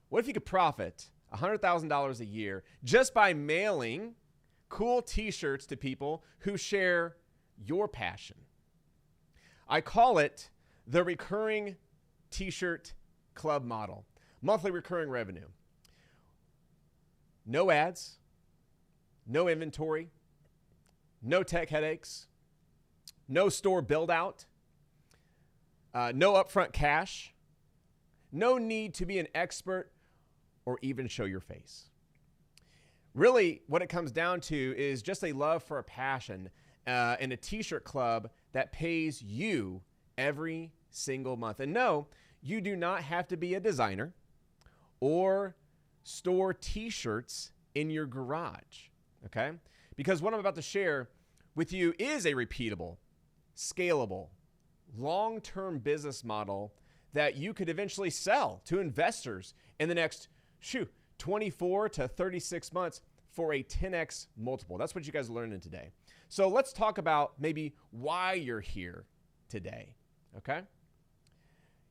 What if you could profit $100,000 a year just by mailing cool t-shirts to people who share your passion? I call it the recurring t-shirt club model, monthly recurring revenue. No ads, no inventory, no tech headaches, no store build out, no upfront cash, no need to be an expert or even show your face. Really, what it comes down to is just a love for a passion and a t-shirt club that pays you every single month. And no, you do not have to be a designer or store t-shirts in your garage, okay? Because what I'm about to share with you is a repeatable, scalable, long-term business model that you could eventually sell to investors in the next 24 to 36 months for a 10x multiple. That's what you guys are learning today. So let's talk about maybe why you're here today, okay?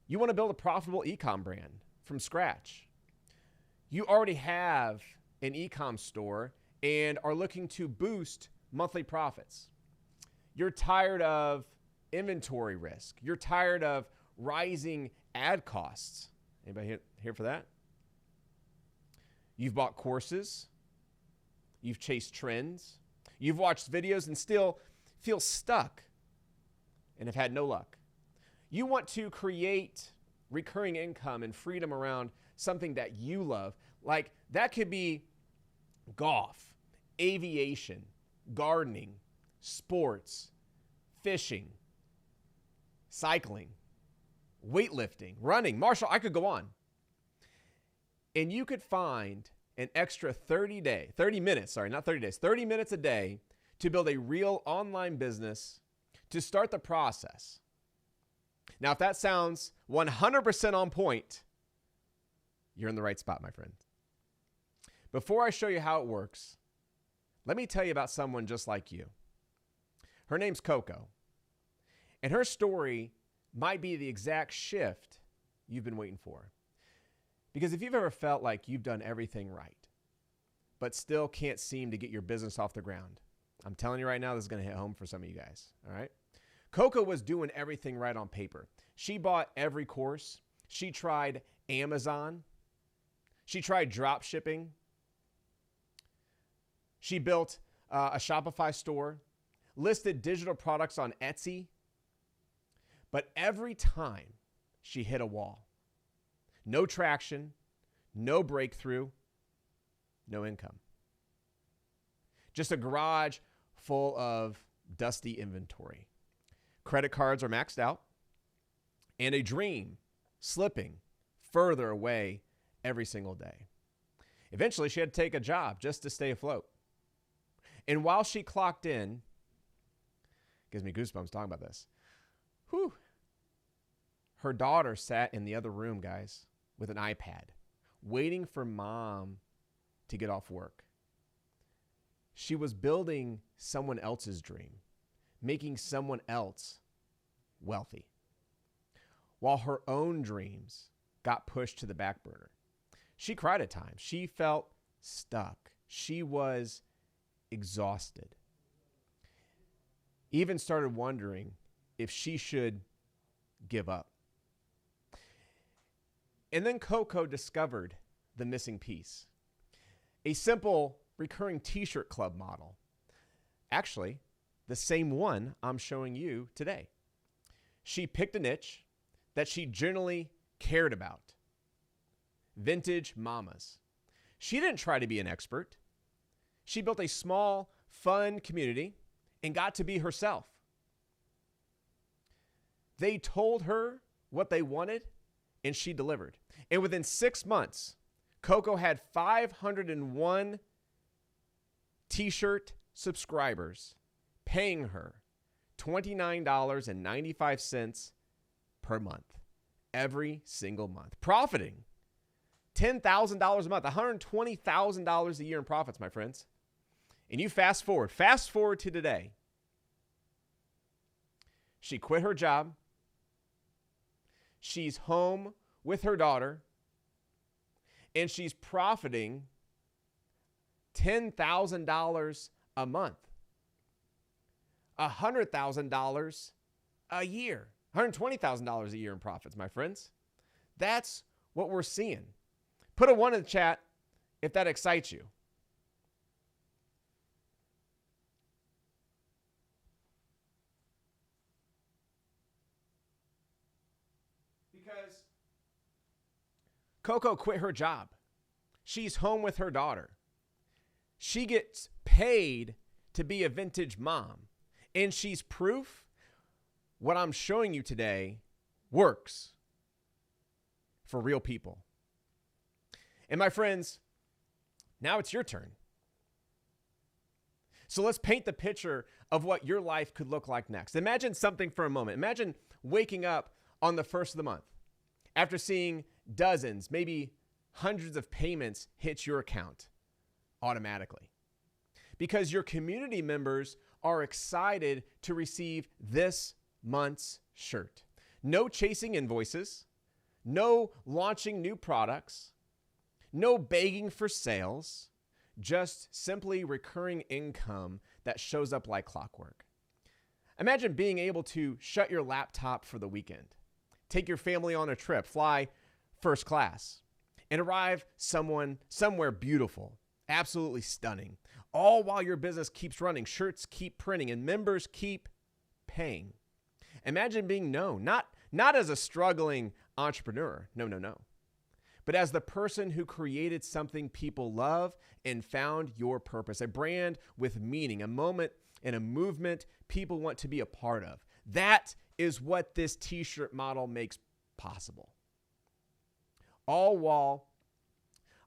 You want to build a profitable e-com brand from scratch. You already have an e-com store and are looking to boost monthly profits. You're tired of inventory risk. You're tired of rising ad costs. Anybody here for that? You've bought courses. You've chased trends. You've watched videos and still feel stuck and have had no luck. You want to create recurring income and freedom around something that you love. Like that could be golf, aviation, gardening, sports, fishing, cycling, weightlifting, running, martial, I could go on. And you could find an extra 30 minutes a day to build a real online business to start the process. Now, if that sounds 100% on point, you're in the right spot, my friend. Before I show you how it works, let me tell you about someone just like you. Her name's Coco, and her story might be the exact shift you've been waiting for. Because if you've ever felt like you've done everything right, but still can't seem to get your business off the ground, I'm telling you right now, this is going to hit home for some of you guys, all right? Coco was doing everything right on paper. She bought every course. She tried Amazon. She tried drop shipping. She built a Shopify store, listed digital products on Etsy. But every time she hit a wall, no traction, no breakthrough, no income. Just a garage full of dusty inventory. Credit cards are maxed out, and a dream slipping further away every single day. Eventually, she had to take a job just to stay afloat. And while she clocked in, gives me goosebumps talking about this, her daughter sat in the other room, guys, with an iPad, waiting for mom to get off work. She was building someone else's dream, making someone else wealthy, while her own dreams got pushed to the back burner. She cried at times. She felt stuck. She was exhausted. Even started wondering if she should give up. And then Coco discovered the missing piece. A simple recurring t-shirt club model. Actually, the same one I'm showing you today. She picked a niche that she generally cared about. Vintage mamas. She didn't try to be an expert. She built a small, fun community and got to be herself. They told her what they wanted, and she delivered. And within 6 months, Coco had 501 t-shirt subscribers paying her $29.95 per month, every single month, profiting $10,000 a month, $120,000 a year in profits, my friends. And you fast forward to today. She quit her job. She's home with her daughter. and she's profiting $10,000 a month, $100,000 a year, $120,000 a year in profits, my friends. That's what we're seeing. Put a 1 in the chat if that excites you. Because Coco quit her job. She's home with her daughter. She gets paid to be a vintage mom. And she's proof what I'm showing you today works for real people. And my friends, now it's your turn. So let's paint the picture of what your life could look like next. Imagine something for a moment. Imagine waking up on the first of the month after seeing dozens, maybe hundreds of payments hit your account automatically because your community members are excited to receive this month's shirt. No chasing invoices, no launching new products, no begging for sales, just simply recurring income that shows up like clockwork. Imagine being able to shut your laptop for the weekend, take your family on a trip, fly first class, and arrive somewhere beautiful, absolutely stunning, all while your business keeps running, shirts keep printing, and members keep paying. Imagine being known, not as a struggling entrepreneur, no, but as the person who created something people love and found your purpose, a brand with meaning, a moment and a movement people want to be a part of. That is what this t-shirt model makes possible. All while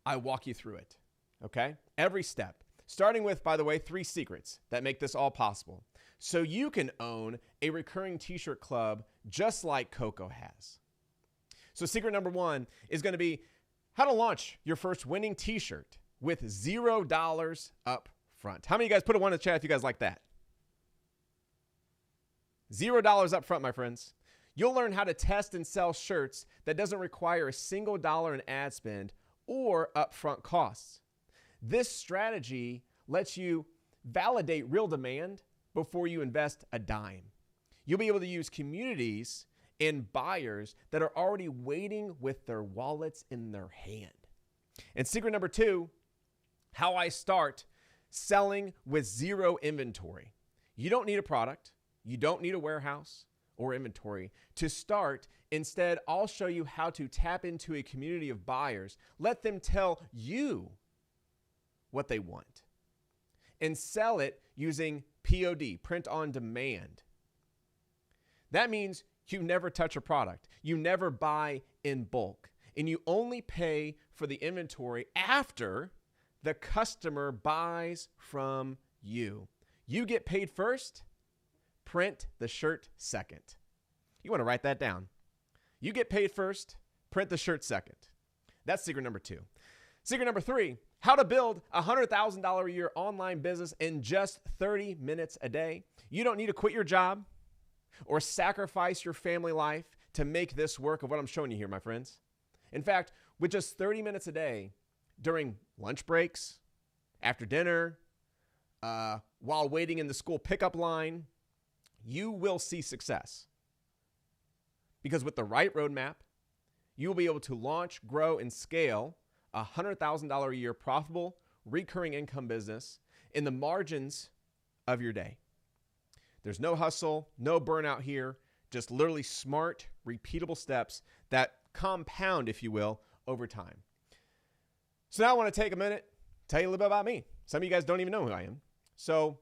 I walk you through it, okay? Every step, starting with, by the way, 3 secrets that make this all possible. So you can own a recurring t-shirt club just like Coco has. So secret number 1 is going to be how to launch your first winning t-shirt with $0 up front. How many of you guys put a 1 in the chat if you guys like that? $0 up front, my friends. You'll learn how to test and sell shirts that doesn't require a single dollar in ad spend or upfront costs. This strategy lets you validate real demand before you invest a dime. You'll be able to use communities and buyers that are already waiting with their wallets in their hand. And secret number 2, how I start selling with 0 inventory. You don't need a product. You don't need a warehouse or inventory to start. Instead, I'll show you how to tap into a community of buyers. Let them tell you what they want and sell it using POD, print on demand. That means you never touch a product. You never buy in bulk, and you only pay for the inventory after the customer buys from you. You get paid first, print the shirt second. You want to write that down. You get paid first, print the shirt second. That's secret number 2. Secret number 3, how to build a $100,000 a year online business in just 30 minutes a day. You don't need to quit your job or sacrifice your family life to make this work of what I'm showing you here, my friends. In fact, with just 30 minutes a day during lunch breaks, after dinner, while waiting in the school pickup line, you will see success. Because with the right roadmap, you will be able to launch, grow, and scale a $100,000 a year profitable, recurring income business in the margins of your day. There's no hustle, no burnout here, just literally smart, repeatable steps that compound, if you will, over time. So now I want to take a minute, tell you a little bit about me. Some of you guys don't even know who I am. So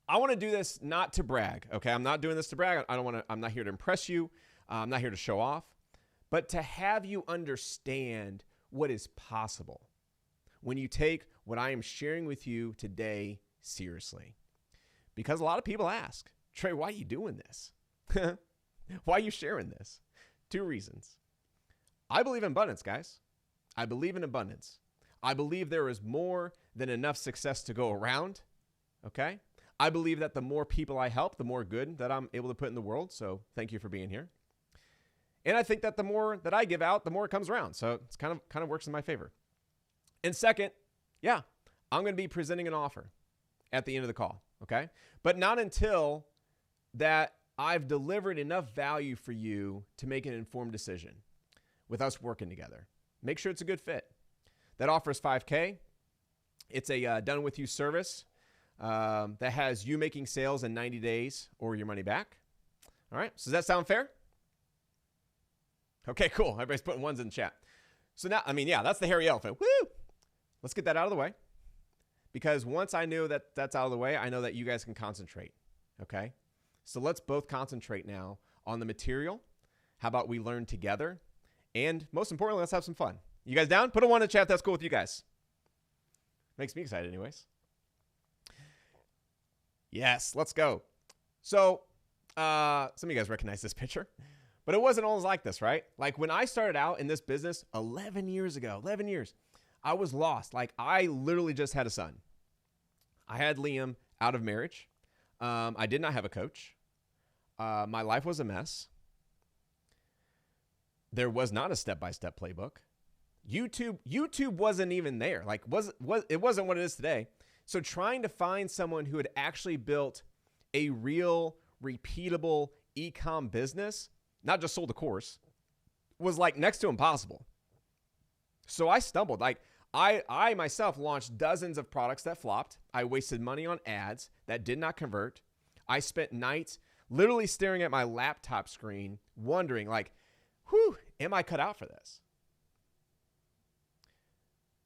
I want to do this not to brag, okay? I'm not doing this to brag. I'm not here to impress you. I'm not here to show off, but to have you understand what is possible when you take what I am sharing with you today seriously. Because a lot of people ask, Trey, why are you doing this? Why are you sharing this? 2 reasons. I believe in abundance, guys. I believe in abundance. I believe there is more than enough success to go around, okay? I believe that the more people I help, the more good that I'm able to put in the world. So thank you for being here. And I think that the more that I give out, the more it comes around. So it's kind of works in my favor. And second, yeah, I'm going to be presenting an offer at the end of the call, okay? But not until that I've delivered enough value for you to make an informed decision with us working together. Make sure it's a good fit. That offer is $5K. It's a done with you service that has you making sales in 90 days or your money back. All right, so does that sound fair? Okay, cool. Everybody's putting ones in the chat. So now, that's the hairy elephant. Woo! Let's get that out of the way. Because once I know that that's out of the way, I know that you guys can concentrate. Okay? So let's both concentrate now on the material. How about we learn together? And most importantly, let's have some fun. You guys down? Put a 1 in the chat. That's cool with you guys. Makes me excited anyways. Yes, let's go. So some of you guys recognize this picture. But it wasn't always like this, right? Like when I started out in this business 11 years ago, I was lost. Like I literally just had a son. I had Liam out of marriage. I did not have a coach. My life was a mess. There was not a step-by-step playbook. YouTube wasn't even there. Like it wasn't what it is today. So trying to find someone who had actually built a real repeatable e-com business, not just sold a course, was like next to impossible. So I stumbled. Like I myself launched dozens of products that flopped. I wasted money on ads that did not convert. I spent nights literally staring at my laptop screen, wondering like, am I cut out for this?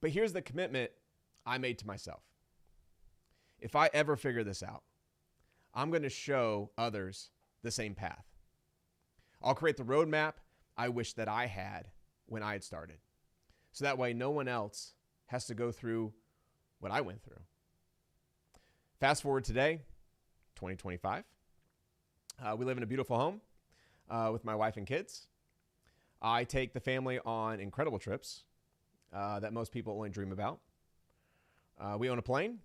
But here's the commitment I made to myself. If I ever figure this out, I'm going to show others the same path. I'll create the roadmap I wish that I had when I had started. So that way no one else has to go through what I went through. Fast forward today, 2025. We live in a beautiful home with my wife and kids. I take the family on incredible trips that most people only dream about. We own a plane.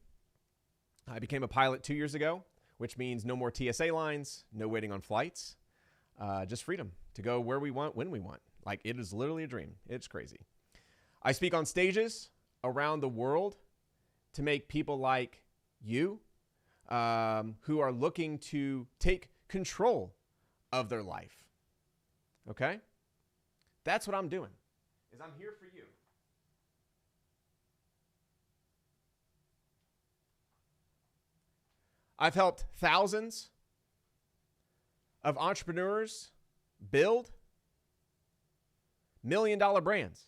I became a pilot 2 years ago, which means no more TSA lines, no waiting on flights. Just freedom to go where we want, when we want. Like it is literally a dream. It's crazy. I speak on stages around the world to make people like you who are looking to take control of their life. Okay? That's what I'm doing. Is I'm here for you. I've helped thousands of entrepreneurs build $1 million brands.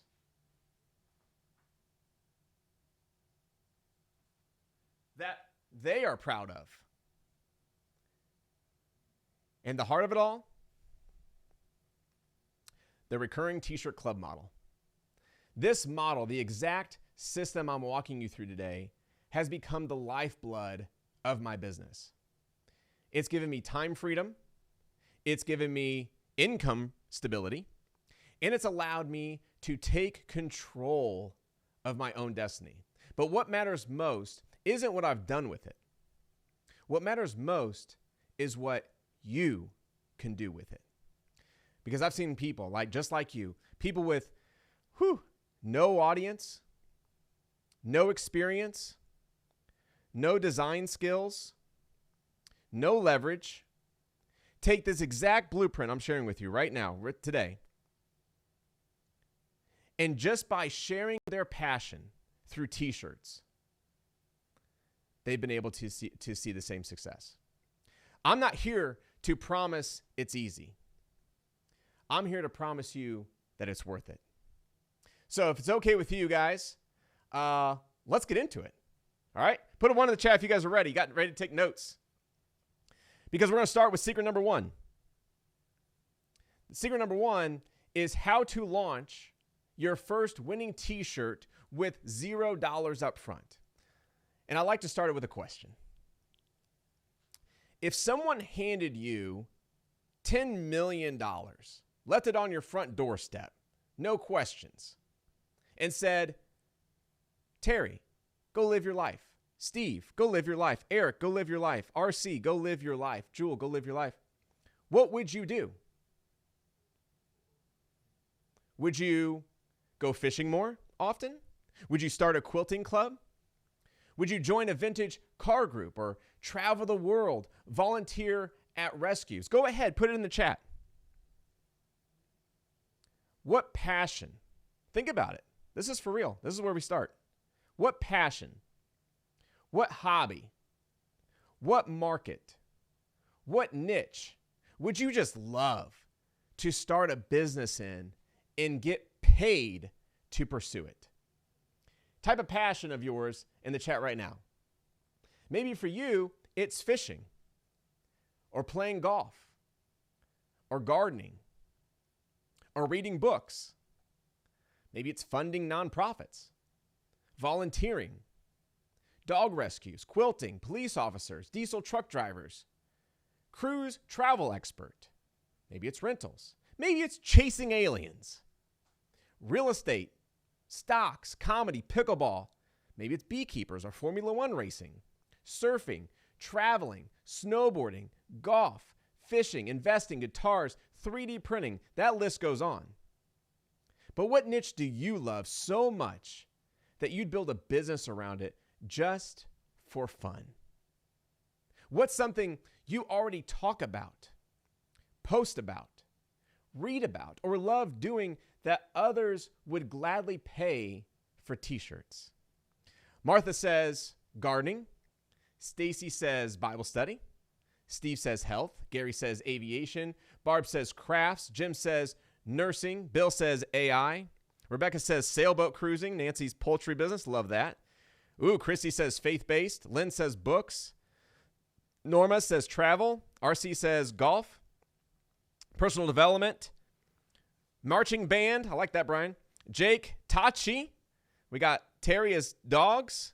That they are proud of. And the heart of it all, the recurring t-shirt club model. This model, the exact system I'm walking you through today, has become the lifeblood of my business. It's given me time freedom. It's given me income stability. And it's allowed me to take control of my own destiny. But what matters most isn't what I've done with it. What matters most is what you can do with it. Because I've seen people just like you, people with no audience, no experience, no design skills, no leverage, take this exact blueprint I'm sharing with you right now, today, and just by sharing their passion through t-shirts, they've been able to see the same success. I'm not here to promise it's easy. I'm here to promise you that it's worth it. So if it's okay with you guys, let's get into it. All right? Put a 1 in the chat if you guys are ready. You got ready to take notes. Because we're going to start with secret number 1. Secret number 1 is how to launch your first winning t-shirt with $0 up front. And I like to start it with a question. If someone handed you $10 million, left it on your front doorstep, no questions, and said, Terry, go live your life. Steve, go live your life. Eric, go live your life. RC, go live your life. Jewel, go live your life. What would you do? Would you go fishing more often? Would you start a quilting club? Would you join a vintage car group or travel the world, volunteer at rescues? Go ahead, put it in the chat. What passion? Think about it. This is for real. This is where we start. What passion? What hobby? What market? What niche would you just love to start a business in and get paid to pursue it? Type a passion of yours in the chat right now. Maybe for you, it's fishing or playing golf or gardening or reading books. Maybe it's funding nonprofits, volunteering, dog rescues, quilting, police officers, diesel truck drivers, cruise travel expert. Maybe it's rentals. Maybe it's chasing aliens, real estate, stocks, comedy, pickleball. Maybe it's beekeepers or Formula One racing, surfing, traveling, snowboarding, golf, fishing, investing, guitars, 3D printing. That list goes on. But what niche do you love so much that you'd build a business around it just for fun? What's something you already talk about, post about, read about, or love doing that others would gladly pay for t-shirts? Martha says gardening. Stacy says Bible study. Steve says health. Gary says aviation. Barb says crafts. Jim says nursing. Bill says AI. Rebecca says sailboat cruising. Nancy's poultry business. Love that. Ooh, Christy says faith-based. Lynn says books. Norma says travel. RC says golf. Personal development. Marching band. I like that, Brian. Jake, Tachi. We got Terry as dogs.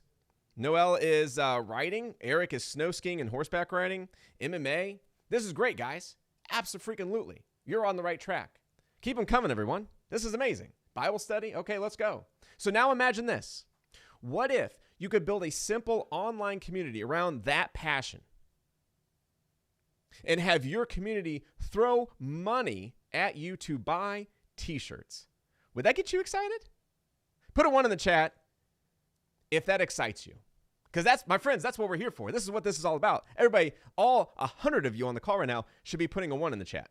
Noel is riding. Eric is snow skiing and horseback riding. MMA. This is great, guys. Abso-freaking-lutely. You're on the right track. Keep them coming, everyone. This is amazing. Bible study? Okay, let's go. So now imagine this. What if you could build a simple online community around that passion and have your community throw money at you to buy t-shirts? Would that get you excited? Put a 1 in the chat if that excites you. Because that's, my friends, that's what we're here for. This is what this is all about. Everybody, all 100 of you on the call right now should be putting a 1 in the chat.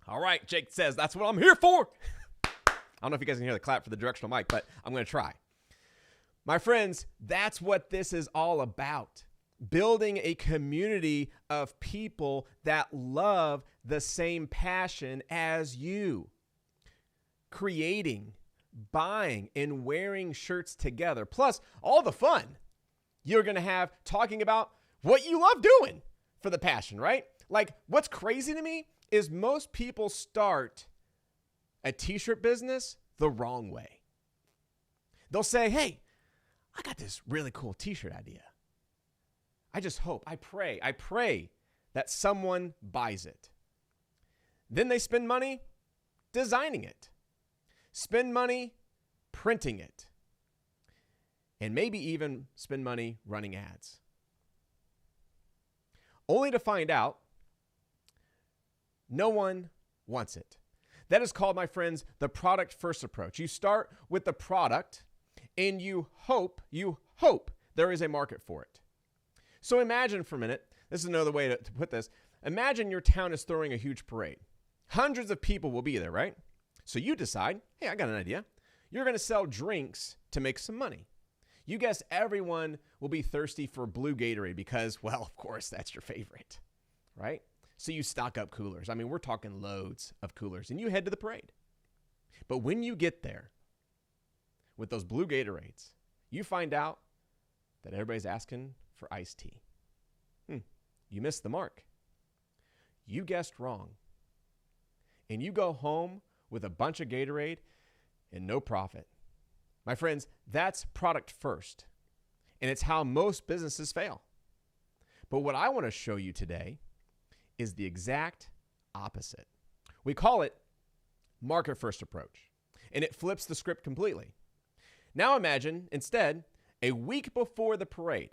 All right, Jake says, that's what I'm here for. I don't know if you guys can hear the clap for the directional mic, but I'm going to try. My friends, that's what this is all about. Building a community of people that love the same passion as you. Creating, buying, and wearing shirts together. Plus, all the fun you're going to have talking about what you love doing for the passion, right? Like, what's crazy to me is most people start a t-shirt business the wrong way. They'll say, hey, I got this really cool t-shirt idea. I just hope, I pray that someone buys it. Then they spend money designing it, spend money printing it, and maybe even spend money running ads. Only to find out no one wants it. That is called, my friends, the product first approach. You start with the product and you hope there is a market for it. So imagine for a minute, this is another way to put this. Imagine your town is throwing a huge parade. Hundreds of people will be there, right? So you decide, hey, I got an idea. You're going to sell drinks to make some money. You guess everyone will be thirsty for blue Gatorade because, well, of course, that's your favorite, right? So you stock up coolers. I mean, we're talking loads of coolers, and you head to the parade. But when you get there with those blue Gatorades, you find out that everybody's asking for iced tea. You missed the mark. You guessed wrong. And you go home with a bunch of Gatorade and no profit. My friends, that's product first. And it's how most businesses fail. But what I want to show you today is the exact opposite. We call it market first approach. And it flips the script completely. Now imagine, instead, a week before the parade,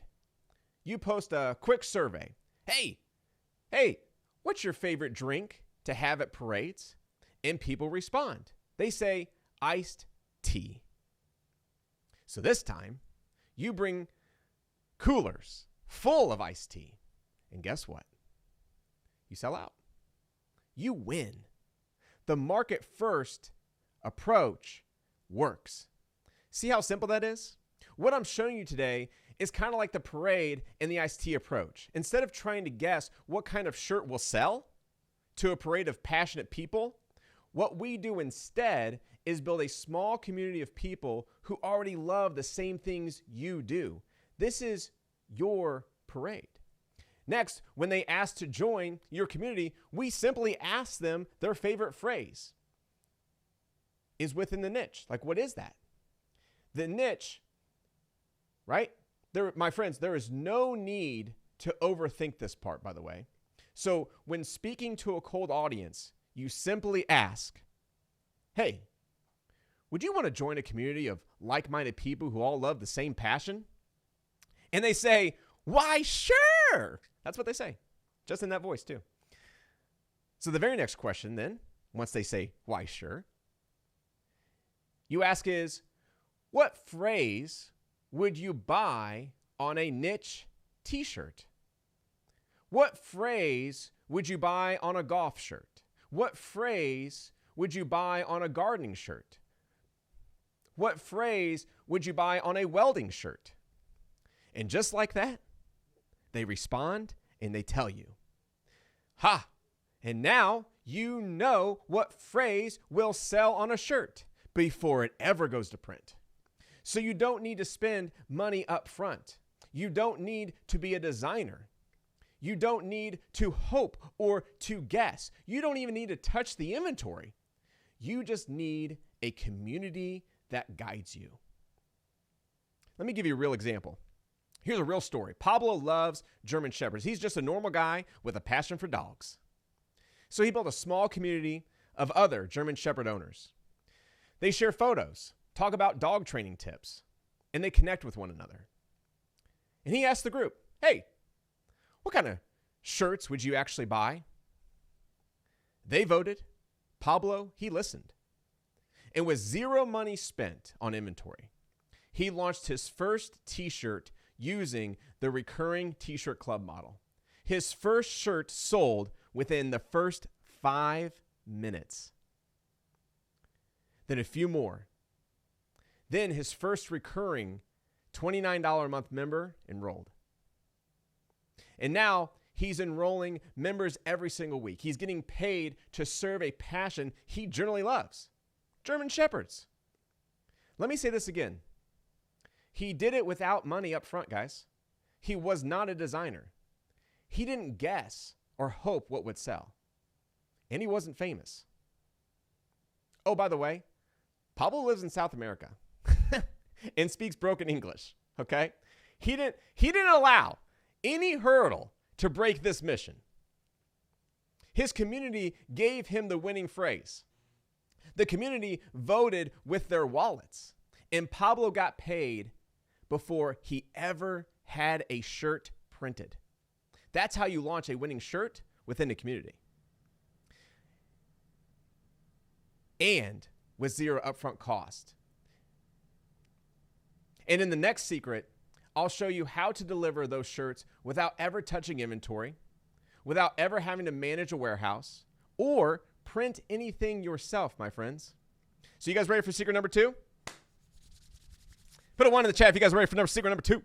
you post a quick survey. Hey, what's your favorite drink to have at parades? And people respond. They say, iced tea. So this time, you bring coolers full of iced tea. And guess what? You sell out. You win. The market first approach works. See how simple that is? What I'm showing you today is kind of like the parade and the iced tea approach. Instead of trying to guess what kind of shirt will sell to a parade of passionate people, what we do instead is build a small community of people who already love the same things you do. This is your parade. Next, when they ask to join your community, we simply ask them their favorite phrase is within the niche. Like, what is that? The niche, right? My friends, there is no need to overthink this part, by the way. So when speaking to a cold audience, you simply ask, hey, would you want to join a community of like-minded people who all love the same passion? And they say, why, sure. That's what they say, just in that voice too. So the very next question then, once they say, why, sure, you ask is, what phrase would you buy on a niche t-shirt? What phrase would you buy on a golf shirt? What phrase would you buy on a gardening shirt? What phrase would you buy on a welding shirt? And just like that, they respond and they tell you. Ha! And now you know what phrase will sell on a shirt before it ever goes to print. So you don't need to spend money up front. You don't need to be a designer. You don't need to hope or to guess. You don't even need to touch the inventory. You just need a community that guides you. Let me give you a real example. Here's a real story. Pablo loves German Shepherds. He's just a normal guy with a passion for dogs. So he built a small community of other German Shepherd owners. They share photos, talk about dog training tips, and they connect with one another. And he asked the group, hey, what kind of shirts would you actually buy? They voted. Pablo, he listened. And with zero money spent on inventory, he launched his first t-shirt using the recurring t-shirt club model. His first shirt sold within the first 5 minutes. Then a few more. Then his first recurring $29 a month member enrolled. And now he's enrolling members every single week. He's getting paid to serve a passion he generally loves. German Shepherds. Let me say this again. He did it without money up front, guys. He was not a designer. He didn't guess or hope what would sell. And he wasn't famous. Oh, by the way, Pablo lives in South America and speaks broken English, okay? He didn't allow any hurdle to break this mission. His community gave him the winning phrase. The community voted with their wallets, and Pablo got paid before he ever had a shirt printed. That's how you launch a winning shirt within a community. And with zero upfront cost. And in the next secret, I'll show you how to deliver those shirts without ever touching inventory, without ever having to manage a warehouse, or print anything yourself, my friends. So you guys ready for secret number 2? Put a 1 in the chat if you guys are ready for secret number 2.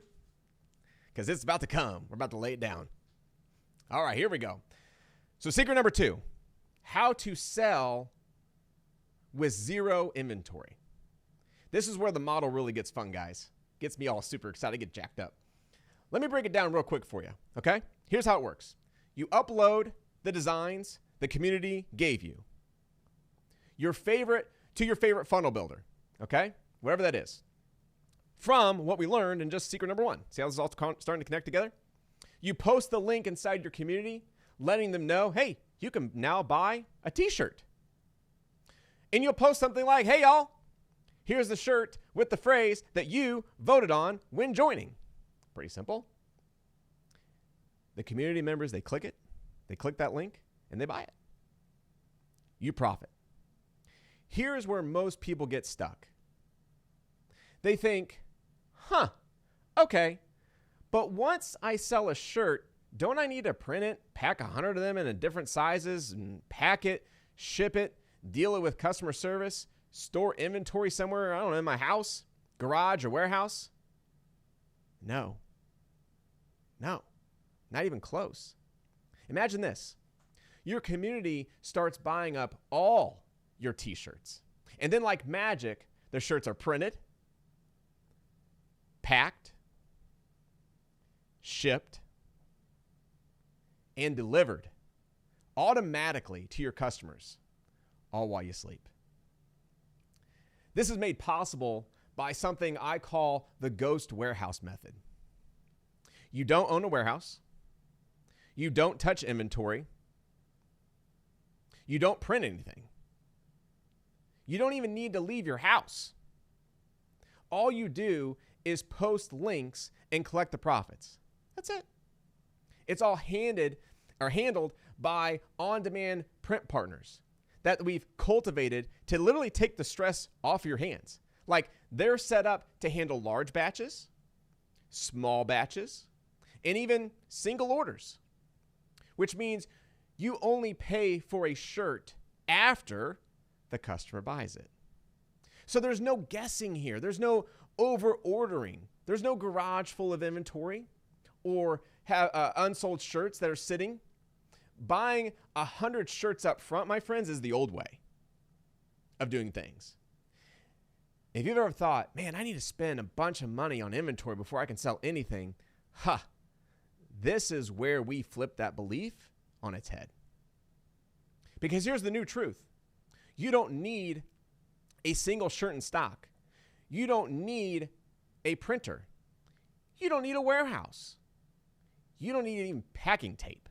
Because it's about to come. We're about to lay it down. All right, here we go. So secret number 2, how to sell with zero inventory. This is where the model really gets fun, guys. Gets me all super excited, get jacked up. Let me break it down real quick for you, okay? Here's how it works. You upload the designs the community gave you. Your favorite funnel builder, okay? Whatever that is. From what we learned in just secret number 1. See how this is all starting to connect together? You post the link inside your community, letting them know, hey, you can now buy a t-shirt. And you'll post something like, hey, y'all, here's the shirt with the phrase that you voted on when joining. Pretty simple. The community members, they click it. They click that link. and they buy it. You profit. Here's where most people get stuck. They think, okay, but once I sell a shirt, don't I need to print it, pack 100 of them in different sizes, and pack it, ship it, deal it with customer service, store inventory somewhere, I don't know, in my house, garage, or warehouse? No, not even close. Imagine this. Your community starts buying up all your t-shirts. And then like magic, the shirts are printed, packed, shipped, and delivered automatically to your customers, all while you sleep. This is made possible by something I call the ghost warehouse method. You don't own a warehouse. You don't touch inventory. You don't print anything. You don't even need to leave your house. All you do is post links and collect the profits. That's it. It's all handled by on-demand print partners that we've cultivated to literally take the stress off your hands. Like they're set up to handle large batches, small batches, and even single orders, which means you only pay for a shirt after the customer buys it. So there's no guessing here. There's no over ordering. There's no garage full of inventory or unsold shirts that are sitting. Buying 100 shirts up front, my friends, is the old way of doing things. If you've ever thought, man, I need to spend a bunch of money on inventory before I can sell anything, this is where we flip that belief on its head. Because here's the new truth. You don't need a single shirt in stock. You don't need a printer. You don't need a warehouse. You don't need even packing tape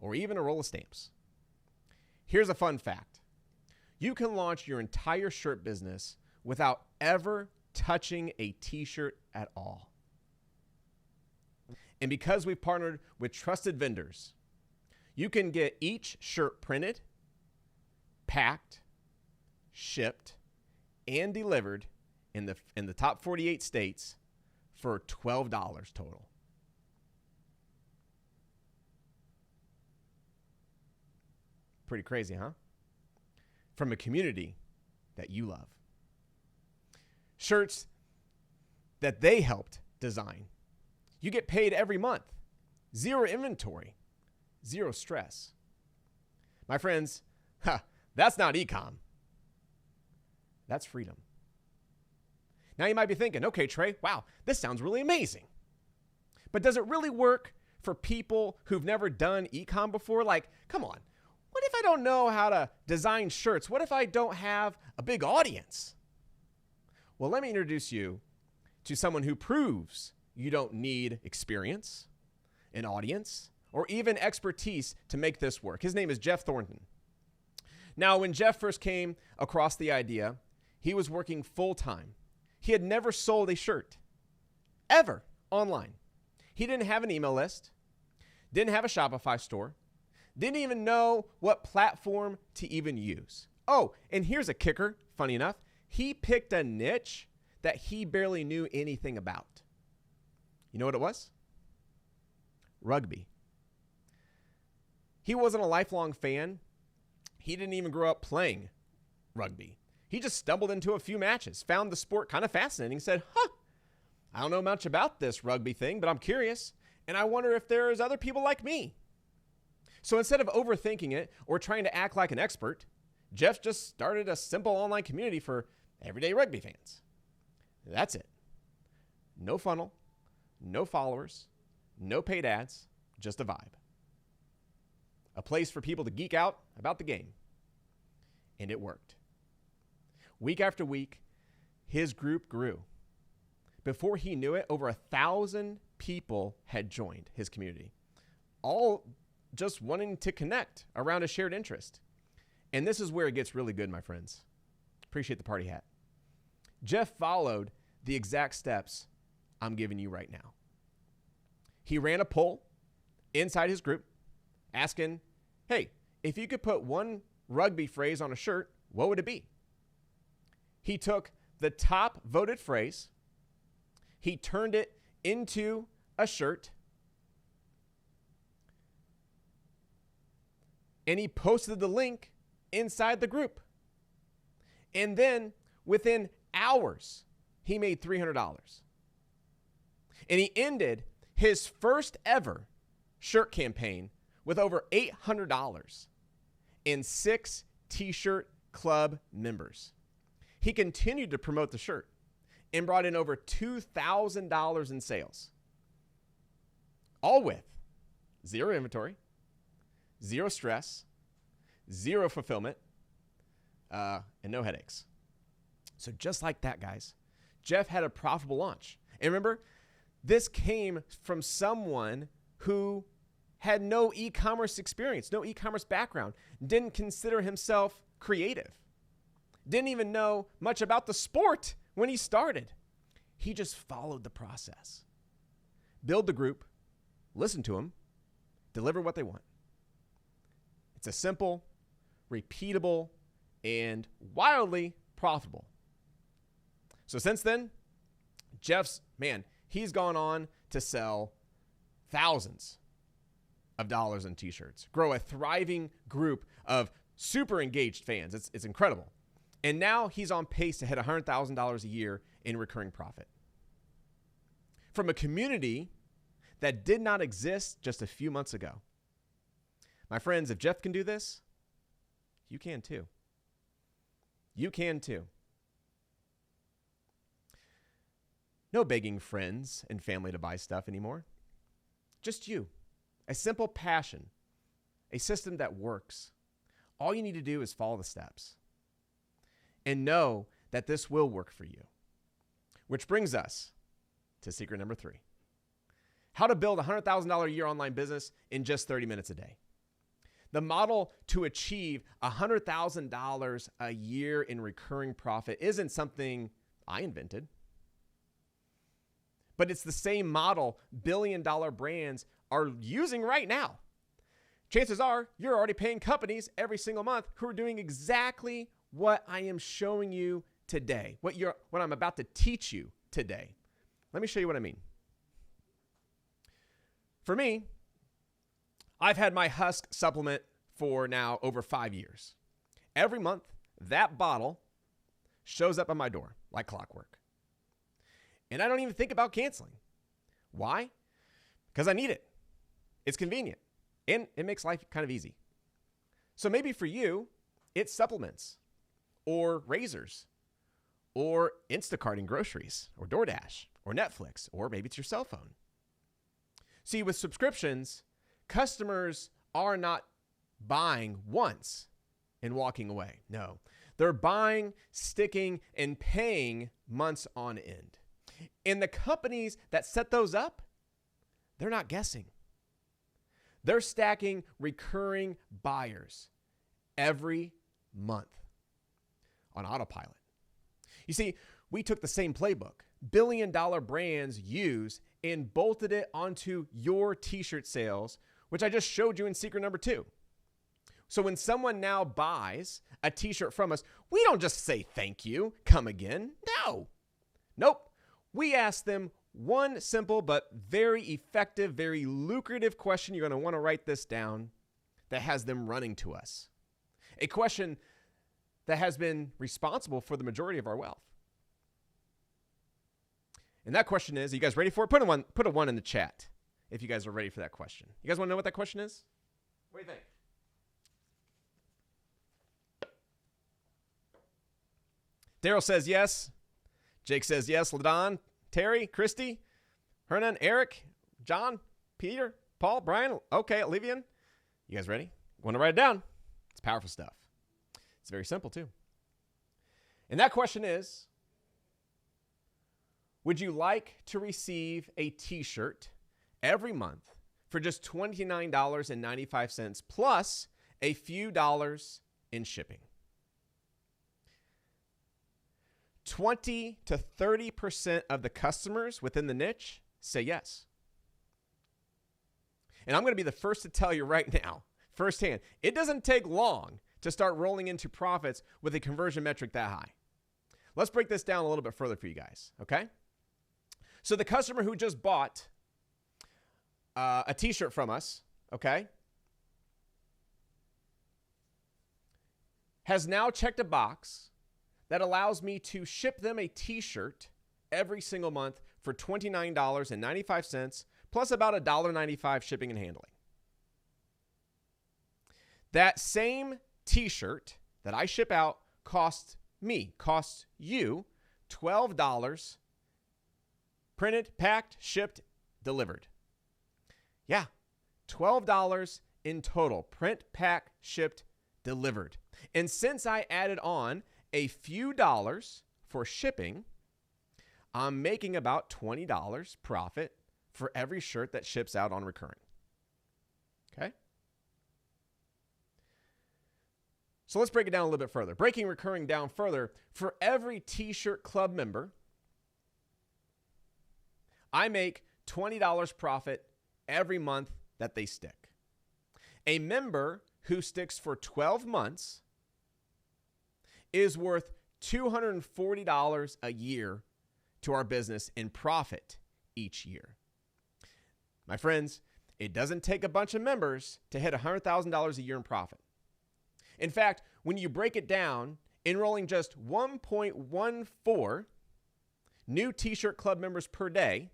or even a roll of stamps. Here's a fun fact. You can launch your entire shirt business without ever touching a t-shirt at all. And because we've partnered with trusted vendors, you can get each shirt printed, packed, shipped, and delivered in the top 48 states for $12 total. Pretty crazy, huh? From a community that you love. Shirts that they helped design. You get paid every month. Zero inventory. Zero stress. My friends, that's not e-com. That's freedom. Now you might be thinking, okay, Trey, wow, this sounds really amazing. But does it really work for people who've never done e-com before? Like, come on. What if I don't know how to design shirts? What if I don't have a big audience? Well, let me introduce you to someone who proves you don't need experience, an audience, or even expertise to make this work. His name is Jeff Thornton. Now, when Jeff first came across the idea, he was working full-time. He had never sold a shirt, ever, online. He didn't have an email list, didn't have a Shopify store, didn't even know what platform to even use. Oh, and here's a kicker, funny enough. He picked a niche that he barely knew anything about. You know what it was? Rugby. He wasn't a lifelong fan. He didn't even grow up playing rugby. He just stumbled into a few matches, found the sport kind of fascinating, said, I don't know much about this rugby thing, but I'm curious, and I wonder if there's other people like me. So instead of overthinking it or trying to act like an expert, Jeff just started a simple online community for everyday rugby fans. That's it. No funnel, no followers, no paid ads, just a vibe. A place for people to geek out about the game. And it worked. Week after week, his group grew. Before he knew it, over 1,000 people had joined his community, all just wanting to connect around a shared interest. And this is where it gets really good, my friends. Appreciate the party hat. Jeff followed the exact steps I'm giving you right now. He ran a poll inside his group asking, hey, if you could put one rugby phrase on a shirt, what would it be? He took the top voted phrase, he turned it into a shirt, and he posted the link inside the group. And then within hours, he made $300. And he ended his first ever shirt campaign with over $800 in 6 t-shirt club members. He continued to promote the shirt and brought in over $2,000 in sales, all with 0 inventory, 0 stress, 0 fulfillment, and no headaches. So just like that, guys, Jeff had a profitable launch. And remember, this came from someone who had no e-commerce experience, no e-commerce background, didn't consider himself creative, didn't even know much about the sport when he started. He just followed the process. Build the group, listen to them, deliver what they want. It's a simple, repeatable, and wildly profitable. So since then, he's gone on to sell thousands of dollars in t-shirts, grow a thriving group of super engaged fans. It's incredible. And now he's on pace to hit $100,000 a year in recurring profit. From a community that did not exist just a few months ago. My friends, if Jeff can do this, you can too. You can too. No begging friends and family to buy stuff anymore. Just you. A simple passion. A system that works. All you need to do is follow the steps. And know that this will work for you. Which brings us to secret number 3. How to build a $100,000 a year online business in just 30 minutes a day. The model to achieve $100,000 a year in recurring profit isn't something I invented. But it's the same model billion-dollar brands are using right now. Chances are you're already paying companies every single month who are doing exactly what I am showing you today, what I'm about to teach you today. Let me show you what I mean. For me, I've had my Husk supplement for now over 5 years. Every month, that bottle shows up at my door like clockwork. And I don't even think about canceling. Why? Because I need it. It's convenient. And it makes life kind of easy. So maybe for you, it's supplements or razors or Instacarting groceries or DoorDash or Netflix, or maybe it's your cell phone. See, with subscriptions, customers are not buying once and walking away. No, they're buying, sticking, and paying months on end. And the companies that set those up, they're not guessing. They're stacking recurring buyers every month on autopilot. You see, we took the same playbook billion-dollar brands use and bolted it onto your t-shirt sales, which I just showed you in secret number 2. So when someone now buys a t-shirt from us, we don't just say thank you, come again. No. Nope. We ask them one simple but very effective, very lucrative question. You're going to want to write this down that has them running to us. A question that has been responsible for the majority of our wealth. And that question is, are you guys ready for it? Put a 1 in the chat if you guys are ready for that question. You guys want to know what that question is? What do you think? Daryl says yes. Jake says yes. LaDon, Terry, Christy, Hernan, Eric, John, Peter, Paul, Brian. Okay, Olivian. You guys ready? Want to write it down? It's powerful stuff. It's very simple too. And that question is, would you like to receive a t-shirt every month for just $29.95 plus a few dollars in shipping? 20 to 30% of the customers within the niche say yes. And I'm going to be the first to tell you right now, firsthand. It doesn't take long to start rolling into profits with a conversion metric that high. Let's break this down a little bit further for you guys, okay? So the customer who just bought a t-shirt from us, okay, has now checked a box that allows me to ship them a t-shirt every single month for $29.95 plus about $1.95 shipping and handling. That same t-shirt that I ship out costs you $12 printed, packed, shipped, delivered. Yeah, $12 in total. Print, pack, shipped, delivered. And since I added on a few dollars for shipping, I'm making about $20 profit for every shirt that ships out on recurring. Okay? So let's break it down a little bit further. Breaking recurring down further, for every t-shirt club member, I make $20 profit every month that they stick. A member who sticks for 12 months is worth $240 a year to our business in profit each year. My friends, it doesn't take a bunch of members to hit $100,000 a year in profit. In fact, when you break it down, enrolling just 1.14 new t-shirt club members per day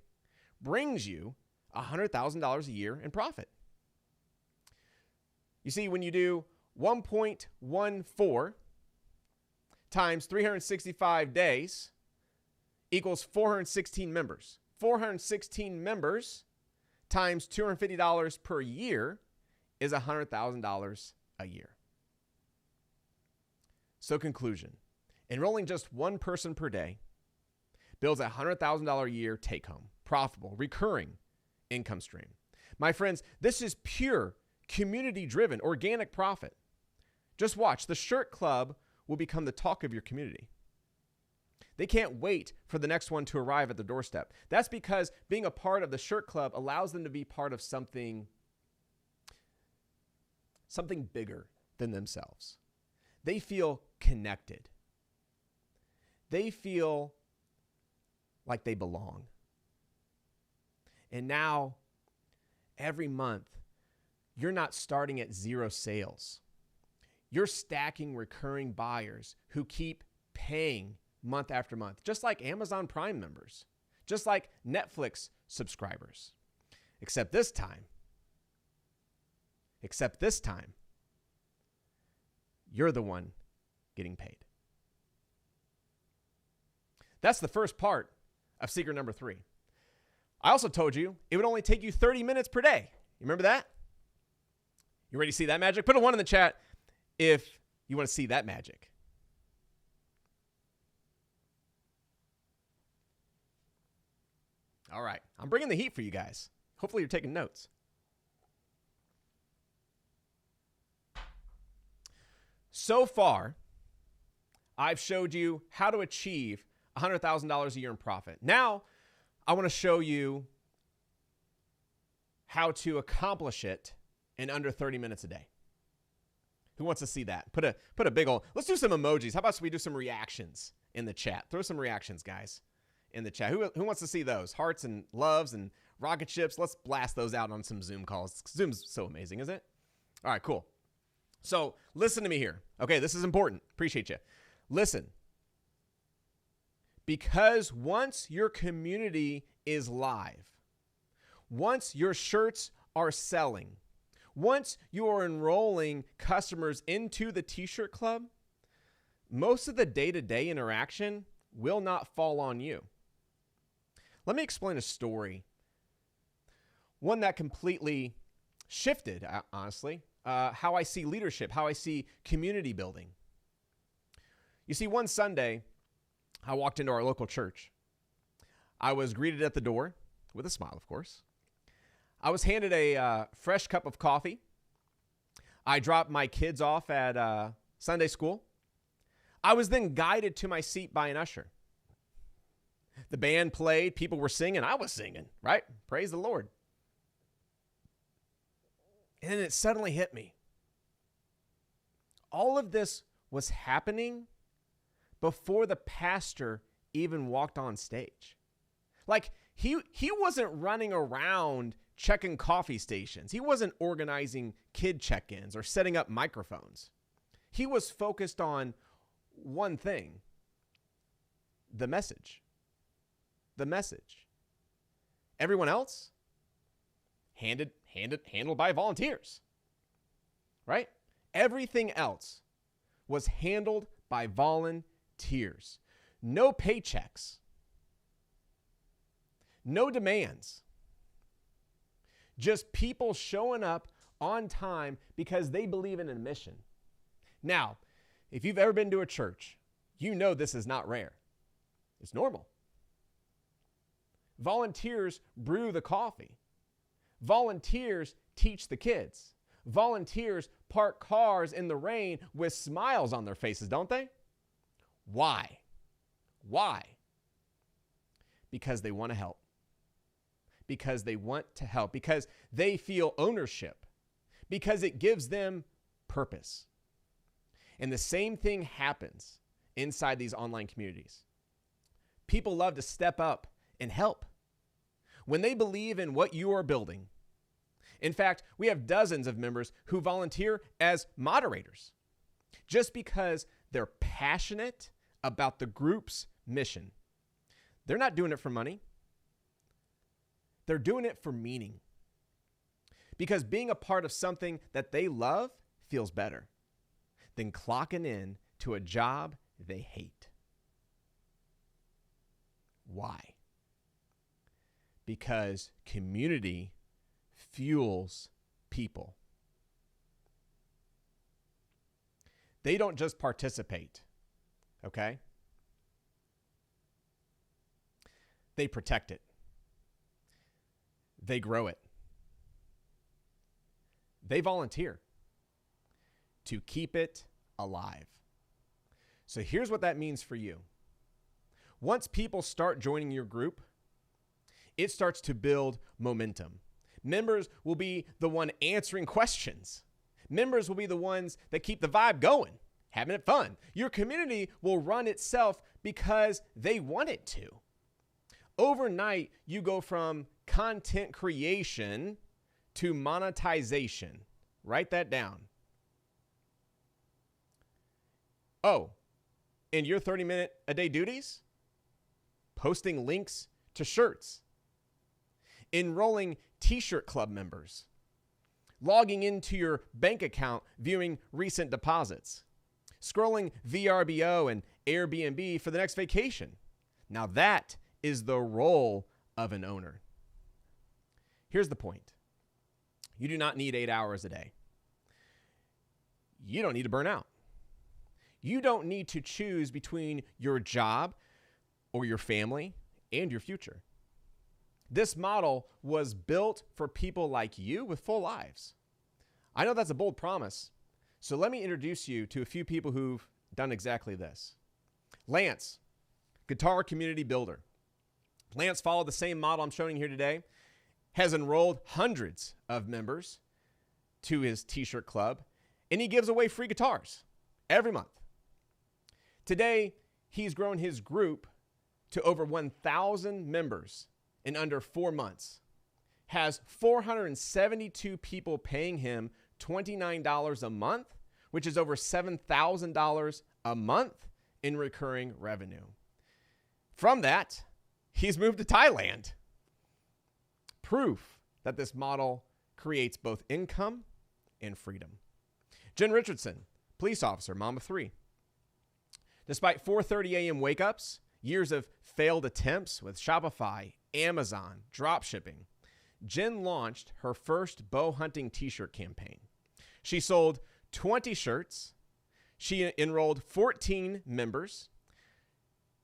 brings you $100,000 a year in profit. You see, when you do 1.14 times 365 days equals 416 members. 416 members times $250 per year is $100,000 a year. So conclusion, enrolling just one person per day builds a $100,000 a year take home, profitable, recurring income stream. My friends, this is pure community-driven, organic profit. Just watch, the shirt club will become the talk of your community. They can't wait for the next one to arrive at the doorstep. That's because being a part of the shirt club allows them to be part of something bigger than themselves. They feel connected. They feel like they belong. And now, every month, you're not starting at zero sales. You're stacking recurring buyers who keep paying month after month, just like Amazon Prime members, just like Netflix subscribers. Except this time, you're the one getting paid. That's the first part of secret number 3. I also told you it would only take you 30 minutes per day. You remember that? You ready to see that magic? Put a 1 in the chat if you want to see that magic. All right. I'm bringing the heat for you guys. Hopefully you're taking notes. So far, I've showed you how to achieve $100,000 a year in profit. Now, I want to show you how to accomplish it in under 30 minutes a day. Who wants to see that? Put a big old, let's do some emojis. How about we do some reactions in the chat? Throw some reactions, guys, in the chat. Who wants to see those? Hearts and loves and rocket ships. Let's blast those out on some Zoom calls. Zoom's so amazing, isn't it? All right, cool. So listen to me here. Okay, this is important. Appreciate you. Listen. Because once your community is live, once your shirts are selling, once you are enrolling customers into the t-shirt club, most of the day-to-day interaction will not fall on you. Let me explain a story. One that completely shifted, honestly, how I see leadership, how I see community building. You see, one Sunday, I walked into our local church. I was greeted at the door with a smile, of course. I was handed a fresh cup of coffee. I dropped my kids off at Sunday school. I was then guided to my seat by an usher. The band played, people were singing, I was singing, right? Praise the Lord. And then it suddenly hit me. All of this was happening before the pastor even walked on stage. Like he wasn't running around checking coffee stations. He wasn't organizing kid check-ins or setting up microphones. He was focused on one thing: the message. The message. Everyone else handled by volunteers. Right? Everything else was handled by volunteers. No paychecks. No demands. Just people showing up on time because they believe in a mission. Now, if you've ever been to a church, you know this is not rare. It's normal. Volunteers brew the coffee. Volunteers teach the kids. Volunteers park cars in the rain with smiles on their faces, don't they? Why? Why? Because they want to help. Because they want to help. Because they feel ownership. Because it gives them purpose. And the same thing happens inside these online communities. People love to step up and help when they believe in what you are building. In fact, we have dozens of members who volunteer as moderators just because they're passionate about the group's mission. They're not doing it for money. They're doing it for meaning. Because being a part of something that they love feels better than clocking in to a job they hate. Why? Because community fuels people. They don't just participate, okay? They protect it. They grow it. They volunteer to keep it alive. So here's what that means for you. Once people start joining your group, it starts to build momentum. Members will be the one answering questions. Members will be the ones that keep the vibe going, having it fun. Your community will run itself because they want it to. Overnight, you go from content creation to monetization. Write that down. Oh, and your 30-minute-a-day duties? Posting links to shirts. Enrolling t-shirt club members. Logging into your bank account, viewing recent deposits. Scrolling VRBO and Airbnb for the next vacation. Now that is the role of an owner. Here's the point. You do not need 8 hours a day. You don't need to burn out. You don't need to choose between your job or your family and your future. This model was built for people like you with full lives. I know that's a bold promise, so let me introduce you to a few people who've done exactly this. Lance, guitar community builder. Lance followed the same model I'm showing you here today, has enrolled hundreds of members to his t-shirt club, and he gives away free guitars every month. Today, he's grown his group to over 1,000 members in under 4 months, has 472 people paying him $29 a month, which is over $7,000 a month in recurring revenue. From that, he's moved to Thailand. Proof that this model creates both income and freedom. Jen Richardson, police officer, mom of 3. Despite 4:30 a.m. wake-ups, years of failed attempts with Shopify, Amazon, dropshipping, Jen launched her first bow hunting t-shirt campaign. She sold 20 shirts. She enrolled 14 members,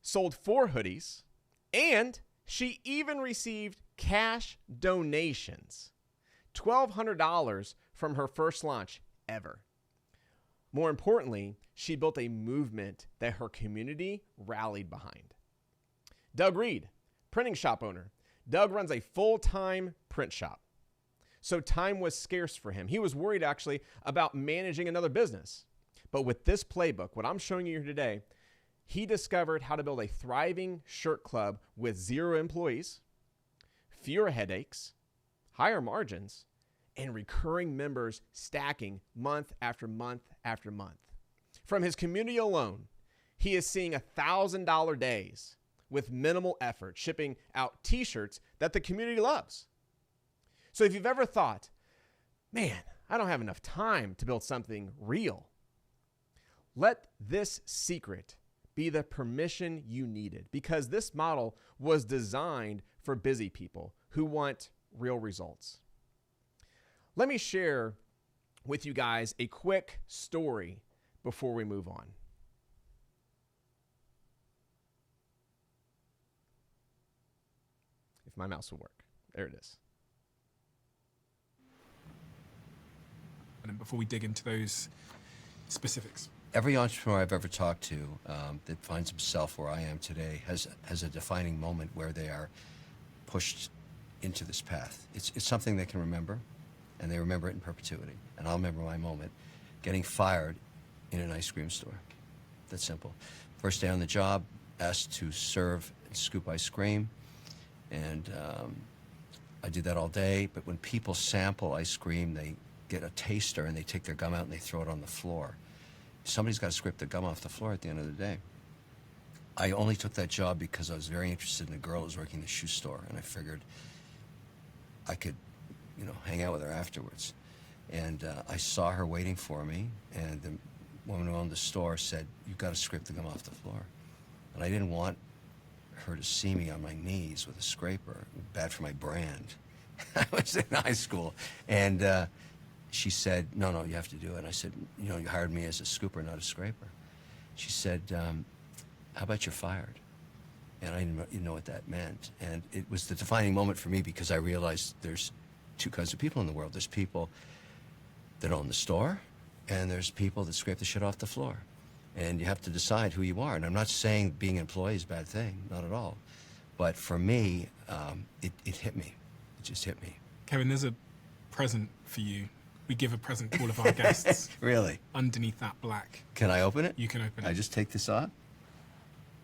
sold 4 hoodies, and she even received cash donations, $1,200 from her first launch ever. More importantly, she built a movement that her community rallied behind. Doug Reed, printing shop owner. Doug runs a full-time print shop. So time was scarce for him. He was worried actually about managing another business. But with this playbook, what I'm showing you here today, he discovered how to build a thriving shirt club with 0 employees, fewer headaches, higher margins, and recurring members stacking month after month after month. From his community alone, he is seeing $1,000 days with minimal effort, shipping out t-shirts that the community loves. So if you've ever thought, man, I don't have enough time to build something real, let this secret be the permission you needed, because this model was designed for busy people who want real results. Let me share with you guys a quick story before we move on. If my mouse will work. There it is. And before we dig into those specifics. Every entrepreneur I've ever talked to that finds himself where I am today has a defining moment where they are pushed into this path. It's something they can remember, and they remember it in perpetuity. And I'll remember my moment, getting fired in an ice cream store. That's simple. First day on the job, asked to serve and scoop ice cream, and I did that all day. But when people sample ice cream, they get a taster and they take their gum out and they throw it on the floor. Somebody's got to scrape the gum off the floor at the end of the day. I only took that job because I was very interested in a girl who was working in the shoe store, and I figured I could, hang out with her afterwards. And I saw her waiting for me, and the woman who owned the store said, "You've got to scrape the gum off the floor." And I didn't want her to see me on my knees with a scraper. Bad for my brand. I was in high school, and she said, no, you have to do it. And I said, you hired me as a scooper, not a scraper. She said, how about you're fired? And I didn't know what that meant. And it was the defining moment for me, because I realized there's 2 kinds of people in the world. There's people that own the store, and there's people that scrape the shit off the floor. And you have to decide who you are. And I'm not saying being an employee is a bad thing, not at all. But for me, it hit me. It just hit me. Kevin, there's a present for you. We give a present to all of our guests. Really? Underneath that black. Can I open it? You can open it. I just take this off?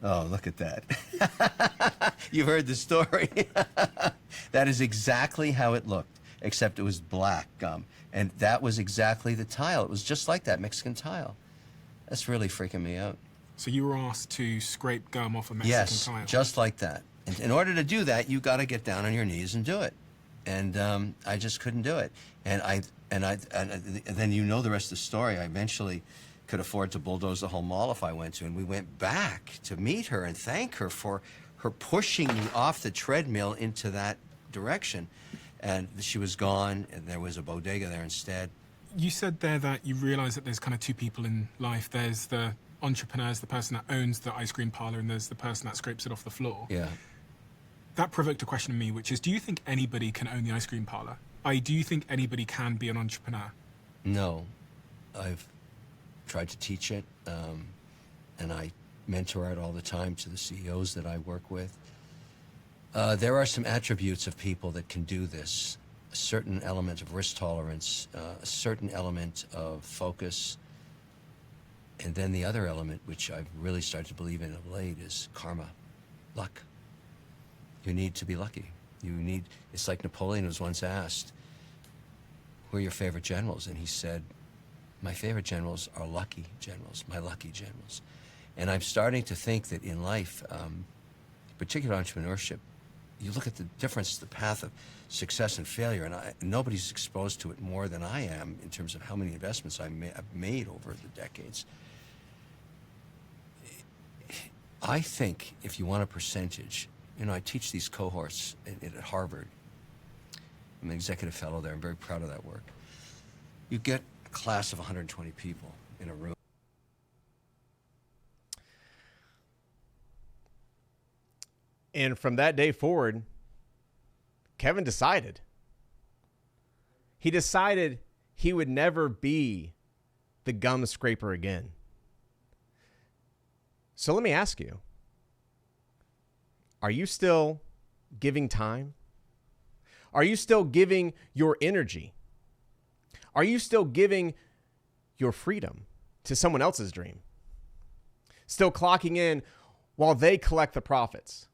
Oh, look at that. You've heard the story. That is exactly how it looked, except it was black gum. And that was exactly the tile. It was just like that Mexican tile. That's really freaking me out. So you were asked to scrape gum off a Mexican tile? Yes, just like that. And in order to do that, you got to get down on your knees and do it. And I just couldn't do it. And then the rest of the story. I eventually could afford to bulldoze the whole mall if I went to, and we went back to meet her and thank her for her pushing me off the treadmill into that direction. And she was gone, and there was a bodega there instead. You said there that you realize that there's kind of 2 people in life. There's the entrepreneur, the person that owns the ice cream parlor, and there's the person that scrapes it off the floor. Yeah. That provoked a question in me, which is, do you think anybody can own the ice cream parlor? Do you think anybody can be an entrepreneur? No. I've tried to teach it, and I mentor it all the time to the CEOs that I work with. There are some attributes of people that can do this. A certain element of risk tolerance, a certain element of focus, and then the other element, which I've really started to believe in of late, is karma, luck. You need to be lucky. It's like Napoleon was once asked, who are your favorite generals? And he said, my favorite generals are lucky generals, my lucky generals. And I'm starting to think that in life, particular entrepreneurship, you look at the difference, the path of success and failure, and nobody's exposed to it more than I am in terms of how many investments I've made over the decades. I think if you want a percentage, I teach these cohorts at Harvard. I'm an executive fellow there. I'm very proud of that work. You get a class of 120 people in a room. And from that day forward, Kevin decided. He decided he would never be the gum scraper again. So let me ask you, are you still giving time? Are you still giving your energy? Are you still giving your freedom? to someone else's dream. Still clocking in while they collect the profits.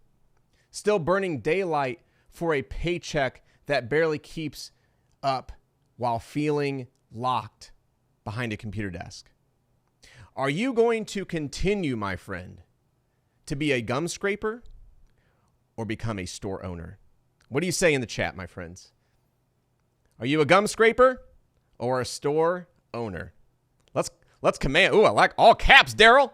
Still burning daylight for a paycheck that barely keeps up while feeling locked behind a computer desk. Are you going to continue, my friend, to be a gum scraper or become a store owner? What do you say in the chat, my friends? Are you a gum scraper or a store owner? Let's command. Ooh, I like all caps, Daryl.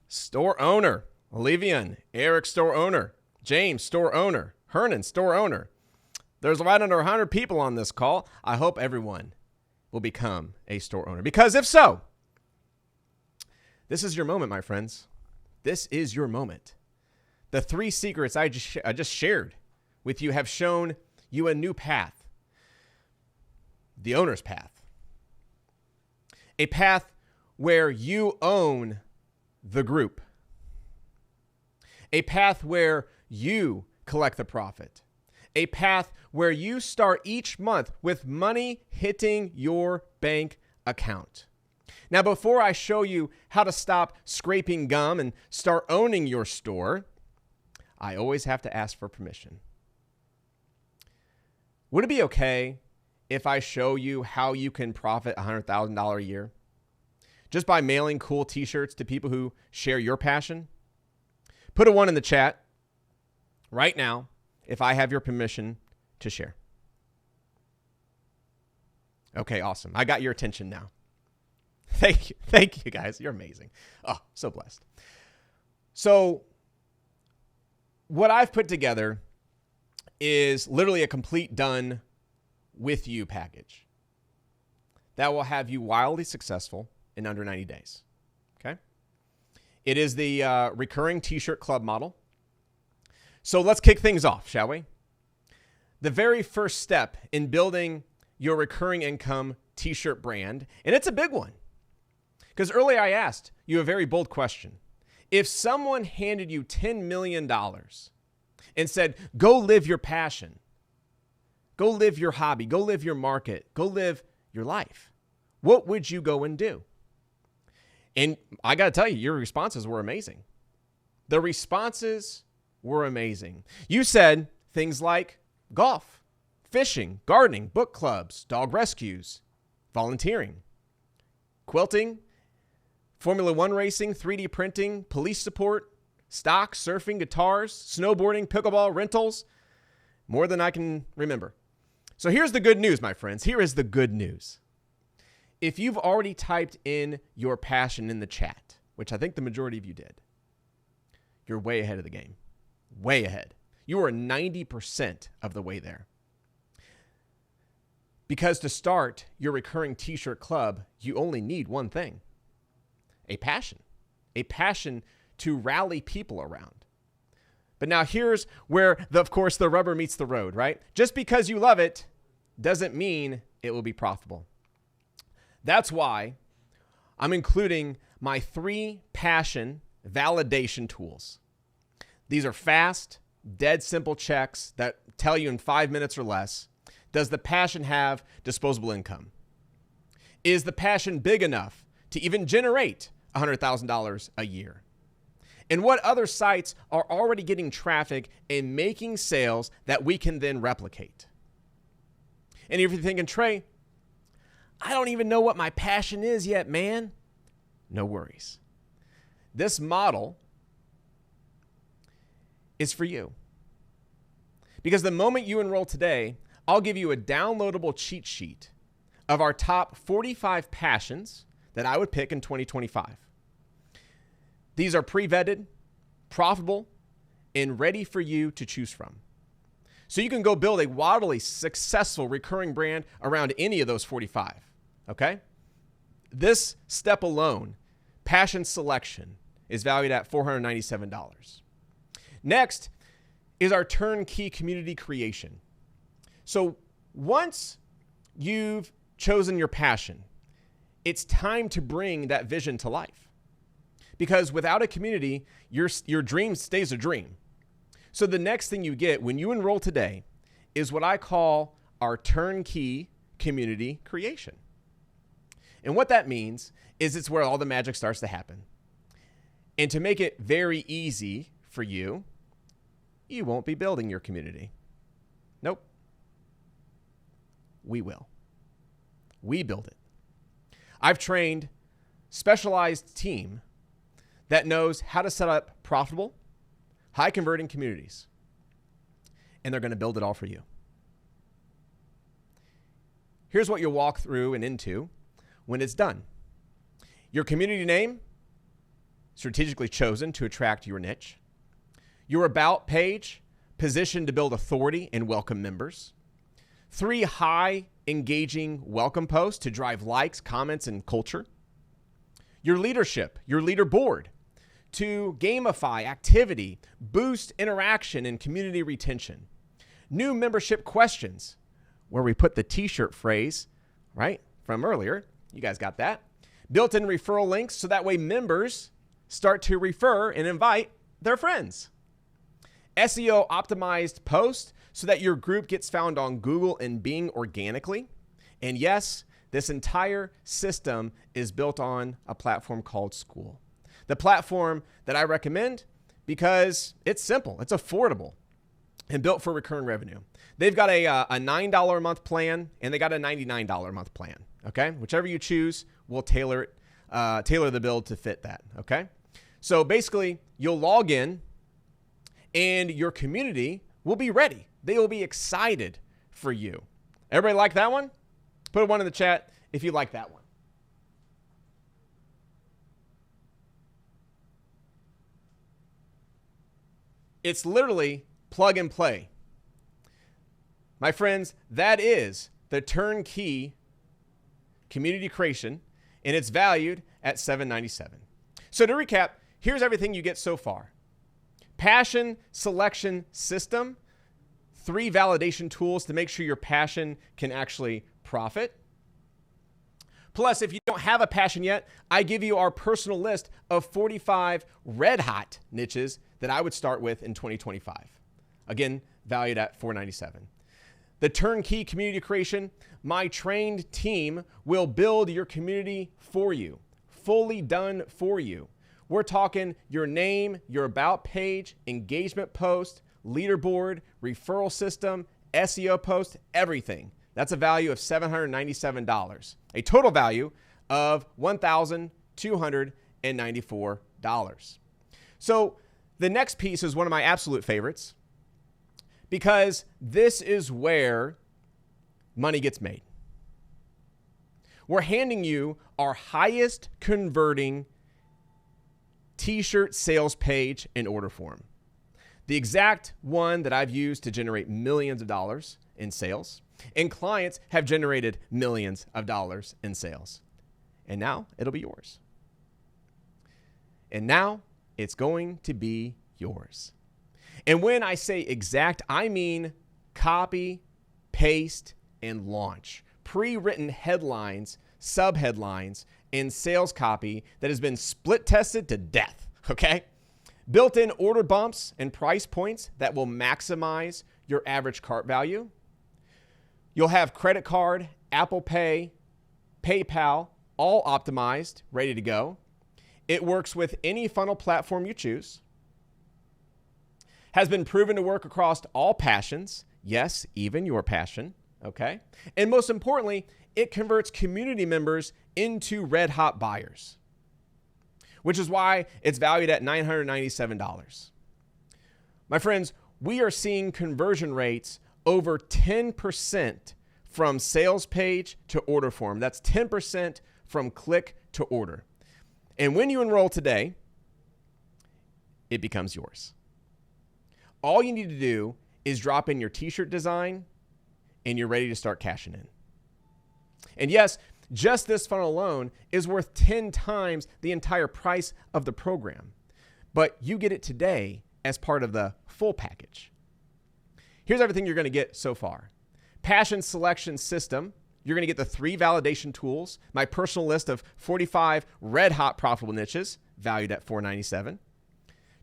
Store owner. Olivian, Eric, store owner. James, store owner. Hernan, store owner. There's right under 100 people on this call. I hope everyone will become a store owner. Because if so, this is your moment, my friends. This is your moment. The 3 secrets I just shared with you have shown you a new path. The owner's path. A path where you own the group. A path where you collect the profit. A path where you start each month with money hitting your bank account. Now, before I show you how to stop scraping gum and start owning your store, I always have to ask for permission. Would it be okay if I show you how you can profit $100,000 a year just by mailing cool t-shirts to people who share your passion? Put a 1 in the chat right now if I have your permission to share. Okay, awesome. I got your attention now. Thank you. Thank you, guys. You're amazing. Oh, so blessed. So what I've put together is literally a complete done with you package that will have you wildly successful in under 90 days. Okay. It is the recurring t-shirt club model. So let's kick things off, shall we? The very first step in building your recurring income t-shirt brand, and it's a big one, because earlier I asked you a very bold question. If someone handed you $10 million and said, go live your passion, go live your hobby, go live your market, go live your life, what would you go and do? And I got to tell you, your responses were amazing. The responses were amazing. You said things like golf, fishing, gardening, book clubs, dog rescues, volunteering, quilting, Formula One racing, 3D printing, police support, stocks, surfing, guitars, snowboarding, pickleball, rentals, more than I can remember. So here's the good news, my friends. Here is the good news. If you've already typed in your passion in the chat, which I think the majority of you did, you're way ahead of the game. Way ahead. You are 90% of the way there. Because to start your recurring t-shirt club, you only need one thing. A passion to rally people around. But now here's where, of course, the rubber meets the road, right? Just because you love it doesn't mean it will be profitable. That's why I'm including my 3 passion validation tools. These are fast, dead simple checks that tell you in 5 minutes or less, does the passion have disposable income? Is the passion big enough to even generate $100,000 a year? And what other sites are already getting traffic and making sales that we can then replicate? And if you're thinking, Trey, I don't even know what my passion is yet, man. No worries. This model is for you. Because the moment you enroll today, I'll give you a downloadable cheat sheet of our top 45 passions that I would pick in 2025. These are pre-vetted, profitable, and ready for you to choose from. So you can go build a wildly successful recurring brand around any of those 45, okay? This step alone, passion selection, is valued at $497. Next is our turnkey community creation. So once you've chosen your passion, it's time to bring that vision to life. Because without a community, your dream stays a dream. So the next thing you get when you enroll today is what I call our turnkey community creation. And what that means is it's where all the magic starts to happen. And to make it very easy for you, you won't be building your community. Nope. We will. We build it. I've trained specialized team that knows how to set up profitable, high converting communities. And they're going to build it all for you. Here's what you'll walk through and into when it's done. Your community name, strategically chosen to attract your niche. Your about page, positioned to build authority and welcome members. 3 high engaging welcome posts to drive likes, comments, and culture. Your leadership, your leaderboard, to gamify activity, boost interaction and community retention. New membership questions, where we put the t-shirt phrase, right, from earlier. You guys got that. Built-in referral links, so that way members start to refer and invite their friends. SEO optimized post, so that your group gets found on Google and Bing organically. And yes, this entire system is built on a platform called School. The platform that I recommend because it's simple, it's affordable, and built for recurring revenue. They've got a $9 a month plan, and they got a $99 a month plan. Okay, whichever you choose, we'll tailor the build to fit that. Okay, so basically, you'll log in, and your community will be ready. They will be excited for you. Everybody like that one? Put a 1 in the chat if you like that one. It's literally plug and play. My friends, that is the turnkey community creation, and it's valued at $797. So to recap, here's everything you get so far. Passion selection system, 3 validation tools to make sure your passion can actually profit. Plus, if you don't have a passion yet, I give you our personal list of 45 red hot niches that I would start with in 2025. Again, valued at $497. The turnkey community creation, my trained team will build your community for you, fully done for you. We're talking your name, your about page, engagement post, leaderboard, referral system, SEO post, everything. That's a value of $797, a total value of $1,294. So the next piece is one of my absolute favorites because this is where money gets made. We're handing you our highest converting t-shirt sales page and order form. The exact one that I've used to generate millions of dollars in sales, and clients have generated millions of dollars in sales. And now it'll be yours. And now it's going to be yours. And when I say exact, I mean copy, paste, and launch. Pre-written headlines, subheadlines, and sales copy that has been split tested to death, okay? Built-in order bumps and price points that will maximize your average cart value. You'll have credit card, Apple Pay, PayPal, all optimized, ready to go. It works with any funnel platform you choose. Has been proven to work across all passions. Yes, even your passion, okay? And most importantly, it converts community members into red hot buyers, which is why it's valued at $997. My friends, we are seeing conversion rates over 10% from sales page to order form. That's 10% from click to order. And when you enroll today, it becomes yours. All you need to do is drop in your t-shirt design and you're ready to start cashing in. And yes, just this funnel alone is worth 10 times the entire price of the program. But you get it today as part of the full package. Here's everything you're going to get so far. Passion selection system. You're going to get the 3 validation tools, my personal list of 45 red hot profitable niches valued at $497.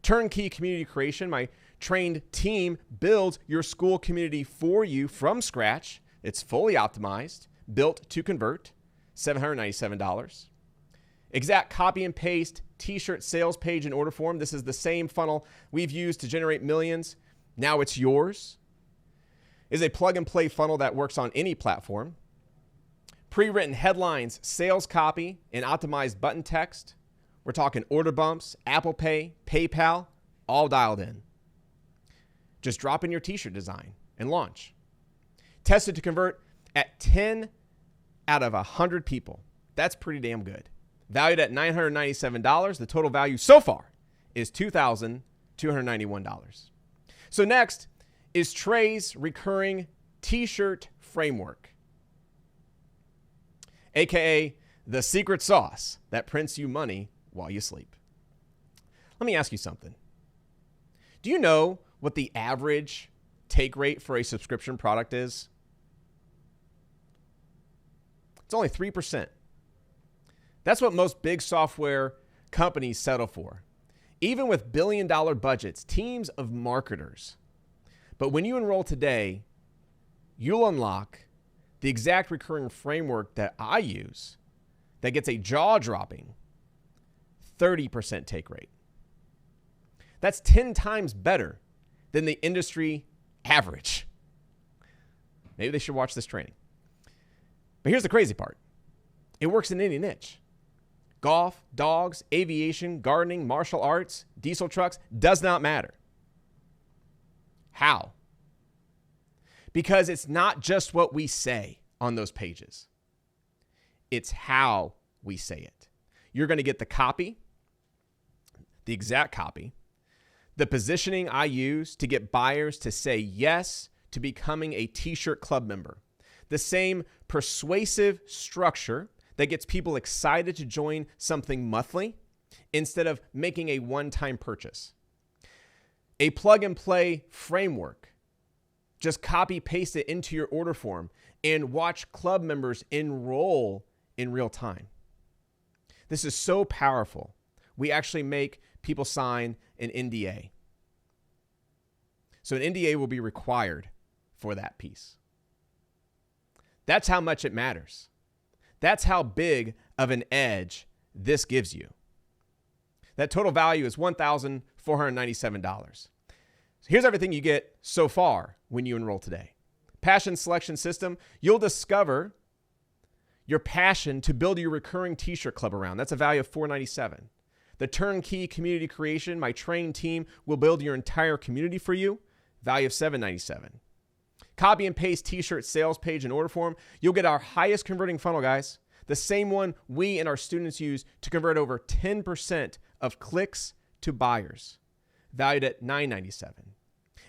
Turnkey community creation. My trained team builds your school community for you from scratch. It's fully optimized, built to convert, $797. Exact copy and paste t-shirt sales page and order form. This is the same funnel we've used to generate millions. Now it's yours. Is a plug and play funnel that works on any platform. Pre-written headlines, sales copy, and optimized button text. We're talking order bumps, Apple Pay, PayPal, all dialed in. Just drop in your t-shirt design and launch. Tested to convert at 10 out of 100 people. That's pretty damn good. Valued at $997. The total value so far is $2,291. So next is Trey's recurring t-shirt framework, aka the secret sauce that prints you money while you sleep. Let me ask you something. Do you know what the average take rate for a subscription product is? It's only 3%. That's what most big software companies settle for. Even with billion-dollar budgets, teams of marketers. But when you enroll today, you'll unlock the exact recurring framework that I use that gets a jaw-dropping 30% take rate. That's 10 times better than the industry average. Maybe they should watch this training. But here's the crazy part. It works in any niche. Golf, dogs, aviation, gardening, martial arts, diesel trucks, does not matter. How? Because it's not just what we say on those pages. It's how we say it. You're going to get the copy, the exact copy, the positioning I use to get buyers to say yes to becoming a t-shirt club member, the same persuasive structure that gets people excited to join something monthly instead of making a one-time purchase. A plug-and-play framework. Just copy paste it into your order form and watch club members enroll in real time. This is so powerful. We actually make people sign an NDA. So an NDA will be required for that piece. That's how much it matters. That's how big of an edge this gives you. That total value is $1,497. So here's everything you get so far when you enroll today. Passion selection system. You'll discover your passion to build your recurring t-shirt club around. That's a value of $497. The turnkey community creation. My training team will build your entire community for you. Value of $797. Copy and paste t-shirt sales page and order form. You'll get our highest converting funnel, guys. The same one we and our students use to convert over 10% of clicks to buyers. Valued at $997.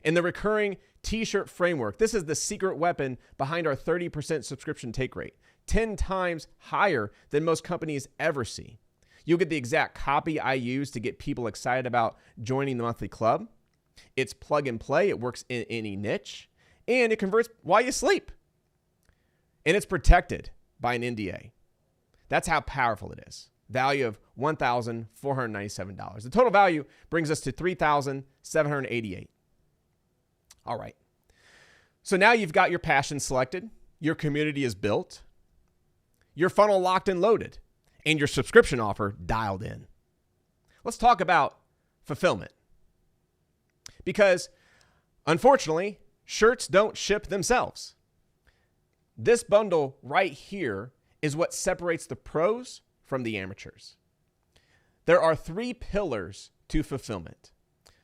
And the recurring t-shirt framework. This is the secret weapon behind our 30% subscription take rate. 10 times higher than most companies ever see. You'll get the exact copy I use to get people excited about joining the monthly club. It's plug and play. It works in any niche. And it converts while you sleep. And it's protected by an NDA. That's how powerful it is. Value of $1,497. The total value brings us to $3,788. All right. So now you've got your passion selected. Your community is built. Your funnel locked and loaded. And your subscription offer dialed in. Let's talk about fulfillment. Because unfortunately, shirts don't ship themselves. This bundle right here is what separates the pros from the amateurs. There are 3 pillars to fulfillment: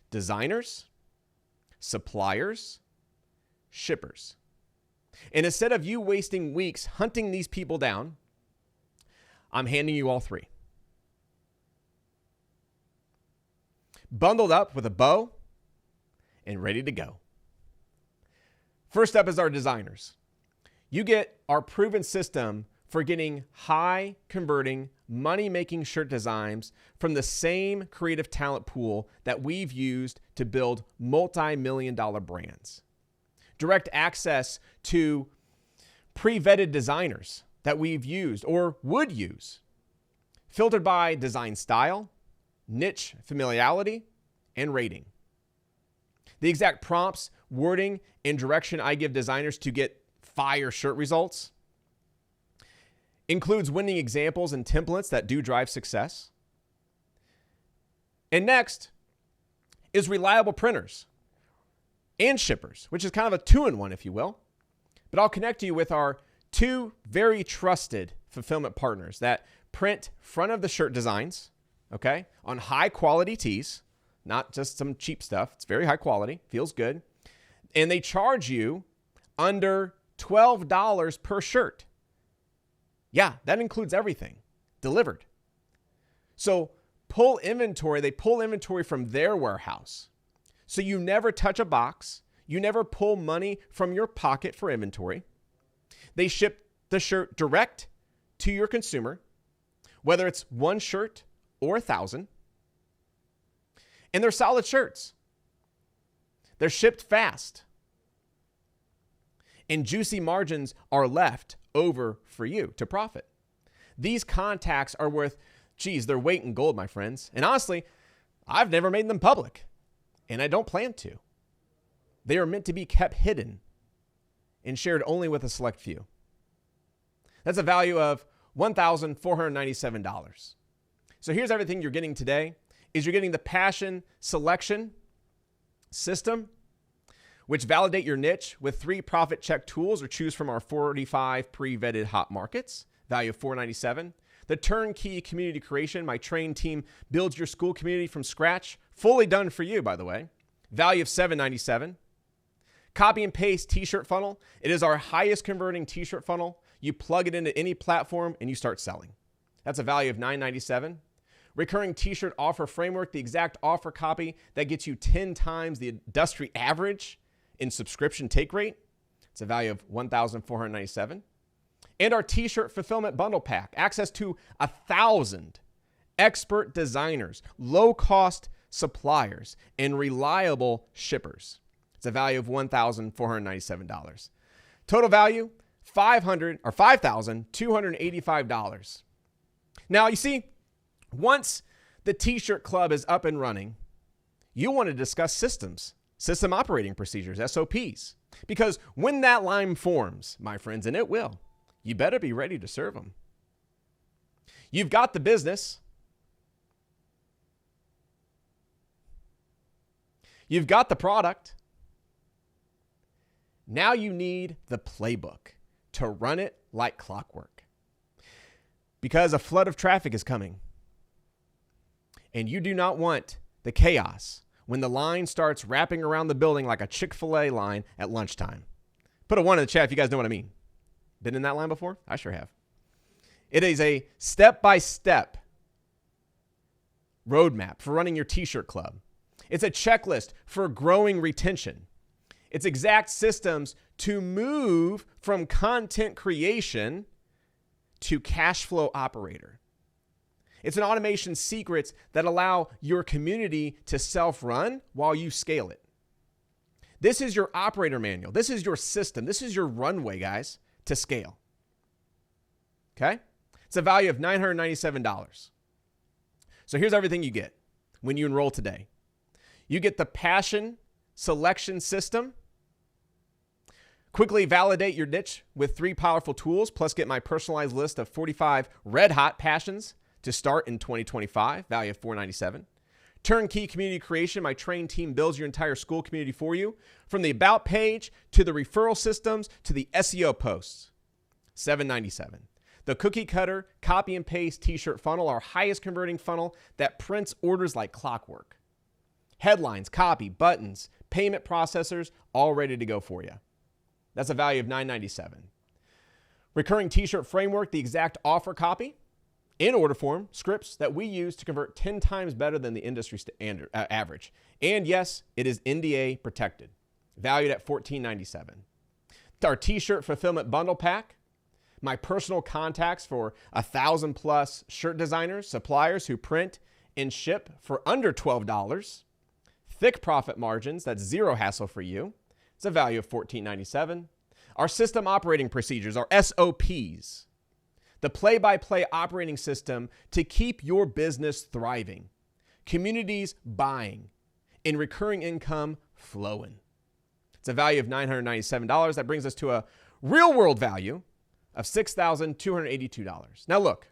designers, suppliers, shippers. And instead of you wasting weeks hunting these people down, I'm handing you all 3. Bundled up with a bow and ready to go. First up is our designers. You get our proven system for getting high converting, money making shirt designs from the same creative talent pool that we've used to build multi-million-dollar brands. Direct access to pre-vetted designers that we've used or would use, filtered by design style, niche familiarity, and rating. The exact prompts, wording, and direction I give designers to get fire shirt results, includes winning examples and templates that do drive success. And next is reliable printers and shippers, which is kind of a two-in-one, if you will. But I'll connect you with our two very trusted fulfillment partners that print front of the shirt designs, okay, on high quality tees, not just some cheap stuff. It's very high quality, feels good. And they charge you under $12 per shirt. Yeah, that includes everything delivered. So they pull inventory from their warehouse. So you never touch a box. You never pull money from your pocket for inventory. They ship the shirt direct to your consumer, whether it's one shirt or 1,000. And they're solid shirts. They're shipped fast. And juicy margins are left over for you to profit. These contacts are worth, their weight in gold, my friends. And honestly, I've never made them public, and I don't plan to. They are meant to be kept hidden and shared only with a select few. That's a value of $1,497. So here's everything you're getting today. You're getting the passion selection system, which validate your niche with 3 profit check tools or choose from our 45 pre-vetted hot markets, value of $497. The turnkey community creation, my trained team builds your school community from scratch, fully done for you, by the way, value of $797. Copy and paste t-shirt funnel. It is our highest converting t-shirt funnel. You plug it into any platform and you start selling. That's a value of $997. Recurring t-shirt offer framework, the exact offer copy that gets you 10 times the industry average in subscription take rate. It's a value of $1,497. And our t-shirt fulfillment bundle pack, access to 1,000 expert designers, low-cost suppliers, and reliable shippers. It's a value of $1,497. Total value, $5,285. Now, you see, once the t-shirt club is up and running, you want to discuss systems, system operating procedures, SOPs. Because when that line forms, my friends, and it will, you better be ready to serve them. You've got the business. You've got the product. Now you need the playbook to run it like clockwork. Because a flood of traffic is coming. And you do not want the chaos when the line starts wrapping around the building like a Chick-fil-A line at lunchtime. Put a 1 in the chat if you guys know what I mean. Been in that line before? I sure have. It is a step-by-step roadmap for running your t-shirt club. It's a checklist for growing retention. It's exact systems to move from content creation to cash flow operator. It's an automation secrets that allow your community to self-run while you scale it. This is your operator manual. This is your system. This is your runway, guys, to scale. Okay? It's a value of $997. So here's everything you get when you enroll today. You get the passion selection system. Quickly validate your niche with 3 powerful tools, plus get my personalized list of 45 red hot passions to start in 2025, value of $497. Turnkey community creation, my trained team builds your entire school community for you, from the about page to the referral systems to the SEO posts, $797. The cookie cutter, copy and paste t-shirt funnel, our highest converting funnel that prints orders like clockwork. Headlines, copy, buttons, payment processors, all ready to go for you. That's a value of $997. Recurring t-shirt framework, the exact offer copy, in order form, scripts that we use to convert 10 times better than the industry average. And yes, it is NDA protected, valued at $1497. Our t-shirt fulfillment bundle pack, my personal contacts for 1,000 plus shirt designers, suppliers who print and ship for under $12. Thick profit margins, that's zero hassle for you. It's a value of $1497. Our system operating procedures, our SOPs, the play-by-play operating system to keep your business thriving, communities buying, and recurring income flowing. It's a value of $997. That brings us to a real-world value of $6,282. Now look,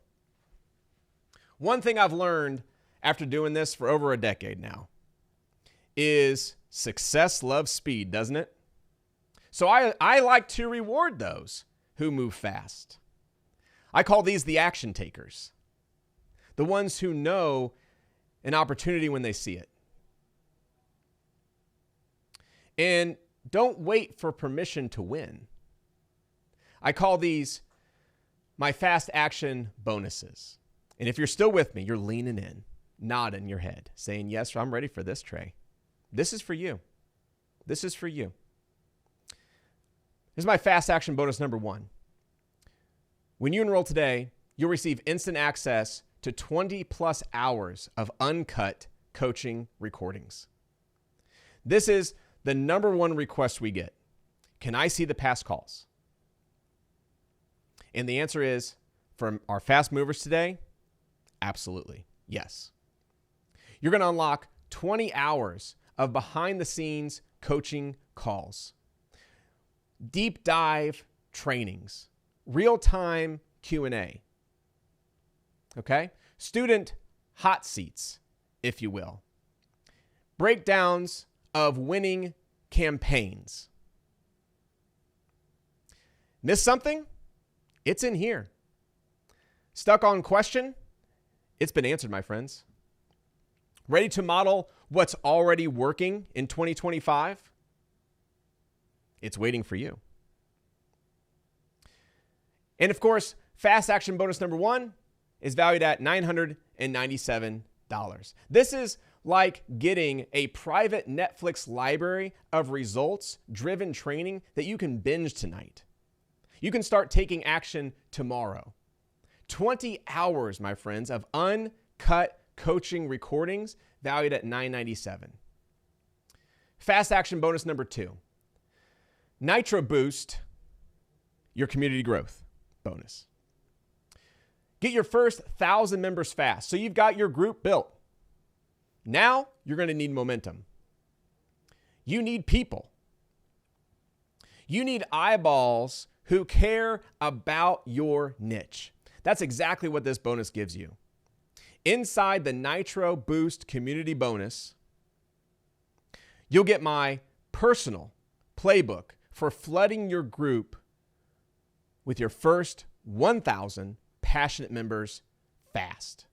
one thing I've learned after doing this for over a decade now is success loves speed, doesn't it? So I like to reward those who move fast. I call these the action takers, the ones who know an opportunity when they see it. And don't wait for permission to win. I call these my fast action bonuses. And if you're still with me, you're leaning in, nodding your head, saying, yes, I'm ready for this, Trey. This is for you. This is for you. Here's my fast action bonus number 1. When you enroll today, you'll receive instant access to 20 plus hours of uncut coaching recordings. This is the number 1 request we get. Can I see the past calls? And the answer is, from our fast movers today, absolutely, yes. You're going to unlock 20 hours of behind the scenes coaching calls, deep dive trainings, real-time Q&A, okay? Student hot seats, if you will. Breakdowns of winning campaigns. Miss something? It's in here. Stuck on question? It's been answered, my friends. Ready to model what's already working in 2025? It's waiting for you. And of course, fast action bonus number 1 is valued at $997. This is like getting a private Netflix library of results-driven training that you can binge tonight. You can start taking action tomorrow. 20 hours, my friends, of uncut coaching recordings valued at $997. Fast action bonus number 2. Nitro Boost your community growth bonus. Get your first 1,000 members fast. So you've got your group built. Now you're going to need momentum. You need people. You need eyeballs who care about your niche. That's exactly what this bonus gives you. Inside the Nitro Boost community bonus, you'll get my personal playbook for flooding your group with your first 1,000 passionate members fast.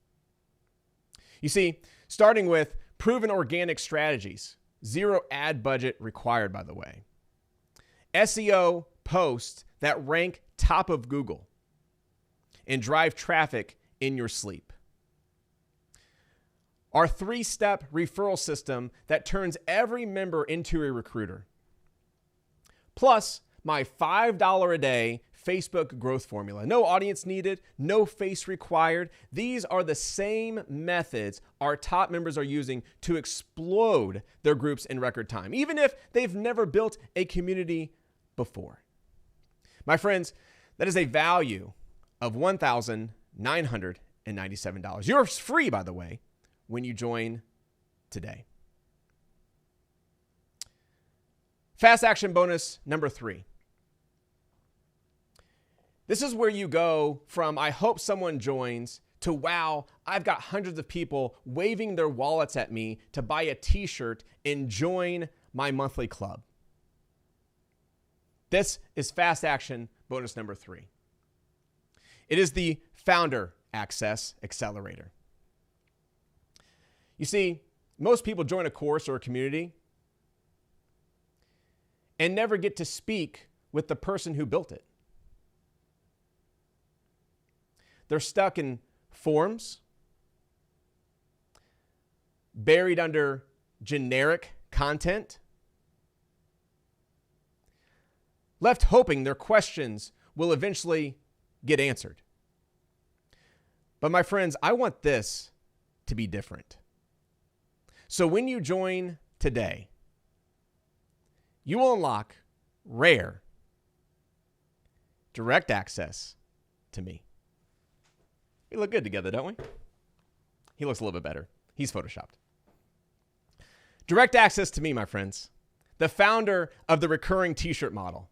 You see, starting with proven organic strategies, 0 ad budget required, by the way. SEO posts that rank top of Google and drive traffic in your sleep. Our 3-step referral system that turns every member into a recruiter. Plus, my $5 a day Facebook growth formula. No audience needed, no face required. These are the same methods our top members are using to explode their groups in record time, even if they've never built a community before. My friends, that is a value of $1,997. Yours free, by the way, when you join today. Fast action bonus number 3. This is where you go from, I hope someone joins, to, wow, I've got hundreds of people waving their wallets at me to buy a t-shirt and join my monthly club. This is fast action bonus number 3. It is the Founder Access Accelerator. You see, most people join a course or a community and never get to speak with the person who built it. They're stuck in forums, buried under generic content, left hoping their questions will eventually get answered. But my friends, I want this to be different. So when you join today, you will unlock rare direct access to me. We look good together, don't we? He looks a little bit better. He's photoshopped. Direct access to me, my friends, the founder of the recurring t-shirt model.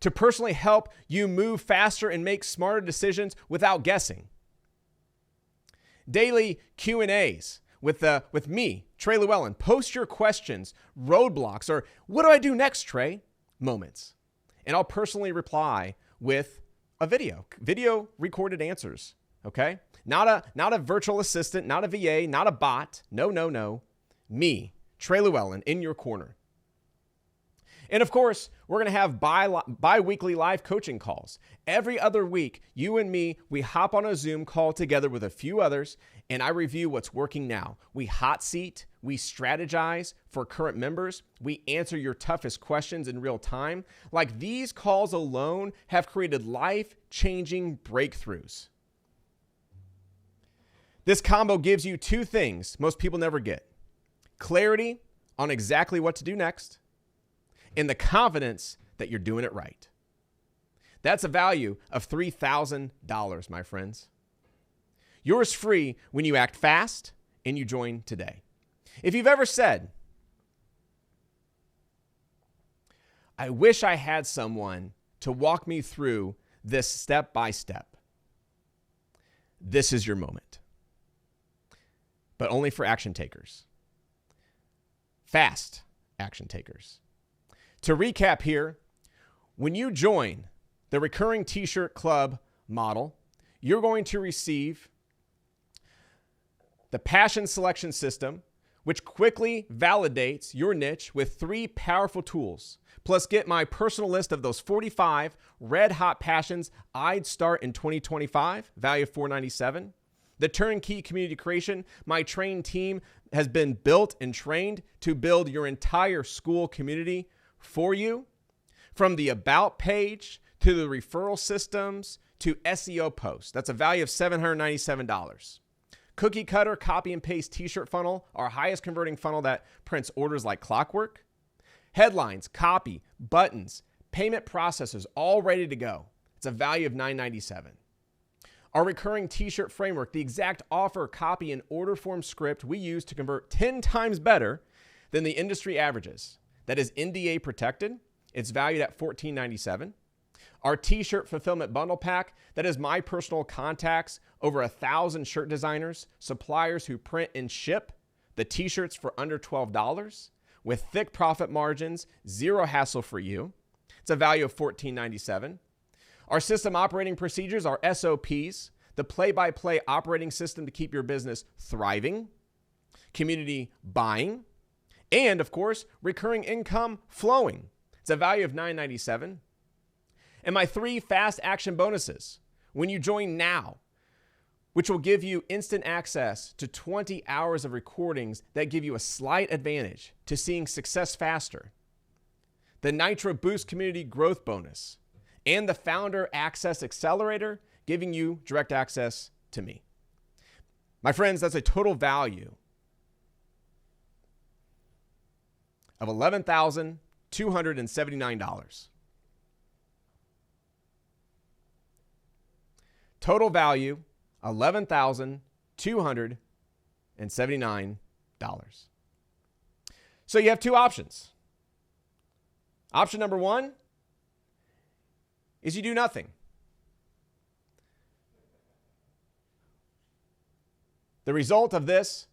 to personally help you move faster and make smarter decisions without guessing. Daily Q&As with me, Trey Lewellen. Post your questions, roadblocks, or what do I do next, Trey? Moments. And I'll personally reply with a video recorded answers, okay? Not a virtual assistant, not a VA, not a bot. No. Me, Trey Lewellen, in your corner. And of course, we're going to have bi-weekly live coaching calls. Every other week, you and me, we hop on a Zoom call together with a few others, and I review what's working now. We hot seat, we strategize for current members, we answer your toughest questions in real time. Like, these calls alone have created life-changing breakthroughs. This combo gives you two things most people never get: clarity on exactly what to do next, and the confidence that you're doing it right. That's a value of $3,000, my friends. Yours free when you act fast and you join today. If you've ever said, I wish I had someone to walk me through this step by step, this is your moment. But only for action takers. Fast action takers. To recap here, when you join the recurring t-shirt club model, you're going to receive the passion selection system, which quickly validates your niche with 3 powerful tools. Plus, get my personal list of those 45 red hot passions I'd start in 2025, value of $497. The turnkey community creation, my trained team has been built and trained to build your entire school community for you, from the about page to the referral systems to SEO posts. That's a value of $797. Cookie cutter, copy and paste t-shirt funnel, our highest converting funnel that prints orders like clockwork. Headlines, copy, buttons, payment processors, all ready to go. It's a value of $997. Our recurring t-shirt framework, the exact offer, copy, and order form script we use to convert 10 times better than the industry averages. That is NDA protected. It's valued at $1497. Our t-shirt fulfillment bundle pack, that is my personal contacts, over 1,000 shirt designers, suppliers who print and ship the t-shirts for under $12 with thick profit margins, zero hassle for you. It's a value of $1497. Our system operating procedures, our SOPs, the play-by-play operating system to keep your business thriving, community buying, and of course, recurring income flowing. It's a value of $997. And my 3 fast action bonuses when you join now, which will give you instant access to 20 hours of recordings that give you a slight advantage to seeing success faster. The Nitro Boost Community Growth Bonus and the Founder Access Accelerator, giving you direct access to me. My friends, that's a total value of $11,279. Total value, $11,279. So you have 2 options. Option number 1 is you do nothing. The result of this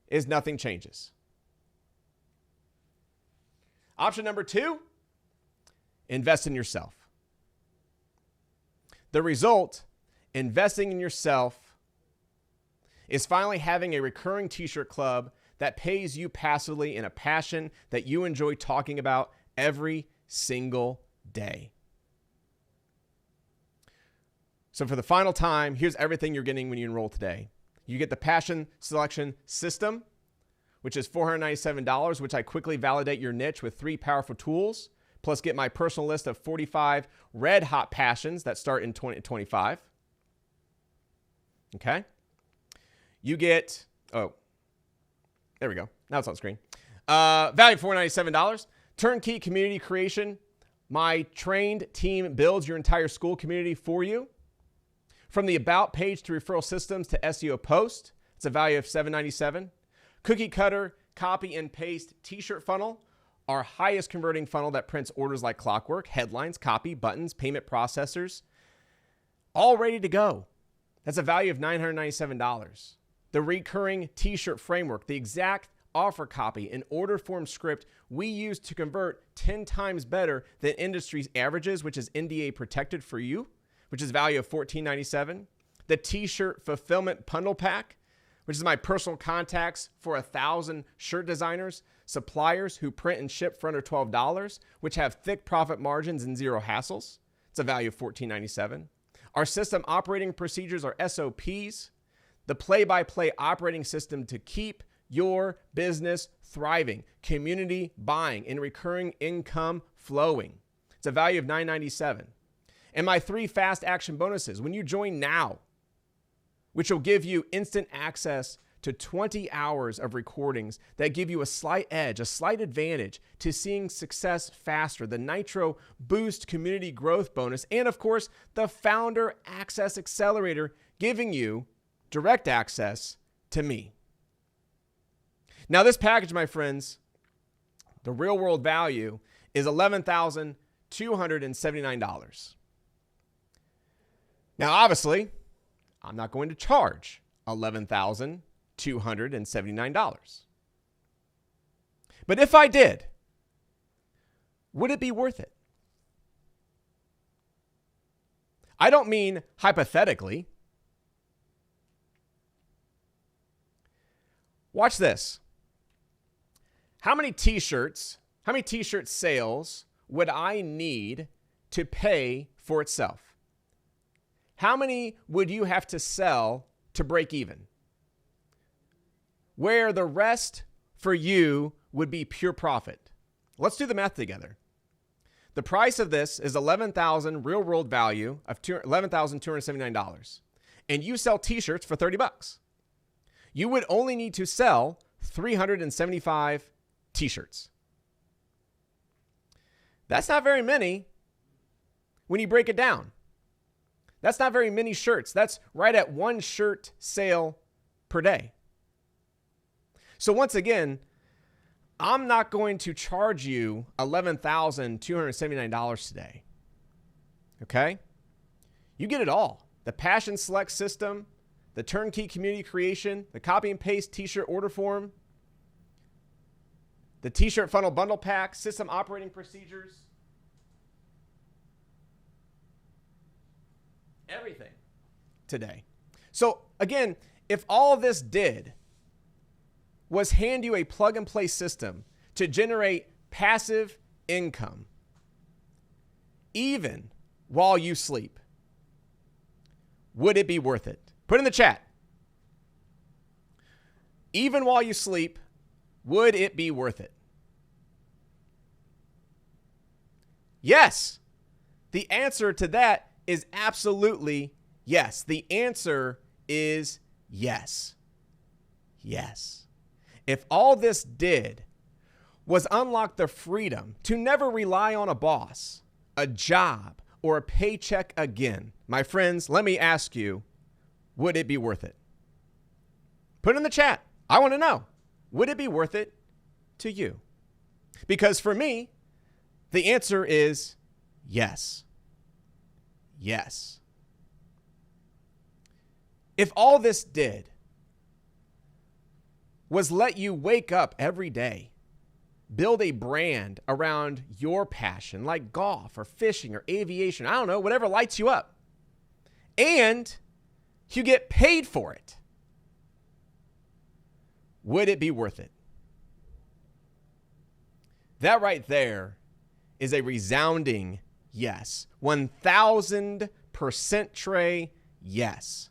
is nothing changes. Option number 2, invest in yourself. The result, investing in yourself, is finally having a recurring t-shirt club that pays you passively in a passion that you enjoy talking about every single day. So for the final time, here's everything you're getting when you enroll today. You get the passion selection system, which is $497, which I quickly validate your niche with 3 powerful tools, plus get my personal list of 45 red hot passions that start in 2025. Okay? You get, there we go. Now it's on screen. Value $497. Turnkey community creation. My trained team builds your entire school community for you. From the about page to referral systems to SEO post, it's a value of $797. Cookie cutter, copy and paste t-shirt funnel, our highest converting funnel that prints orders like clockwork, headlines, copy, buttons, payment processors, all ready to go. That's a value of $997. The recurring t-shirt framework, the exact offer copy and order form script we use to convert 10 times better than industry's averages, which is NDA protected for you, which is value of $14.97. The t-shirt fulfillment bundle pack, which is my personal contacts for 1,000 shirt designers, suppliers who print and ship for under $12, which have thick profit margins and zero hassles. It's a value of $14.97. Our system operating procedures are SOPs, the play-by-play operating system to keep your business thriving, community buying, and recurring income flowing. It's a value of $997. And my 3 fast action bonuses when you join now, which will give you instant access to 20 hours of recordings that give you a slight edge, a slight advantage to seeing success faster, the Nitro Boost Community Growth Bonus, and of course, the Founder Access Accelerator, giving you direct access to me. Now, this package, my friends, the real world value is $11,279. Now, obviously, I'm not going to charge $11,279. But if I did, would it be worth it? I don't mean hypothetically. Watch this. How many t-shirt sales would I need to pay for itself? How many would you have to sell to break even? Where the rest for you would be pure profit. Let's do the math together. The price of this is $11,000 real world value of $11,279. And you sell t-shirts for $30. You would only need to sell 375 t-shirts. That's not very many when you break it down. That's not very many shirts. That's right at 1 shirt sale per day. So once again, I'm not going to charge you $11,279 today. Okay? You get it all. The Passion Select system, the turnkey community creation, the copy and paste t-shirt order form, the t-shirt funnel bundle pack, system operating procedures, everything today. So again, if all this did was hand you a plug and play system to generate passive income, even while you sleep, would it be worth it? Put in the chat. Even while you sleep, would it be worth it? Yes. The answer to that is absolutely yes. The answer is yes. Yes. If all this did was unlock the freedom to never rely on a boss, a job, or a paycheck again, my friends, let me ask you, would it be worth it? Put it in the chat. I want to know. Would it be worth it to you? Because for me, the answer is yes. Yes. If all this did was let you wake up every day, build a brand around your passion, like golf or fishing or aviation, I don't know, whatever lights you up, and you get paid for it, would it be worth it? That right there is a resounding yes. 1,000% Trey, yes.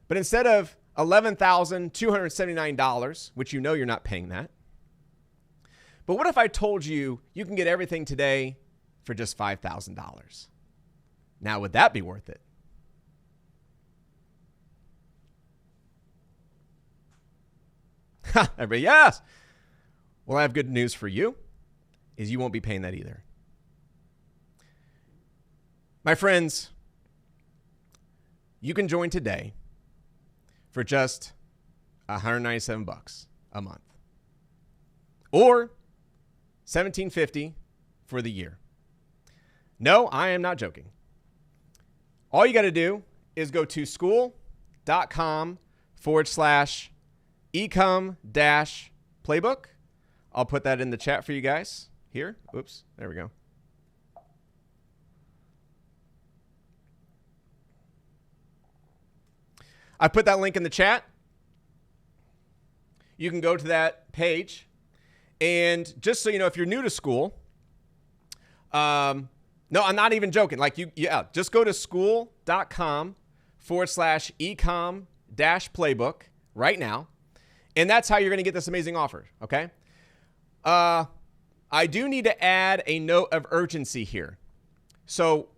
But instead of $11,279, which you know you're not paying that, but what if I told you you can get everything today for just $5,000? Now, would that be worth it? Everybody, yes. Well, I have good news for you, is you won't be paying that either. My friends, you can join today for just $197 a month. Or $1,750 for the year. No, I am not joking. All you got to do is go to school.com/ecom-playbook. I'll put that in the chat for you guys here. Oops, there we go. I put that link in the chat. You can go to that page. And just so you know, if you're new to school, no, I'm not even joking. Like just go to school.com/ecom-playbook right now. And that's how you're going to get this amazing offer. Okay. I do need to add a note of urgency here. So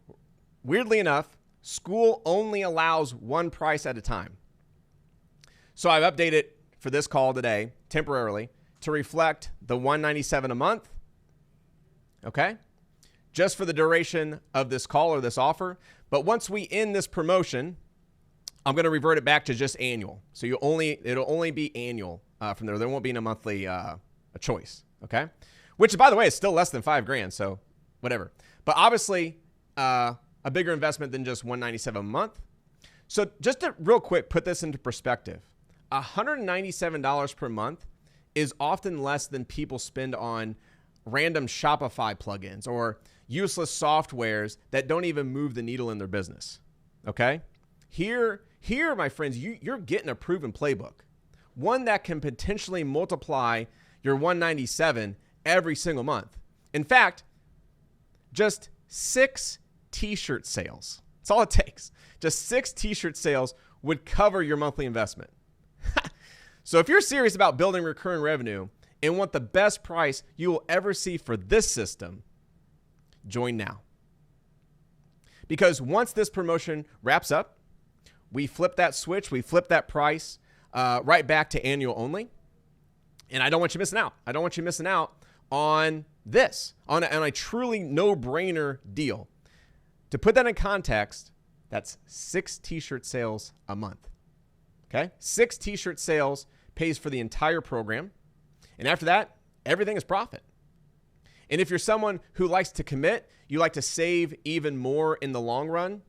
weirdly enough, school only allows one price at a time. So I've updated for this call today temporarily to reflect the $197 a month. Okay. Just for the duration of this call or this offer. But once we end this promotion, I'm going to revert it back to just annual. So it'll only be annual from there. There won't be a monthly a choice. Okay. Which, by the way, is still less than $5,000. So whatever. But obviously a bigger investment than just $197 a month. So just to real quick put this into perspective, $197 per month is often less than people spend on random Shopify plugins or useless softwares that don't even move the needle in their business. Okay? Here, my friends, you're getting a proven playbook. One that can potentially multiply your $197 every single month. In fact, just 6 t-shirt sales. That's all it takes. Just 6 t-shirt sales would cover your monthly investment. So if you're serious about building recurring revenue and want the best price you will ever see for this system, join now. Because once this promotion wraps up, we flip that switch, we flip that price right back to annual only. And I don't want you missing out. I don't want you missing out on this, on a truly no-brainer deal. To put that in context, that's 6 t-shirt sales a month. Okay? 6 t-shirt sales pays for the entire program. And after that, everything is profit. And if you're someone who likes to commit, you like to save even more in the long run,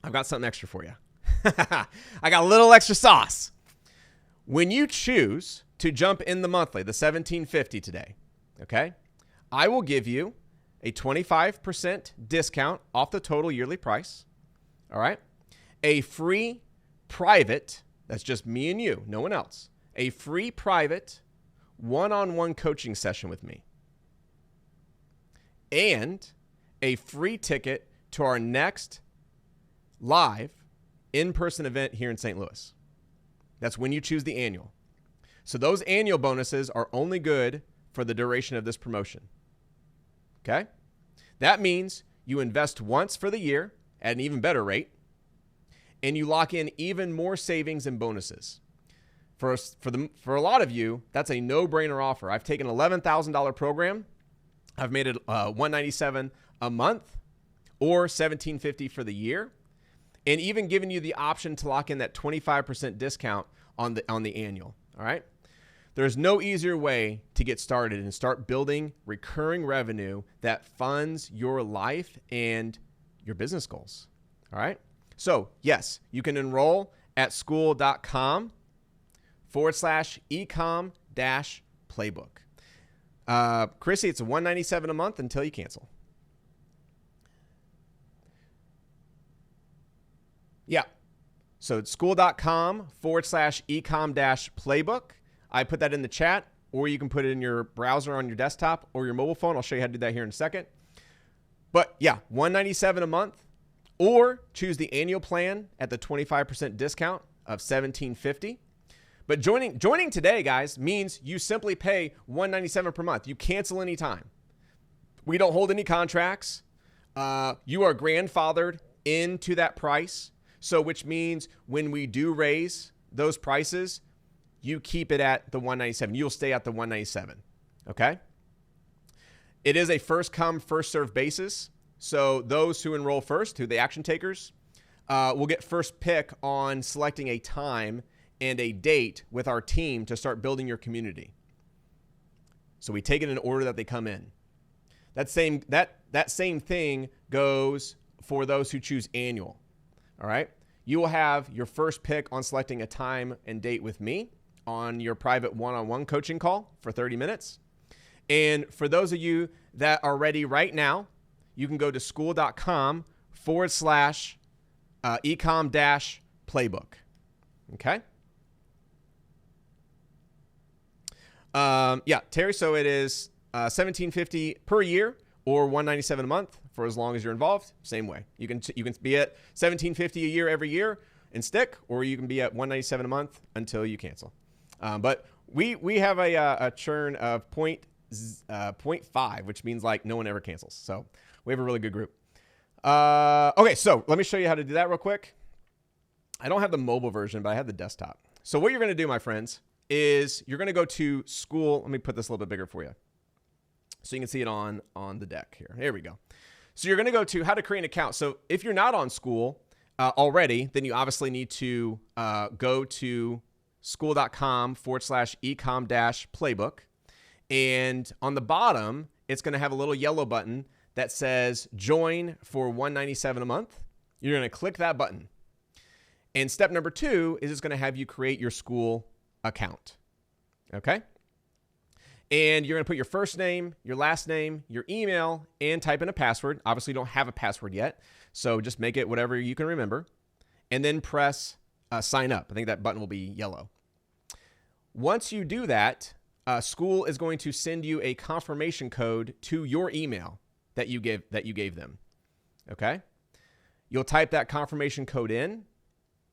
I've got something extra for you. I got a little extra sauce. When you choose to jump in the monthly, the $1,750 today, okay, I will give you a 25% discount off the total yearly price. All right. A free private, that's just me and you, no one else. A free private one-on-one coaching session with me. And a free ticket to our next live in-person event here in St. Louis. That's when you choose the annual. So those annual bonuses are only good for the duration of this promotion. Okay? That means you invest once for the year at an even better rate, and you lock in even more savings and bonuses. For a lot of you, that's a no-brainer offer. I've taken an $11,000 program. I've made it $197 a month or $1,750 for the year, and even given you the option to lock in that 25% discount on the annual. All right? There's no easier way to get started and start building recurring revenue that funds your life and your business goals. All right? So, yes, you can enroll at school.com/ecom-playbook. Chrissy, it's $197 a month until you cancel. Yeah. So it's school.com/ecom-playbook. I put that in the chat, or you can put it in your browser on your desktop or your mobile phone. I'll show you how to do that here in a second. But yeah, $197 a month, or choose the annual plan at the 25% discount of $1,750. But joining today, guys, means you simply pay $197 per month. You cancel anytime. We don't hold any contracts. You are grandfathered into that price. So which means when we do raise those prices, you keep it at the $197. You'll stay at the $197. Okay? It is a first come, first served basis. So those who enroll first, who the action takers, will get first pick on selecting a time and a date with our team to start building your community. So we take it in order that they come in. That same thing goes for those who choose annual. All right. You will have your first pick on selecting a time and date with me on your private one-on-one coaching call for 30 minutes. And for those of you that are ready right now, you can go to school.com/ecom-playbook. Okay. Terry. So it is $1,750 per year or $197 a month for as long as you're involved. Same way. You can be at $1,750 a year every year and stick, or you can be at $197 a month until you cancel. But we have a churn of 0.5, which means like no one ever cancels. So we have a really good group. Okay, so let me show you how to do that real quick. I don't have the mobile version, but I have the desktop. So what you're going to do, my friends, is you're going to go to school. Let me put this a little bit bigger for you so you can see it on the deck here. Here we go. So you're going to go to how to create an account. So if you're not on school already, then you obviously need to go to school.com/ecom-playbook. And on the bottom, it's going to have a little yellow button that says join for $197 a month. You're going to click that button. And step number 2 is it's going to have you create your school account. Okay? And you're going to put your first name, your last name, your email, and type in a password. Obviously, you don't have a password yet, so just make it whatever you can remember. And then press sign up. I think that button will be yellow. Once you do that, school is going to send you a confirmation code to your email that you gave them. Okay? You'll type that confirmation code in,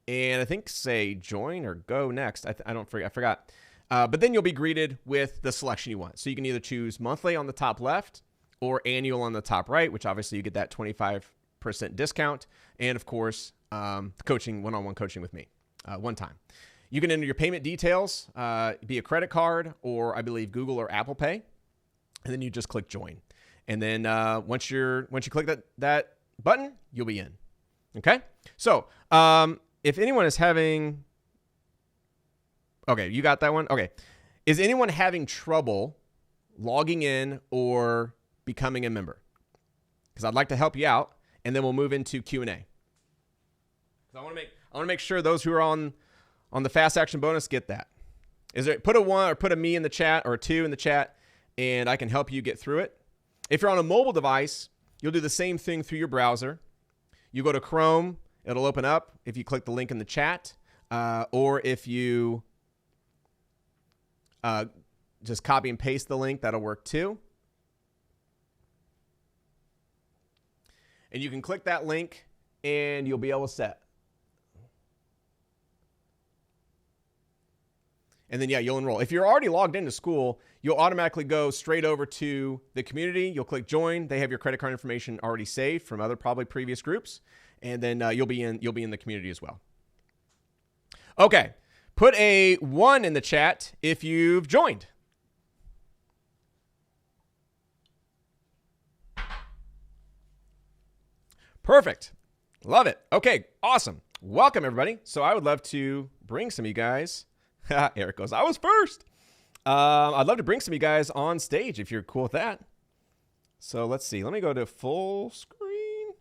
and I think say join or go next. I forgot. But then you'll be greeted with the selection you want. So you can either choose monthly on the top left or annual on the top right, which obviously you get that 25% discount. And of course, coaching, one-on-one coaching with me, one time. You can enter your payment details, be a credit card or I believe Google or Apple Pay. And then you just click join. And then once you click that button, you'll be in. Okay. So if anyone is having, okay, you got that one? Okay. Is anyone having trouble logging in or becoming a member? Because I'd like to help you out, and then we'll move into Q&A. Because I want to make sure those who are on the fast action bonus get that. Put a 1 or put a me in the chat or a 2 in the chat, and I can help you get through it. If you're on a mobile device, you'll do the same thing through your browser. You go to Chrome, it'll open up if you click the link in the chat, or if you just copy and paste the link, that'll work too. And you can click that link and you'll be able to set. And then, you'll enroll. If you're already logged into school, you'll automatically go straight over to the community. You'll click join. They have your credit card information already saved from other probably previous groups. And then you'll be in the community as well. Okay. Put a 1 in the chat if you've joined. Perfect. Love it. Okay, awesome. Welcome, everybody. So I would love to bring some of you guys. Eric goes, I was first. I'd love to bring some of you guys on stage if you're cool with that. So let's see. Let me go to full screen.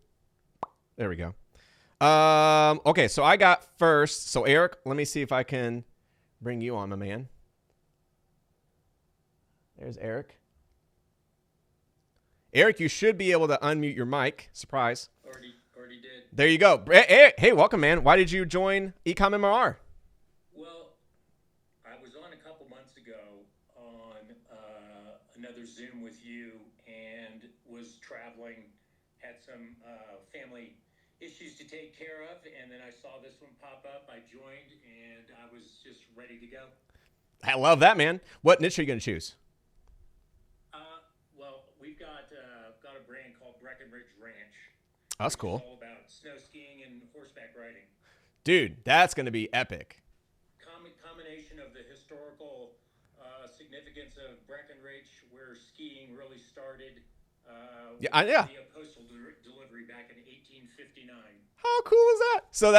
There we go. Okay, so I got first. So Eric, let me see if I can bring you on, my man. There's Eric. Eric, you should be able to unmute your mic. Surprise. Already did. There you go. Hey, welcome, man. Why did you join Ecom MRR? Well, I was on a couple months ago on another Zoom with you and was traveling, had some family issues to take care of, and then I saw this one pop up. I joined, and I was just ready to go. I love that, man. What niche are you going to choose? Well, we've got a brand called Breckenridge Ranch. That's cool. It's all about snow skiing and horseback riding. Dude, that's going to be epic. Combination of the historical significance of Breckenridge, where skiing really started. Yeah. The postal delivery back in 1859. How cool is that? So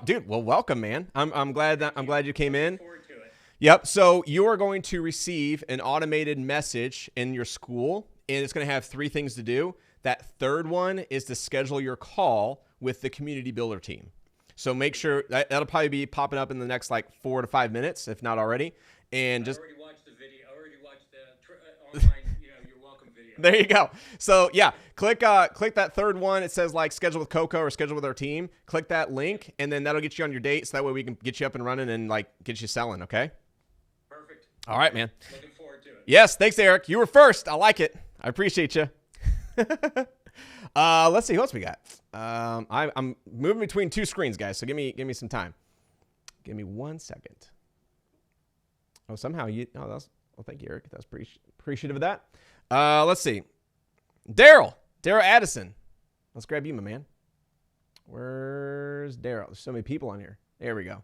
dude, well, welcome, man. I'm glad you came in. Forward to it. Yep. So you are going to receive an automated message in your school, and it's going to have 3 things to do. That third one is to schedule your call with the community builder team. So make sure that'll probably be popping up in the next like 4 to 5 minutes, if not already. And just I already watched the video. I already watched the online, you're welcome video. there you go. So yeah, click that third one. It says like schedule with Coco or schedule with our team. Click that link, and then that'll get you on your date. So that way we can get you up and running and like get you selling. Okay. Perfect. All right, man. Looking forward to it. Yes, thanks, Eric. You were first. I like it. I appreciate you. Let's see who else we got. I'm moving between 2 screens, guys. So give me some time. Give me 1 second. Oh, somehow you. Oh, well, thank you, Eric. That's appreciative of that. Let's see. Daryl Addison. Let's grab you, my man. Where's Daryl? There's so many people on here. There we go.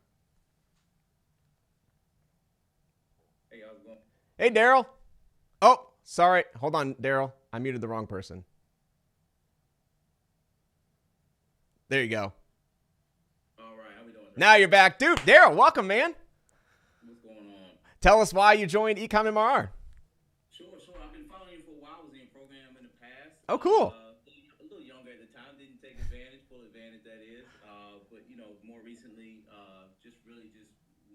Hey, how's it going? Hey, Daryl. Oh, sorry. Hold on, Daryl. I muted the wrong person. There you go. All right, how we doing? Now you're back. Dude, Daryl, welcome, man. What's going on? Tell us why you joined Ecom MRR. Sure. I've been following you for a while. I was in your program in the past. Oh, cool. A little younger at the time, didn't take advantage, full advantage that is. But more recently, just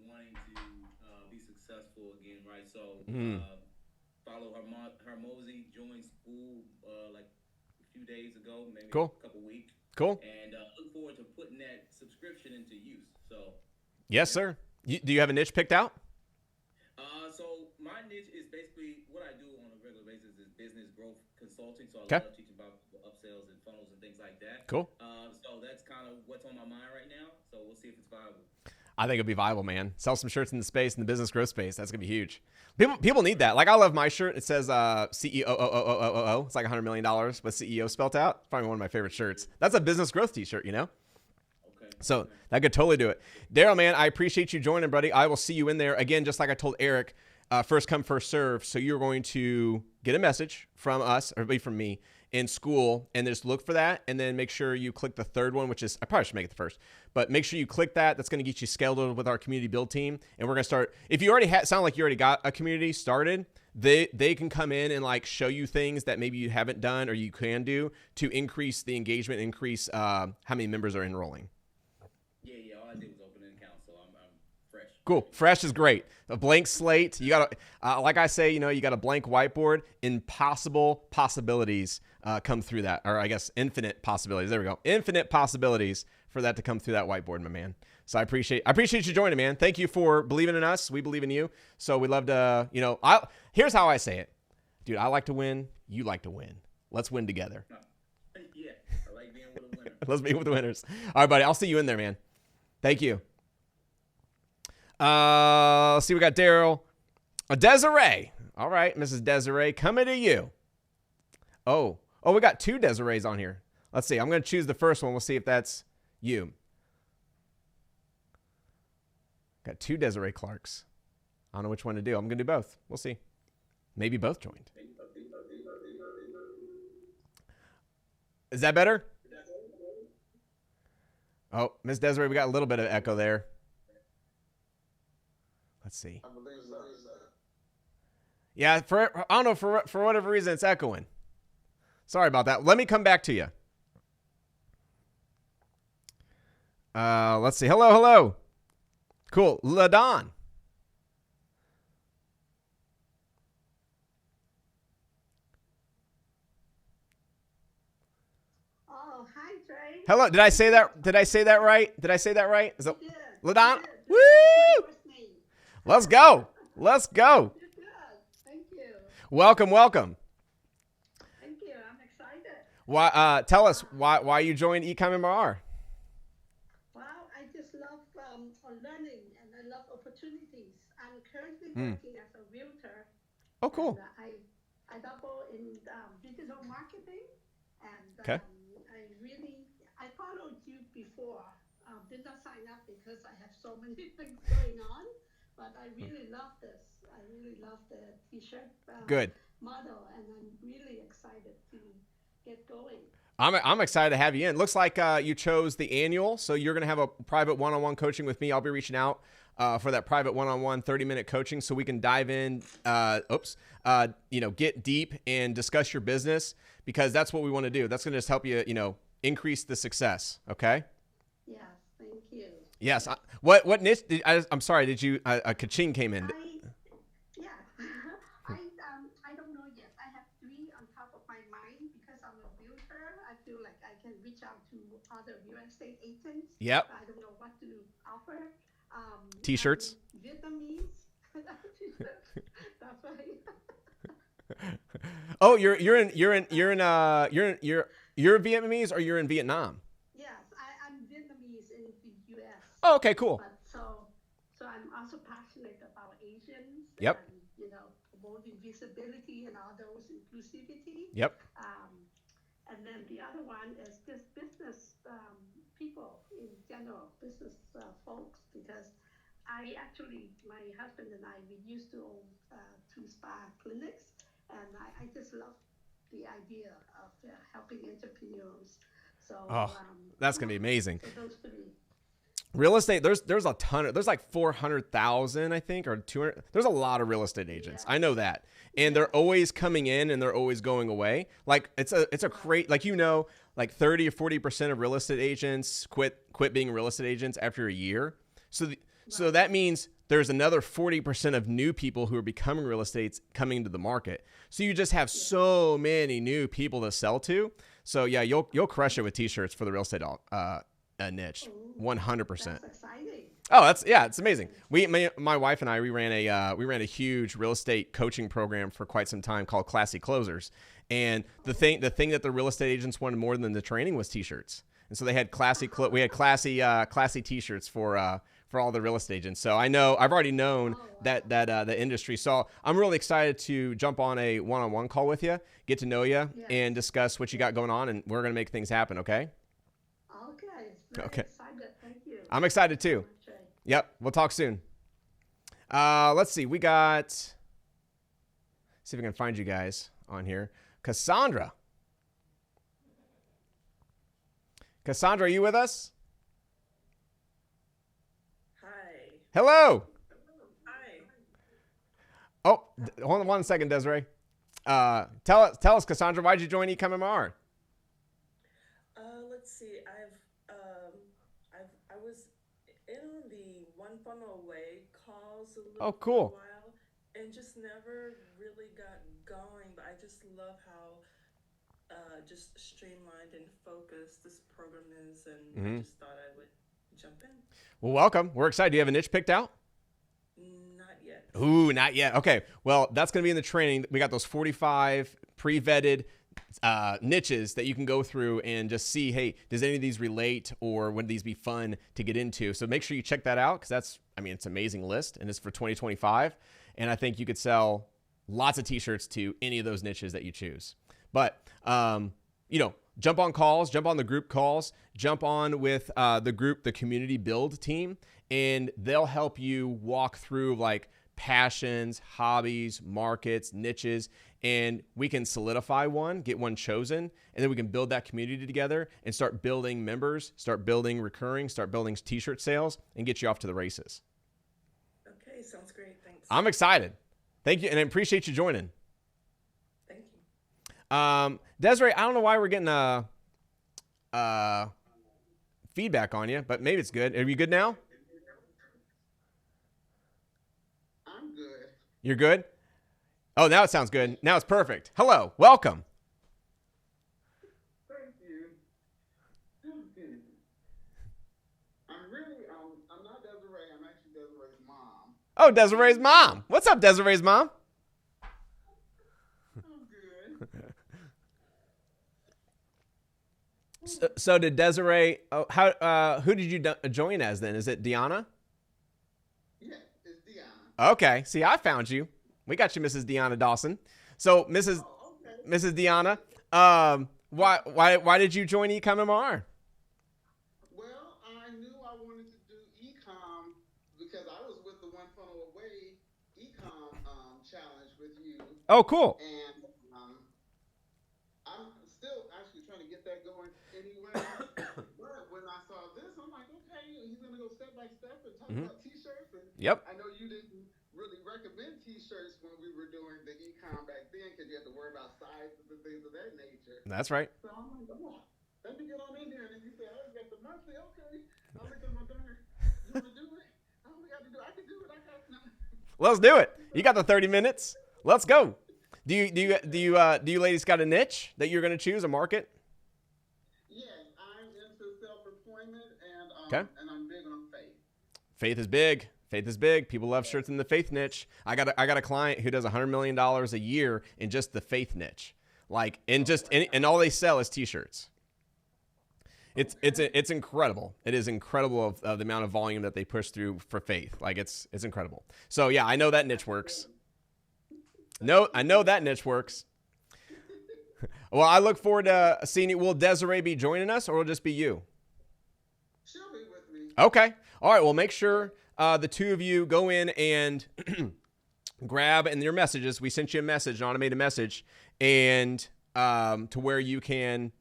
wanting to be successful again, right? So, follow Hermosi, joined school like a few days ago, maybe Cool. a couple weeks. Cool. And look forward to putting that subscription into use. So. Yes, sir. Do you have a niche picked out? So my niche is basically what I do on a regular basis is business growth consulting. So I Okay. love teaching about upsells and funnels and things like that. Cool. So that's kind of what's on my mind right now. So we'll see if it's viable. I think it'll be viable, man. Sell some shirts in the space, in the business growth space. That's gonna be huge. People need that. Like I love my shirt. It says CEO. It's like $100 million with CEO spelt out. It's probably one of my favorite shirts. That's a business growth T-shirt, you know. Okay. So that could totally do it. Daryl, man, I appreciate you joining, buddy. I will see you in there again, just like I told Eric. First come, first serve. So you're going to get a message from us, or maybe from me, in school, and just look for that, and then make sure you click the third one, which is, I probably should make it the first, but make sure you click that. That's going to get you scheduled with our community build team, and we're going to start. If you already sound like you already got a community started, they can come in and like show you things that maybe you haven't done or you can do to increase the engagement, increase how many members are enrolling. Yeah. All I did was open an account, so I'm fresh. Cool. Fresh is great. A blank slate. You got to, like I say, you got a blank whiteboard. Impossible possibilities come through that, or I guess infinite possibilities. There we go. Infinite possibilities for that to come through that whiteboard, my man. So I appreciate you joining, man. Thank you for believing in us. We believe in you. So we'd love to, here's how I say it, dude. I like to win. You like to win. Let's win together. Yeah, I like being with a winner. Let's be with the winners. All right, buddy. I'll see you in there, man. Thank you. Let's see. We got Daryl. Desiree. All right, Mrs. Desiree, coming to you. Oh, we got 2 Desirees on here. Let's see. I'm going to choose the first one. We'll see if that's you. Got 2 Desiree Clarks. I don't know which one to do. I'm going to do both. We'll see. Maybe both joined. Is that better? Oh, Miss Desiree, we got a little bit of echo there. Let's see. Yeah, I don't know, for whatever reason, it's echoing. Sorry about that. Let me come back to you. Let's see. Hello. Cool. LaDon. Oh, hi, Trey. Hello. Did I say that right? Is it Yeah, LaDon? Woo! Woo! Let's go. You're good. Thank you. Welcome. Thank you. I'm excited. Why? Tell us why you joined Ecom MRR. Well, I just love learning and I love opportunities. I'm currently working as a realtor. Oh, cool. And, I dabble in digital marketing, and Okay. I followed you before. Did not sign up because I have so many things going on, but I really love this. I really love the T-shirt Good. model, and I'm really excited to get going. I'm excited to have you in. Looks like you chose the annual, so you're going to have a private one-on-one coaching with me. I'll be reaching out for that private one-on-one 30-minute coaching so we can dive in, get deep and discuss your business, because that's what we want to do. That's going to just help you, increase the success. Okay? Yes, thank you. Yes. What niche? I'm sorry. Did you? Kaching came in. I don't know yet. I have three on top of my mind because I'm a realtor. I feel like I can reach out to other real estate agents. Yep. I don't know what to offer. T-shirts. Vietnamese. T-shirts. That's right. Oh, you're Vietnamese, or you're in Vietnam? Yes, I'm Vietnamese in the U.S. Oh, okay, cool. But so I'm also passionate about Asians. Yep. And, promoting visibility and all those inclusivity. Yep. And then the other one is just business people in general, business folks, because my husband and I, we used to own 2 spa clinics, and I just love the idea of helping entrepreneurs. So that's gonna be amazing. So those 3. Real estate, there's a ton. There's like 400,000, I think, or 200. There's a lot of real estate agents. I know that, and they're always coming in and they're always going away. Like it's a great, like 30 or 40% of real estate agents quit being real estate agents after a year. So that means there's another 40% of new people who are becoming real estates coming into the market. So you just have so many new people to sell to. So yeah, you'll crush it with t-shirts for the real estate niche. 100%. That's exciting. Oh, it's amazing. My wife and I, we ran a huge real estate coaching program for quite some time called Classy Closers. And the thing that the real estate agents wanted more than the training was t-shirts. And so they had classy t-shirts for all the real estate agents. So I've already known that the industry. So I'm really excited to jump on a one-on-one call with you, get to know you, and discuss what you got going on, and we're going to make things happen. Okay. Okay. Excited. Thank you. I'm excited too. Yep. We'll talk soon. Let's see. See if we can find you guys on here. Cassandra, are you with us? Hi. Hello. Hi. Oh, hold on 1 second, Desiree. Tell us, Cassandra, why'd you join eComMR? Let's see. I was in the One Funnel Away calls a little cool. while, and just never really got going. But I just love how just streamlined and focused this program is, and I just thought I would jump in. Well, welcome. We're excited. Do you have a niche picked out? Not yet. Ooh, not yet. Okay. Well, that's going to be in the training. We got those 45 pre-vetted niches that you can go through and just see, hey, does any of these relate, or would these be fun to get into? So make sure you check that out, because it's an amazing list, and it's for 2025. And I think you could sell lots of t-shirts to any of those niches that you choose. But, jump on calls, jump on the group calls, jump on with the community build team, and they'll help you walk through like passions, hobbies, markets, niches, and we can solidify one, get one chosen, and then we can build that community together and start building members, start building recurring, start building t-shirt sales, and get you off to the races. Okay, sounds great. Thanks. I'm excited. Thank you, and I appreciate you joining. Thank you. Desiree, I don't know why we're getting feedback on you, but maybe it's good. Are you good now? I'm good. You're good? Oh, now it sounds good. Now it's perfect. Hello. Welcome. Thank you. I'm not Desiree. I'm actually Desiree's mom. Oh, Desiree's mom. What's up, Desiree's mom? I'm good. So did Desiree, who did you join as then? Is it Deanna? Yeah, it's Deanna. Okay. See, I found you. We got you, Mrs. Deanna Dawson. So, Mrs. Deanna, why did you join eComMR? Well, I knew I wanted to do e-com because I was with the One Funnel Away e-com challenge with you. Oh, cool. And I'm still actually trying to get that going anyway. But when I saw this, I'm like, okay, he's gonna go step by step and talk about T-shirts. And Yep. I know you didn't really recommend T-shirts when we were doing the econ back then because you had to worry about sizes and things of that nature. That's right. So I'm like, oh, let me get on in here. And you said, oh, you got the monthly. Okay. I looked at my daughter. You want to do it? Oh, we got to do it. I can do it. I got no. Let's do it. You got the 30 minutes. Let's go. Do you ladies got a niche that you're going to choose, a market? Yes, I'm into self-employment and I'm big on faith. Faith is big. Faith is big. People love shirts in the faith niche. I got a client who does $100 million a year in just the faith niche. Like, and all they sell is T-shirts. It's incredible. It is incredible of the amount of volume that they push through for faith. Like, it's incredible. So yeah, I know that niche works. No, I know that niche works. Well, I look forward to seeing you. Will Desiree be joining us, or will it just be you? She'll be with me. Okay. All right. Well, make sure the two of you go in and grab in your messages. We sent you a message, an automated message, and to where you can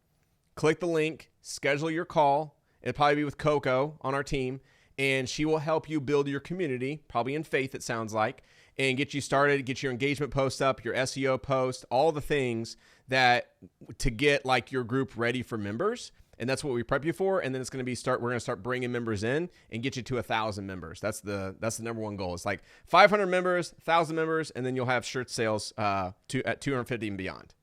click the link, schedule your call. It'll probably be with Coco on our team, and she will help you build your community, probably in faith, it sounds like, and get you started, get your engagement post up, your SEO post, all the things that to get like your group ready for members. And that's what we prep you for. And then it's going to be we're going to start bringing members in and get you to 1,000 members. That's the number one goal. It's like 500 members, 1,000 members, and then you'll have shirt sales at 250 and beyond.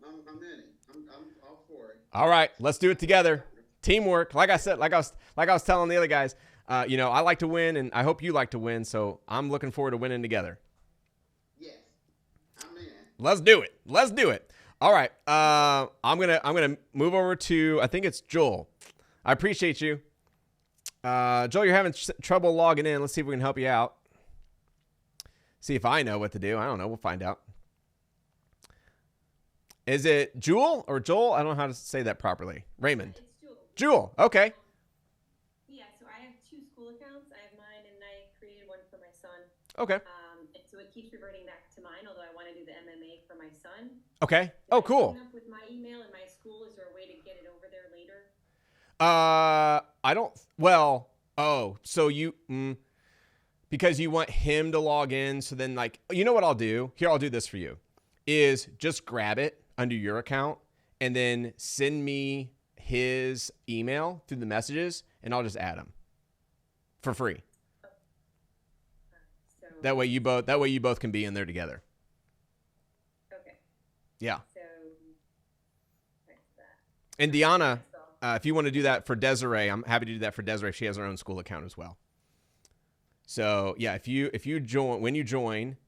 I'm in it. I'm all for it. All right, let's do it together. Teamwork. Like I said, like I was telling the other guys, I like to win, and I hope you like to win. So I'm looking forward to winning together. Yes, I'm in. Let's do it. Let's do it. All right. I'm gonna move over to, I think it's Joel. I appreciate you. Joel, you're having trouble logging in. Let's see if we can help you out. See if I know what to do. I don't know. We'll find out. Is it Jewel or Joel? I don't know how to say that properly. Raymond. It's Jewel. Jewel. Okay. Yeah, so I have 2 school accounts. I have mine, and I created one for my son. Okay. And so it keeps reverting back to mine, although I want to do the MMA for my son. Okay. Oh, cool. Sign up with my email and my school. Is there a way to get it over there later? I don't. Well, so you because you want him to log in. So then, like, you know what I'll do? Here, I'll do this for you. Is just grab it under your account and then send me his email through the messages, and I'll just add him for free. So, That way you both can be in there together. okay. Yeah. So that's that. And Deanna, if you want to do that for Desiree, I'm happy to do that for Desiree. She has her own school account as well. So yeah, if you join, when you join,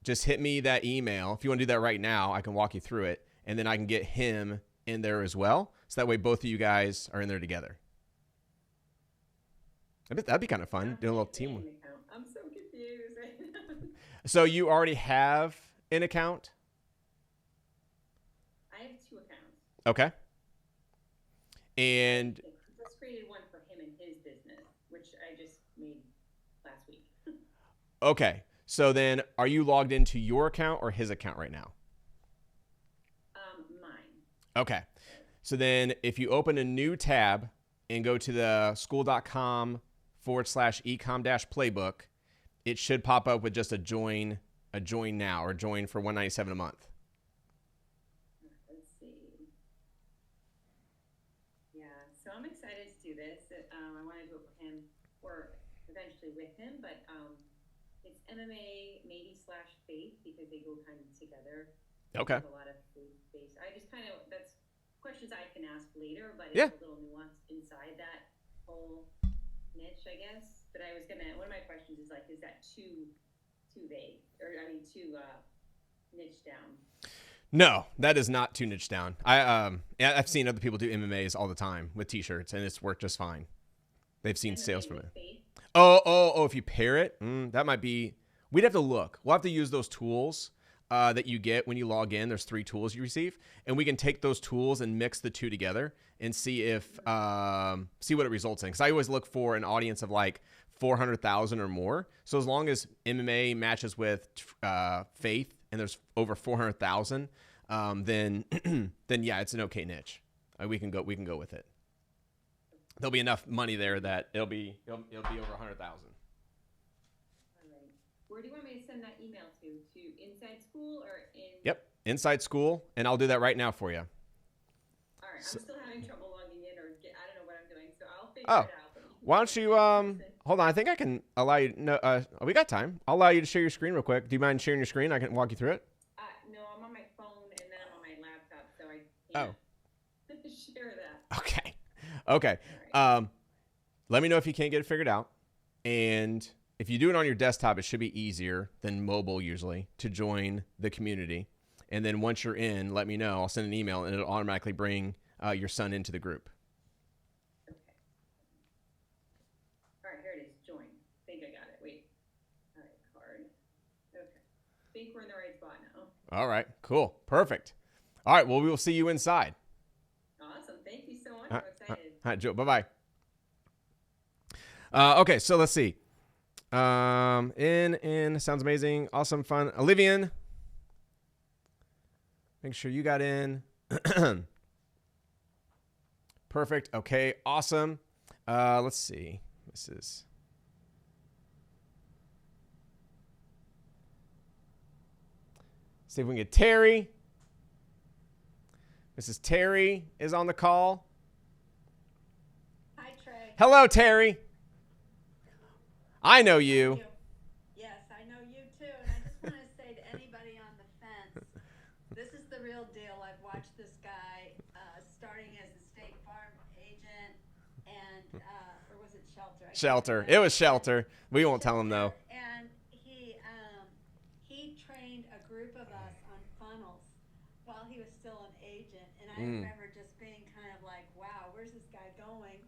just hit me that email. If you want to do that right now, I can walk you through it, and then I can get him in there as well. So that way both of you guys are in there together. That'd be kind of fun, doing a little teamwork. I'm so confused right now. So you already have an account? I have 2 accounts. Okay. And I just created one for him and his business, which I just made last week. okay. So then are you logged into your account or his account right now? Mine. Okay. So then if you open a new tab and go to the school.com/ecom-playbook, it should pop up with just a join now, or join for $197 a month. Let's see. Yeah, so I'm excited to do this. I want to do it for him, or eventually with him, but it's MMA maybe / faith, because they go kind of together. Okay. A lot of faith-based. I just kind of, that's questions I can ask later, but it's Yeah. a little nuanced inside that whole niche, I guess. But I was one of my questions is like, is that too vague, or too niche down? No, that is not too niche down. I've seen other people do MMAs all the time with T-shirts, and it's worked just fine. They've seen sales from it. Faith? Oh, if you pair it, that might be, we'd have to look. We'll have to use those tools that you get when you log in. There's 3 tools you receive, and we can take those tools and mix the 2 together and see see what it results in. Because I always look for an audience of like 400,000 or more. So as long as MMA matches with faith, and there's over 400,000 then then yeah, it's an okay niche. We can go with it. There'll be enough money there that it'll be over 100,000. All right. Where do you want me to send that email to? To Inside School or in? Yep, Inside School, and I'll do that right now for you. All right. I'm still having trouble logging in, I don't know what I'm doing, so I'll figure Oh, it out. But why don't you hold on? I think I can allow you. No, we got time. I'll allow you to share your screen real quick. Do you mind sharing your screen? I can walk you through it. No, I'm on my phone and then I'm on my laptop, so I can't share that. Okay. All right. Let me know if you can't get it figured out. And if you do it on your desktop, it should be easier than mobile usually to join the community. And then once you're in, let me know. I'll send an email and it'll automatically bring your son into the group. Okay. All right, here it is. Join. I think I got it. Wait. All right, card. Okay. I think we're in the right spot now. All right, cool. Perfect. All right, well, we will see you inside. Awesome. Thank you so much. I'm excited. All right, Joe. Bye-bye. Okay, so let's see. In sounds amazing, awesome, fun. Olivian, make sure you got in. Perfect. Okay, awesome. Let's see. This is. See if we can get Terry. Mrs. Terry is on the call. Hi, Trey. Hello, Terry. I know you. Yes, I know you too. And I just want to say to anybody on the fence, this is the real deal. I've watched this guy starting as a State Farm agent and, or was it Shelter? Shelter. It was Shelter. We won't tell him though. And he trained a group of us on funnels while he was still an agent. And I remember just being kind of like, wow, where's this guy going?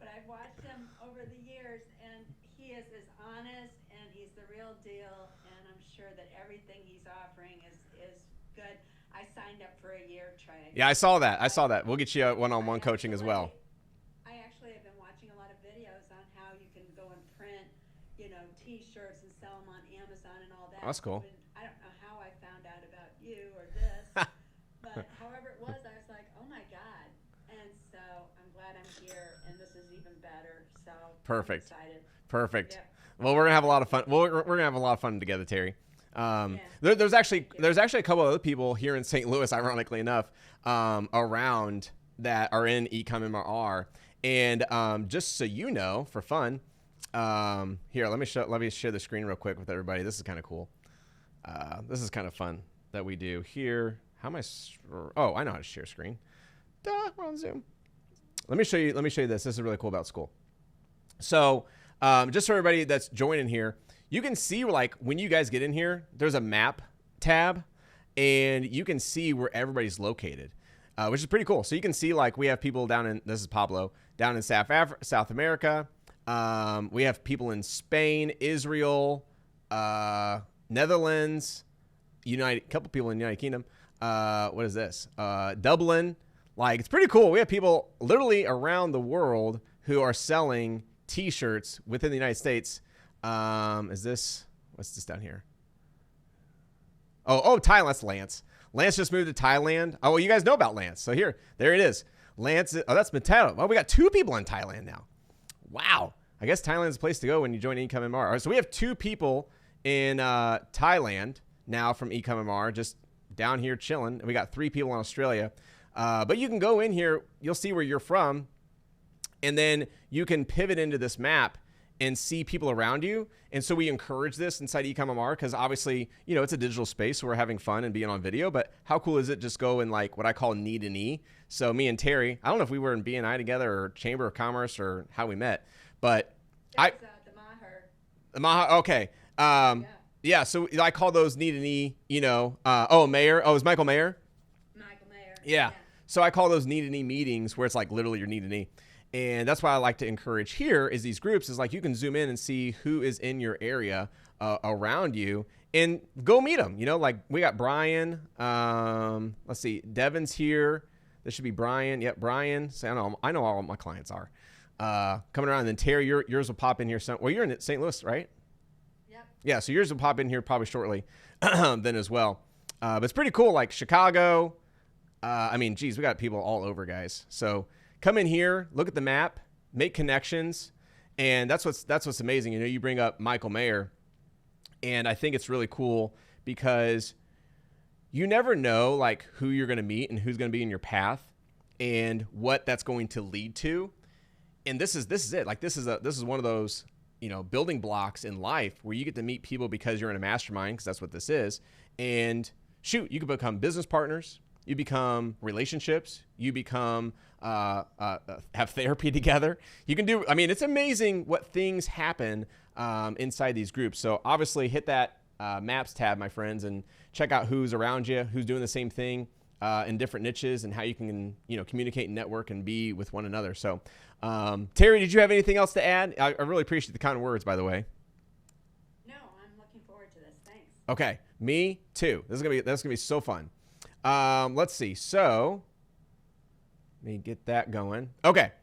But I've watched him over the years, and he is as honest, and he's the real deal, and I'm sure that everything he's offering is good. I signed up for a year, Trey. Yeah, I saw that. We'll get you one-on-one coaching as well. I actually have been watching a lot of videos on how you can go and print, T-shirts and sell them on Amazon and all that. That's cool. I don't know how I found out about you or this, but however it was, I was like, oh my God. And so I'm glad I'm here, and this is even better. So Perfect. I'm excited. Perfect. Yeah. Well, we're gonna have a lot of fun. We're gonna have a lot of fun together, Terry. There's actually a couple other people here in St. Louis, ironically enough, around that are in Ecom MRR. And just so you know, for fun, here let me share the screen real quick with everybody. This is kind of cool. This is kind of fun that we do here. How am I? Oh, I know how to share screen. Duh, we're on Zoom. Let me show you this. This is really cool about school. So just for everybody that's joining here, you can see like when you guys get in here, there's a map tab and you can see where everybody's located, which is pretty cool. So you can see like we have people this is Pablo, down in South America. We have people in Spain, Israel, Netherlands, couple people in United Kingdom. What is this? Dublin. Like, it's pretty cool. We have people literally around the world who are selling T-shirts within the United States. What's this down here? Oh, Thailand. That's Lance. Lance just moved to Thailand. Oh, well, you guys know about Lance. So there it is. Lance. Oh, that's Mateo. Oh, we got 2 people in Thailand now. Wow. I guess Thailand's the place to go when you join Ecom MR. All right, so we have 2 people in Thailand now from Ecom MR, just down here chilling. We got 3 people in Australia. But you can go in here, you'll see where you're from, and then you can pivot into this map and see people around you. And so we encourage this inside Ecom MR because obviously, it's a digital space, so we're having fun and being on video. But how cool is it just go in like what I call knee to knee? So me and Terry, I don't know if we were in BNI together or Chamber of Commerce or how we met, but the Maher. The Maha, okay. Yeah, so I call those knee to knee, Mayor. Oh, is Michael Mayer? Michael Mayer. Yeah. So I call those knee-to-knee meetings where it's like literally your knee-to-knee. And that's why I like to encourage here is these groups is like you can zoom in and see who is in your area around you and go meet them. Like we got Brian. Let's see. Devin's here. This should be Brian. Yep, Brian. So I know all my clients are coming around. And then Terry, yours will pop in here. Well, you're in St. Louis, right? Yep. Yeah, so yours will pop in here probably shortly then as well. But it's pretty cool. Like Chicago. I mean, geez, we got people all over, guys. So come in here, look at the map, make connections. And that's what's amazing. You know, you bring up Michael Mayer, and I think it's really cool because you never know like who you're going to meet and who's going to be in your path and what that's going to lead to. And this is it. Like this is one of those, you know, building blocks in life where you get to meet people because you're in a mastermind, because that's what this is. And shoot, you can become business partners. You become relationships. You become have therapy together. You can do. I mean, it's amazing what things happen inside these groups. So obviously, hit that Maps tab, my friends, and check out who's around you, who's doing the same thing in different niches, and how you can communicate and network and be with one another. So, Terry, did you have anything else to add? I really appreciate the kind words, by the way. No, I'm looking forward to this. Thanks. Okay, me too. That's gonna be so fun. Let's see. So let me get that going. Okay.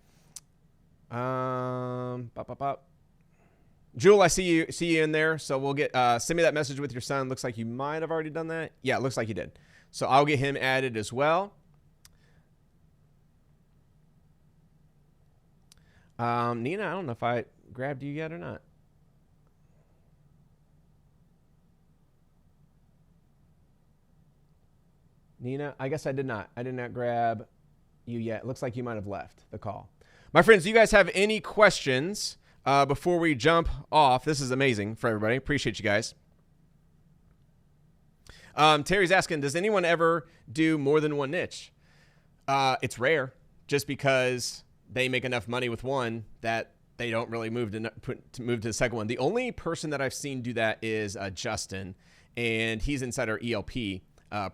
Jewel, I see you in there. So we'll get send me that message with your son. Looks like you might have already done that. Yeah, it looks like you did. So I'll get him added as well. Nina, I don't know if I grabbed you yet or not. Nina, I guess I did not. I did not grab you yet. It looks like you might have left the call. My friends, do you guys have any questions before we jump off? This is amazing for everybody. Appreciate you guys. Terry's asking, does anyone ever do more than one niche? It's rare, just because they make enough money with one that they don't really move to the second one. The only person that I've seen do that is Justin, and he's inside our ELP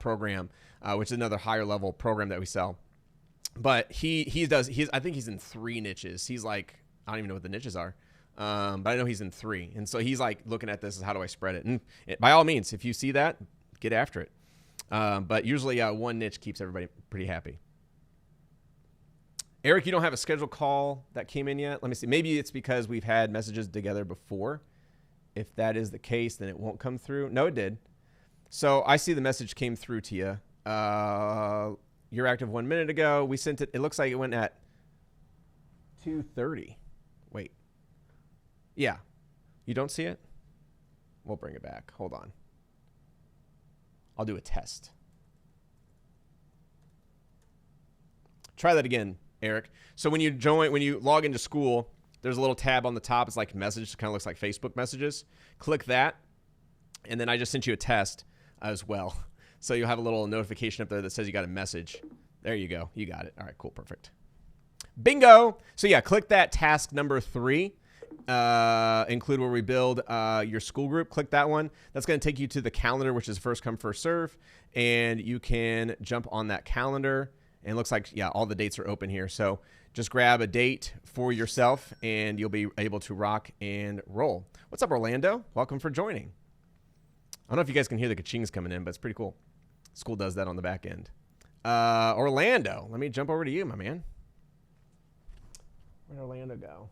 program, which is another higher level program that we sell. But I think he's in 3 niches. He's like, I don't even know what the niches are. But I know he's in 3. And so he's like looking at this as how do I spread it? And by all means, if you see that, get after it. But usually one niche keeps everybody pretty happy. Eric, you don't have a scheduled call that came in yet? Let me see. Maybe it's because we've had messages together before. If that is the case, then it won't come through. No, it did. So I see the message came through to you. You're active 1 minute ago. We sent it. It looks like it went at 2:30. Wait. Yeah. You don't see it? We'll bring it back. Hold on. I'll do a test. Try that again, Eric. So when you log into school, there's a little tab on the top. It's like message. It kind of looks like Facebook messages. Click that. And then I just sent you a test as well. So you'll have a little notification up there that says you got a message. There you go. You got it. All right, cool. Perfect. Bingo. So yeah, click that task number 3. Include where we build your school group. Click that one. That's going to take you to the calendar, which is first come, first serve. And you can jump on that calendar. And it looks like, yeah, all the dates are open here. So just grab a date for yourself and you'll be able to rock and roll. What's up, Orlando? Welcome for joining. I don't know if you guys can hear the ka-chings coming in, but it's pretty cool. School does that on the back end. Orlando, let me jump over to you, my man. Where'd Orlando go?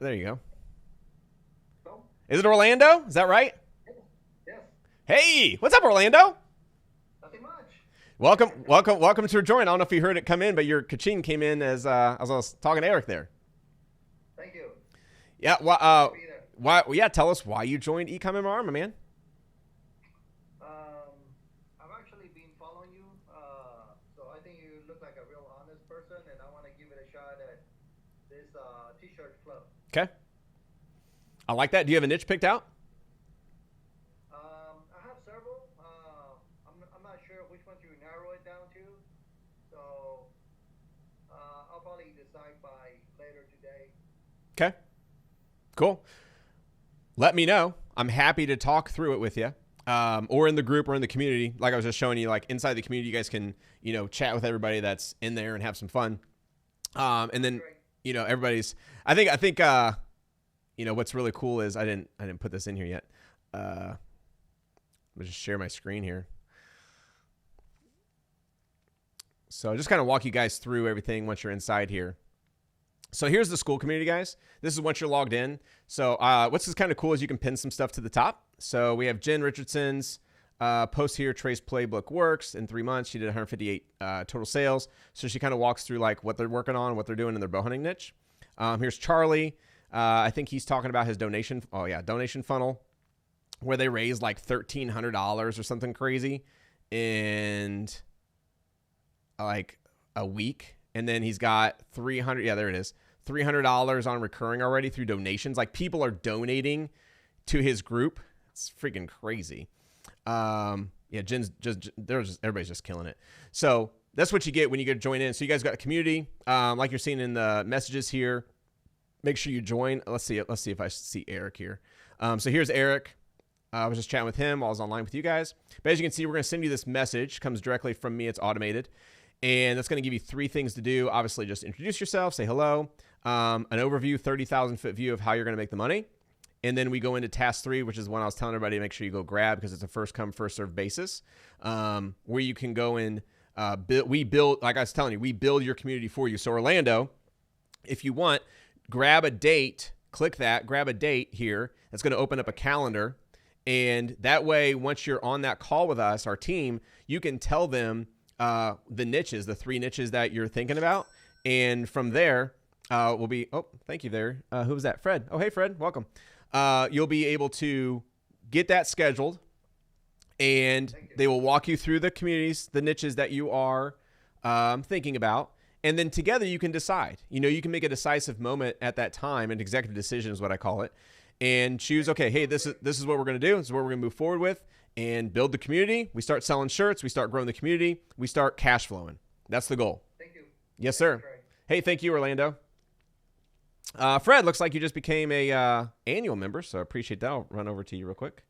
There you go. Hello? Is it Orlando? Is that right? Yes. Hey, what's up, Orlando? Nothing much. Welcome to join. I don't know if you heard it come in, but your ka-ching came in as I was talking to Eric there. Thank you. Yeah. Be there. Why? Yeah. Tell us why you joined Ecom MR, my man. I've actually been following you, so I think you look like a real honest person, and I want to give it a shot at this T-shirt club. Okay. I like that. Do you have a niche picked out? I have several. I'm not sure which one to narrow it down to, so I'll probably decide by later today. Okay. Cool. Let me know. I'm happy to talk through it with you, or in the group or in the community. Like I was just showing you, like inside the community, you guys can, chat with everybody that's in there and have some fun. And then, everybody's, I think, what's really cool is I didn't put this in here yet. Let me just share my screen here. So just kind of walk you guys through everything once you're inside here. So here's the school community, guys. This is once you're logged in. So what's is kind of cool is you can pin some stuff to the top. So we have Jen Richardson's post here. Trey's playbook works. In 3 months, she did 158 total sales. So she kind of walks through like what they're working on, what they're doing in their bow hunting niche. Here's Charlie. I think he's talking about his donation. Oh yeah, donation funnel where they raised like $1,300 or something crazy in like a week. And then he's got 300. Yeah, there it is. $300 on recurring already through donations. Like people are donating to his group. It's freaking crazy. Yeah, Jen's everybody's just killing it. So that's what you get when you get to join in. So you guys got a community, like you're seeing in the messages here. Make sure you join. Let's see if I see Eric here. So here's Eric. I was just chatting with him while I was online with you guys. But as you can see, we're going to send you this message. It comes directly from me. It's automated. And that's going to give you 3 things to do. Obviously, just introduce yourself, say hello, an overview, 30,000-foot view of how you're going to make the money. And then we go into task 3, which is one I was telling everybody to make sure you go grab because it's a first come, first serve basis, where you can go and build, like I was telling you, we build your community for you. So Orlando, if you want, grab a date, click that, grab a date here. That's going to open up a calendar. And that way, once you're on that call with us, our team, you can tell them the niches, the 3 niches that you're thinking about. And from there, we'll be, oh, thank you there. Who was that? Fred. Oh, hey, Fred. Welcome. You'll be able to get that scheduled and they will walk you through the communities, the niches that you are thinking about. And then together you can decide, you can make a decisive moment at that time. An executive decision is what I call it, and choose, okay, hey, this is what we're going to do. This is what we're going to move forward with and build the community. We start selling shirts. We start growing the community. We start cash flowing. That's the goal. Thank you. Yes, sir. Hey, thank you, Orlando. Fred, looks like you just became a annual member, so I appreciate that. I'll run over to you real quick.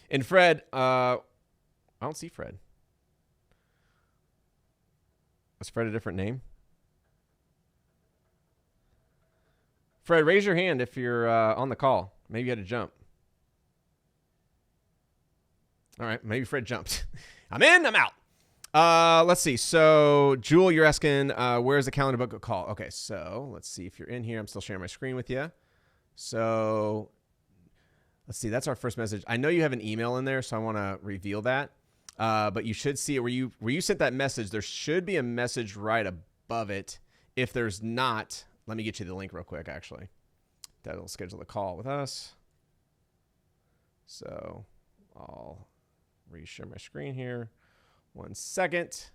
And Fred, I don't see Fred. Is Fred a different name? Fred, raise your hand if you're on the call. Maybe you had to jump. All right, maybe Fred jumped. I'm in, I'm out. Let's see. So, Jewel, you're asking, where's the calendar book call? Okay, so let's see if you're in here. I'm still sharing my screen with you. So, let's see. That's our first message. I know you have an email in there, so I want to reveal that. But you should see it where you sent that message. There should be a message right above it. If there's not, let me get you the link real quick, actually. That'll schedule the call with us. So, I'll reshare my screen here. 1 second.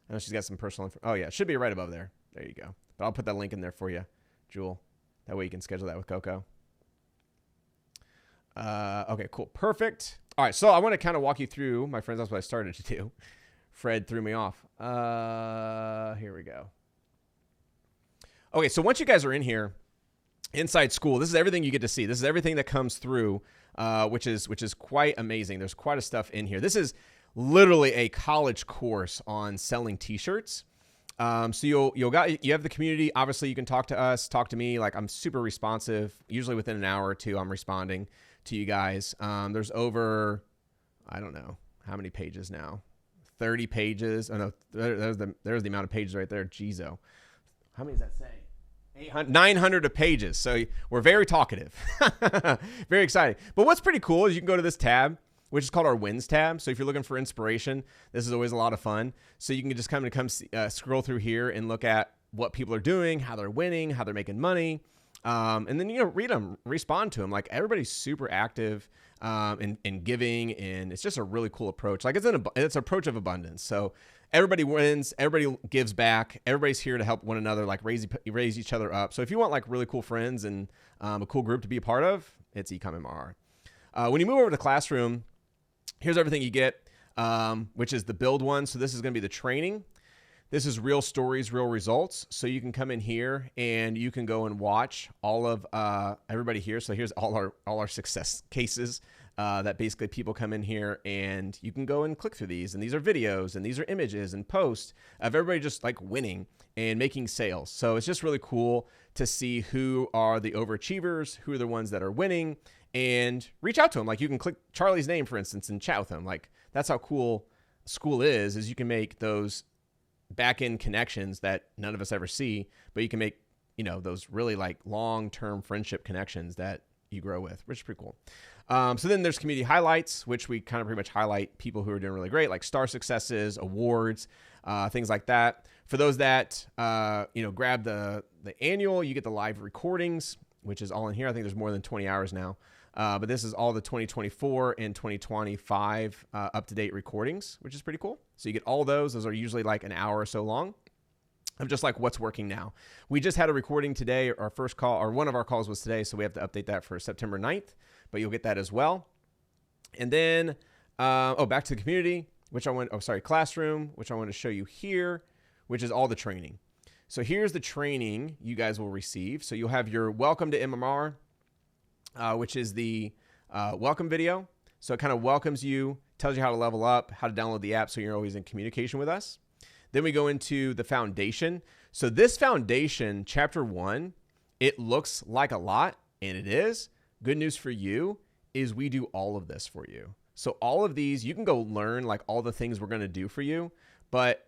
I know she's got some personal info. Oh, yeah. It should be right above there. There you go. But I'll put that link in there for you, Jewel. That way you can schedule that with Coco. Okay, cool. Perfect. All right. So I want to kind of walk you through, my friends. That's what I started to do. Fred threw me off. Here we go. Okay. So once you guys are in here, inside school, this is everything you get to see. This is everything that comes through, which is quite amazing. There's quite a stuff in here. This is literally a college course on selling t-shirts. So you have the community. Obviously you can talk to us, talk to me. Like I'm super responsive. Usually within an hour or two, I'm responding to you guys. There's over, I don't know how many pages now, 30 pages. Oh no, there's the amount of pages right there. Jeezo. How many does that say? 900 pages. So we're very talkative, very exciting. But what's pretty cool is you can go to this tab, which is called our wins tab. So if you're looking for inspiration, this is always a lot of fun. So you can just scroll through here and look at what people are doing, how they're winning, how they're making money. And then, read them, respond to them. Like everybody's super active in giving. And it's just a really cool approach. Like it's an approach of abundance. So everybody wins, everybody gives back. Everybody's here to help one another, like raise each other up. So if you want like really cool friends and a cool group to be a part of, it's Ecom MR. When you move over to Classroom, here's everything you get, which is the build one. So this is going to be the training. This is real stories, real results. So you can come in here and you can go and watch all of everybody here. So here's all our success cases that basically people come in here and you can go and click through these. And these are videos and these are images and posts of everybody just like winning and making sales. So it's just really cool to see who are the overachievers, who are the ones that are winning, and reach out to them. Like you can click Charlie's name, for instance, and chat with him. Like that's how cool school is you can make those back-end connections that none of us ever see, but you can make, those really like long-term friendship connections that you grow with, which is pretty cool. So then there's community highlights, which we kind of pretty much highlight people who are doing really great, like star successes, awards, things like that. For those that, grab the annual, you get the live recordings, which is all in here. I think there's more than 20 hours now. But this is all the 2024 and 2025 up-to-date recordings, which is pretty cool. So you get all those. Those are usually like an hour or so long of just like what's working now. We just had a recording today. Our first call, or one of our calls was today, so we have to update that for September 9th, but you'll get that as well. And then, back to the community, classroom, which I want to show you here, which is all the training. So here's the training you guys will receive. So you'll have your welcome to MMR, which is the welcome video. So it kind of welcomes you, tells you how to level up, how to download the app so you're always in communication with us. Then we go into the foundation. So this foundation, chapter 1, it looks like a lot, and it is. Good news for you is we do all of this for you. So all of these, you can go learn like all the things we're going to do for you, but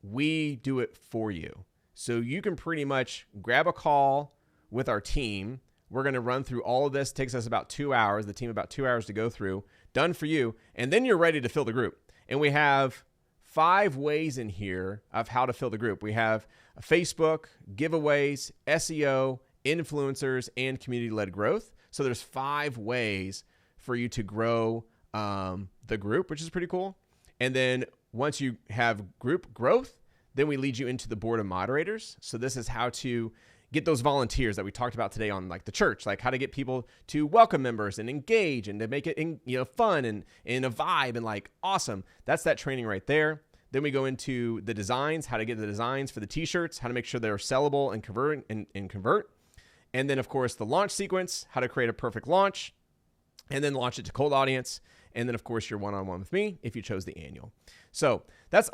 we do it for you. So you can pretty much grab a call with our team. We're going to run through all of this. It takes us about 2 hours, the team about 2 hours to go through, done for you. And then you're ready to fill the group. And we have 5 ways in here of how to fill the group. We have Facebook, giveaways, SEO, influencers, and community-led growth. So there's 5 ways for you to grow the group, which is pretty cool. And then once you have group growth, then we lead you into the board of moderators. So this is how to get those volunteers that we talked about today on like the church, like how to get people to welcome members and engage and to make it fun and in a vibe and like awesome. That's that training right there. Then we go into the designs, how to get the designs for the t-shirts, how to make sure they're sellable and convert. And then of course the launch sequence, how to create a perfect launch and then launch it to cold audience. And then of course your one-on-one with me if you chose the annual. So that's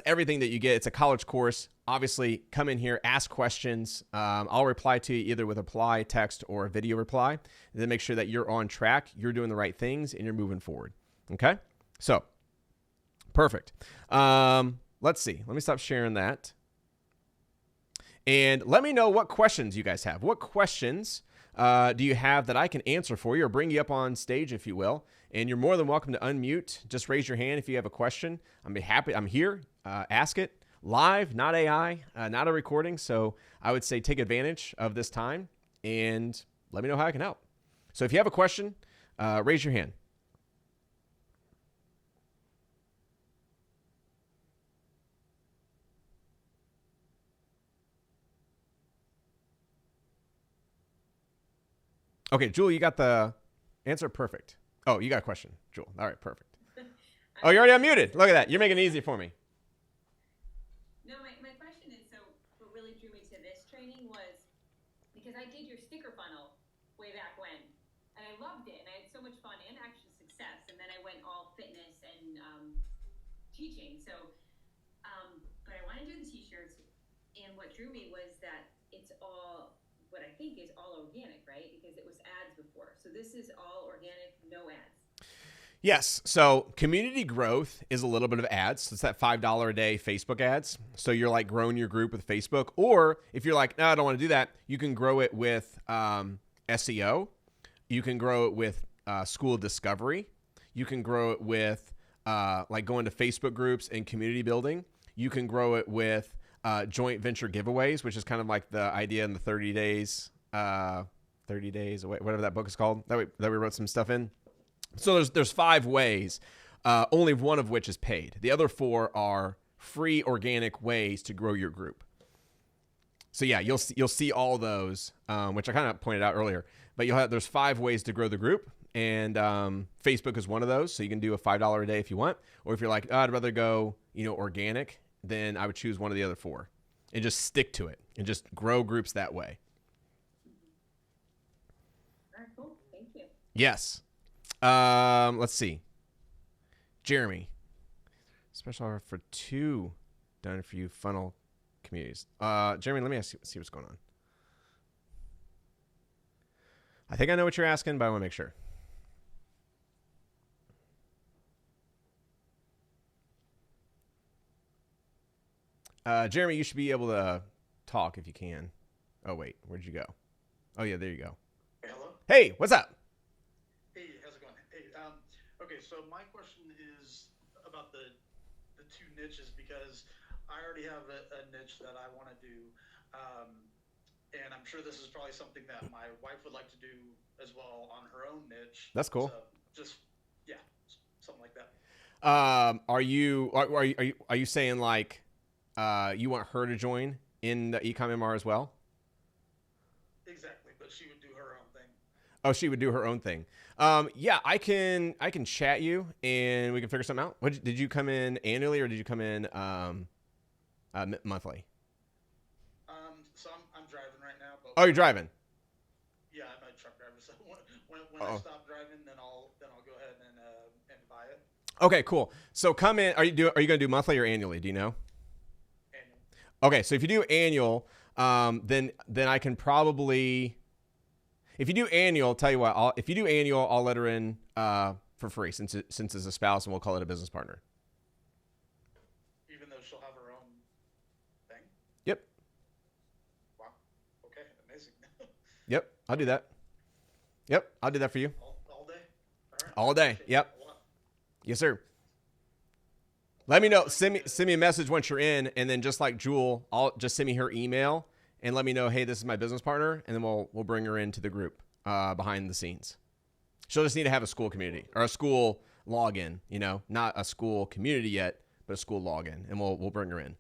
everything that you get. It's a college course. Obviously, come in here, ask questions. I'll reply to you either with a reply, text, or a video reply. And then make sure that you're on track, you're doing the right things, and you're moving forward. Okay? So, perfect. Let's see. Let me stop sharing that. And let me know what questions you guys have. What questions do you have that I can answer for you or bring you up on stage, if you will? And you're more than welcome to unmute. Just raise your hand if you have a question. I'm here. Ask it live, not AI, not a recording. So I would say take advantage of this time and let me know how I can help. So if you have a question, raise your hand. Okay, Jewel, you got the answer perfect. Oh, you got a question, Jewel. All right, perfect. Oh, you're already unmuted. Look at that. You're making it easy for me. No, my question is, so what really drew me to this training was because I did your sticker funnel way back when, and I loved it, and I had so much fun and actual success, and then I went all fitness and teaching. So, but I wanted to do the t-shirts, and what drew me was that it's all what I think is all organic, right? Because it was ads before. So this is all organic, no ads. Yes. So community growth is a little bit of ads. So it's that $5 a day Facebook ads. So you're like growing your group with Facebook. Or if you're like, no, I don't want to do that, you can grow it with SEO. You can grow it with school discovery. You can grow it with like going to Facebook groups and community building. You can grow it with joint venture giveaways, which is kind of like the idea in the 30 days, whatever that book is called that we wrote some stuff in. So there's 5 ways, only one of which is paid. The other 4 are free organic ways to grow your group. So yeah, you'll see all those, which I kind of pointed out earlier, but there's 5 ways to grow the group. And Facebook is one of those. So you can do a $5 a day if you want, or if you're like, I'd rather go, organic, then I would choose one of the other 4 and just stick to it and just grow groups that way. All right, cool. Thank you. Yes. Let's see. Jeremy, special offer for 2 done for you funnel communities. Jeremy, let me see what's going on. I think I know what you're asking, but I want to make sure. Jeremy, you should be able to talk if you can. Oh, wait. Where'd you go? Oh, yeah, there you go. Hello? Hey, what's up? Hey, how's it going? Hey, okay, so my question is about the 2 niches, because I already have a niche that I want to do, and I'm sure this is probably something that my wife would like to do as well on her own niche. That's cool. So just, yeah, something like that. Are you saying like you want her to join in the Ecom MR as well? Exactly, but she would do her own thing. Oh, she would do her own thing. Yeah, I can chat you and we can figure something out. Did you come in annually or did you come in monthly? So I'm driving right now. But Oh, you're driving. Yeah, I'm a truck driver. So when I stop driving, then I'll go ahead and buy it. Okay, cool. So come in. Are you going to do monthly or annually? Do you know? Annual. Okay, so if you do annual, then I can probably. If you do annual, I'll tell you what. If you do annual, I'll let her in for free since it's a spouse, and we'll call it a business partner. Even though she'll have her own thing. Yep. Wow. Okay. Amazing. Yep. I'll do that. Yep. I'll do that for you. All day. All right. All day. Yep. Yes, sir. Let me know. Send me a message once you're in, and then just like Jewel, I'll just send me her email and let me know, hey, this is my business partner, and then we'll bring her into the group behind the scenes. She'll just need to have a school community or a school login, not a school community yet, but a school login, and we'll bring her in.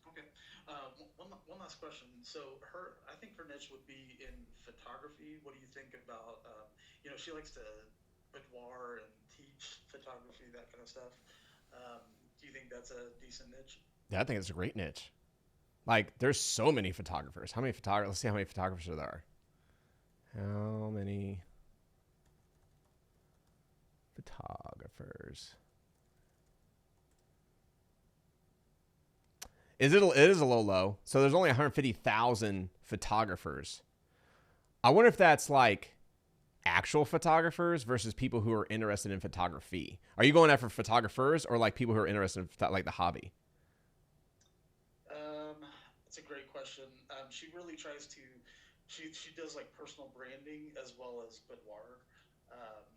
Okay. One last question. So I think her niche would be in photography. What do you think about? She likes to boudoir and teach photography, that kind of stuff. Do you think that's a decent niche? Yeah, I think it's a great niche. Like, there's so many photographers. How many photographers? Let's see how many photographers there are. How many photographers? It is a little low. So there's only 150,000 photographers. I wonder if that's like actual photographers versus people who are interested in photography. Are you going after photographers or like people who are interested in like the hobby? That's a great question. She really tries to. She does like personal branding as well as boudoir.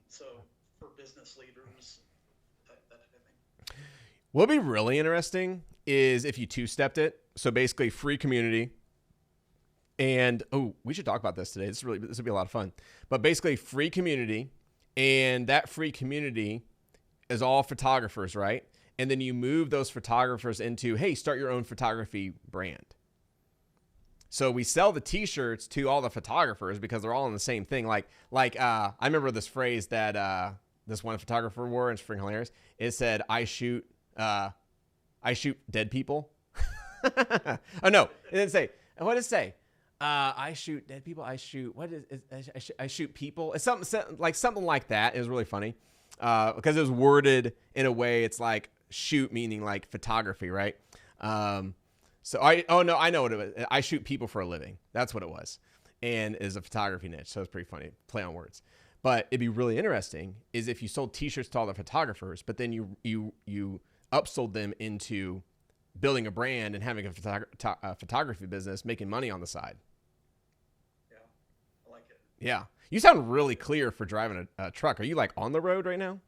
So for business leaders, that type of thing. What'd be really interesting is if you two-stepped it. So basically free community. And, we should talk about this today. This would be a lot of fun. But basically free community, and that free community is all photographers, right? And then you move those photographers into, hey, start your own photography brand. So we sell the t-shirts to all the photographers because they're all in the same thing. Like I remember this phrase that this one photographer wore, and it's freaking hilarious. It said, I shoot dead people. Oh, no, it didn't say. What did it say? I shoot dead people. I shoot people. It's something like that. It was really funny because it was worded in a way. It's like shoot meaning like photography, right? So I know what it was. I shoot people for a living. That's what it was, and is a photography niche. So it's pretty funny play on words. But it'd be really interesting is if you sold T-shirts to all the photographers, but then you upsold them into building a brand and having a photography business, making money on the side. Yeah, I like it. Yeah. You sound really clear for driving a truck. Are you like on the road right now?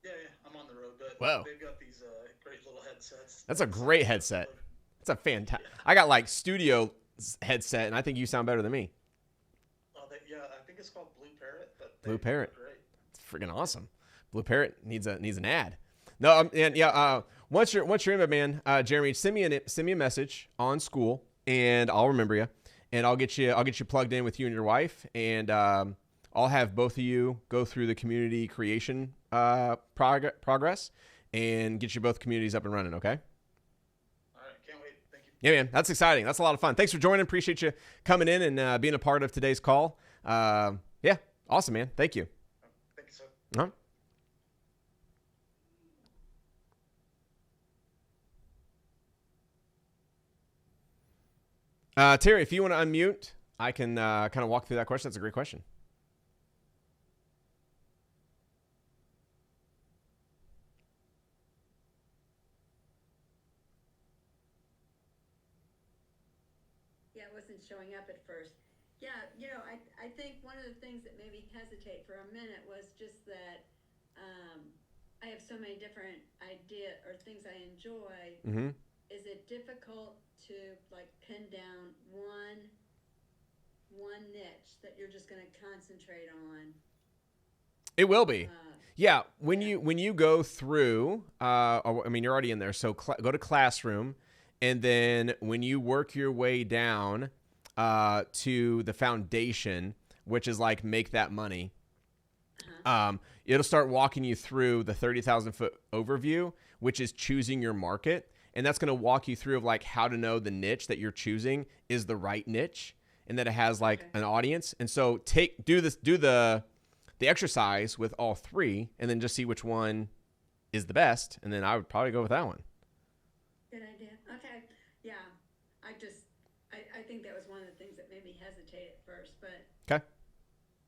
Yeah, I'm on the road, but Whoa. They've got these great little headsets. That's a great headset. It's a fantastic. Yeah. I got like studio headset, and I think you sound better than me. I think it's called Blue Parrot. But Blue Parrot. Great. It's freaking awesome. Blue Parrot needs an ad. No, and yeah. Once you're in, my man, Jeremy, send me a message on school, and I'll remember you, and I'll get you plugged in with you and your wife, and I'll have both of you go through the community creation progress, and get you both communities up and running. Okay. All right, can't wait. Thank you. Yeah, man, that's exciting. That's a lot of fun. Thanks for joining. Appreciate you coming in and being a part of today's call. Yeah, awesome, man. Thank you. Huh? Terry, if you want to unmute, I can kind of walk through that question. That's a great question. Yeah, it wasn't showing up at first. Yeah, I think one of the things that made me hesitate for a minute was just that I have so many different ideas or things I enjoy. Mm-hmm. Is it difficult to like pin down one niche that you're just going to concentrate on? It will be. Yeah, when you go through, I mean, you're already in there. So go to classroom, and then when you work your way down to the foundation, which is like make that money, it'll start walking you through the 30,000 foot overview, which is choosing your market, and that's going to walk you through of like how to know the niche that you're choosing is the right niche, and that it has like an audience. And so do the exercise with all three, and then just see which one is the best, and then I would probably go with that one. Good idea. Okay. Yeah. I think that was one of the things that made me hesitate at first, but Okay.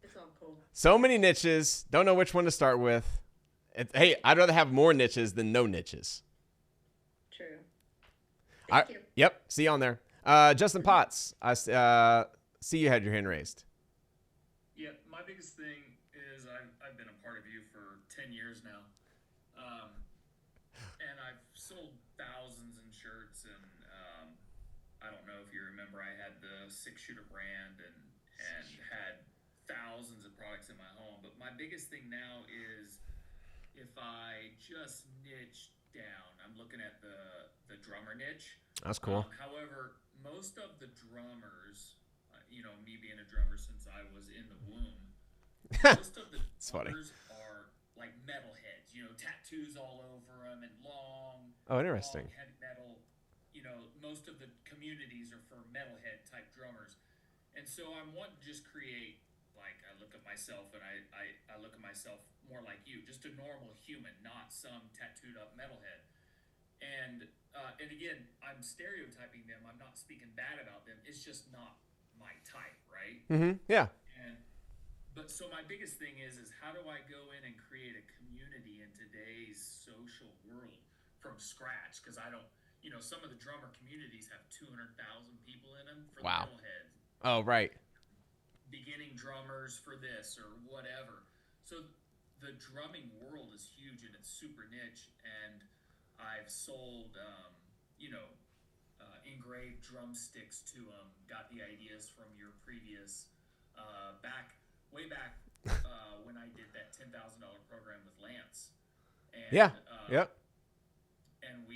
it's all cool. So many niches. Don't know which one to start with. Hey, I'd rather have more niches than no niches. True. Thank you. Yep. See you on there. Justin Potts, I see you had your hand raised. Yeah, my biggest thing is I've been a part of you for 10 years now. And I've sold thousands in shirts, and I don't know if you remember, I had the 6-shooter brand and had thousands of products in my home. But my biggest thing now is if I just niche down, I'm looking at the drummer niche. That's cool. However, most of the drummers, me being a drummer since I was in the womb, most of the drummers are like metalheads, tattoos all over them and long, interesting. long heavy metal. Most of the communities are for metalhead type drummers. And so I'm wanting to just create, like, I look at myself and I look at myself more like you, just a normal human, not some tattooed up metalhead. And again, I'm stereotyping them. I'm not speaking bad about them. It's just not my type, right? Mm-hmm. Yeah. But so my biggest thing is how do I go in and create a community in today's social world from scratch? Because I don't, some of the drummer communities have 200,000 people in them for the metalheads. Oh, right. Beginning drummers for this or whatever. So the drumming world is huge and it's super niche. And I've sold, engraved drumsticks to them. Got the ideas from your previous, way back when I did that $10,000 program with Lance. And, Yep. And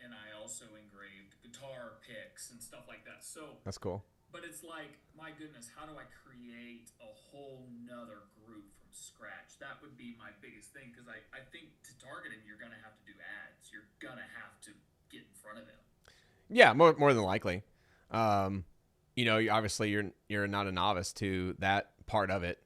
and I also engraved guitar picks and stuff like that. So that's cool. But it's like, my goodness, how do I create a whole nother group from scratch? That would be my biggest thing, because I think to target them, you're going to have to do ads. You're going to have to get in front of them. Yeah, more than likely. Obviously you're not a novice to that part of it.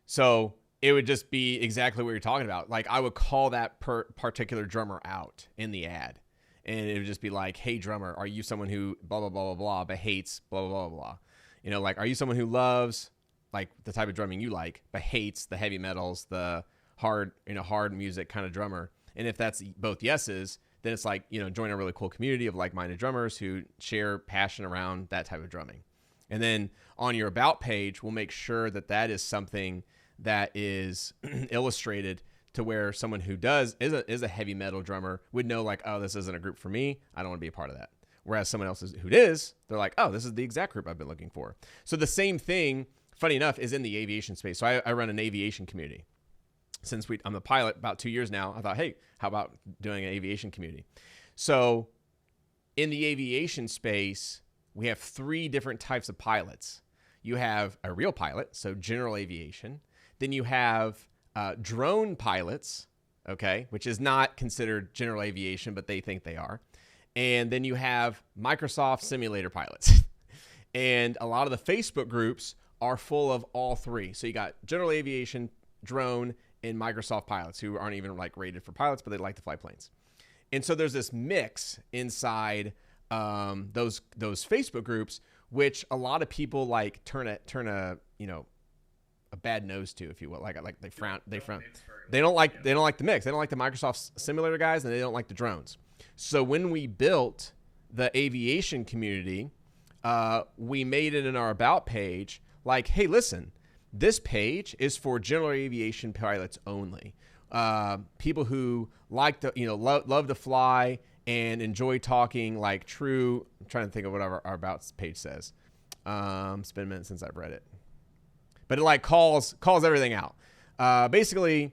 So it would just be exactly what you're talking about. Like, I would call that particular drummer out in the ad. And it would just be like, hey, drummer, are you someone who blah, blah, blah, blah, blah, but hates blah, blah, blah, blah? Like, are you someone who loves, like, the type of drumming you like, but hates the heavy metals, the hard music kind of drummer? And if that's both yeses, then it's like, join a really cool community of like-minded drummers who share passion around that type of drumming. And then on your About page, we'll make sure that is something that is illustrated to where someone who is a heavy metal drummer would know, like, oh, this isn't a group for me. I don't want to be a part of that. Whereas someone else who is, they're like, oh, this is the exact group I've been looking for. So the same thing, funny enough, is in the aviation space. So I run an aviation community. Since I'm a pilot about 2 years now, I thought, hey, how about doing an aviation community? So in the aviation space, we have 3 different types of pilots. You have a real pilot, so general aviation. Then you have drone pilots, okay, which is not considered general aviation, but they think they are. And then you have Microsoft simulator pilots. And a lot of the Facebook groups are full of all 3. So you got general aviation, drone, and Microsoft pilots who aren't even like rated for pilots, but they like to fly planes. And so there's this mix inside those Facebook groups, which a lot of people like turn a a bad nose to, if you will. Like they frown. They don't like the mix. They don't like the Microsoft simulator guys, and they don't like the drones. So when we built the aviation community, we made it in our about page like, hey, listen, this page is for general aviation pilots only. People who like to, love to fly and enjoy talking like true. I'm trying to think of what our about page says. It's been a minute since I've read it, but it like calls everything out. Basically,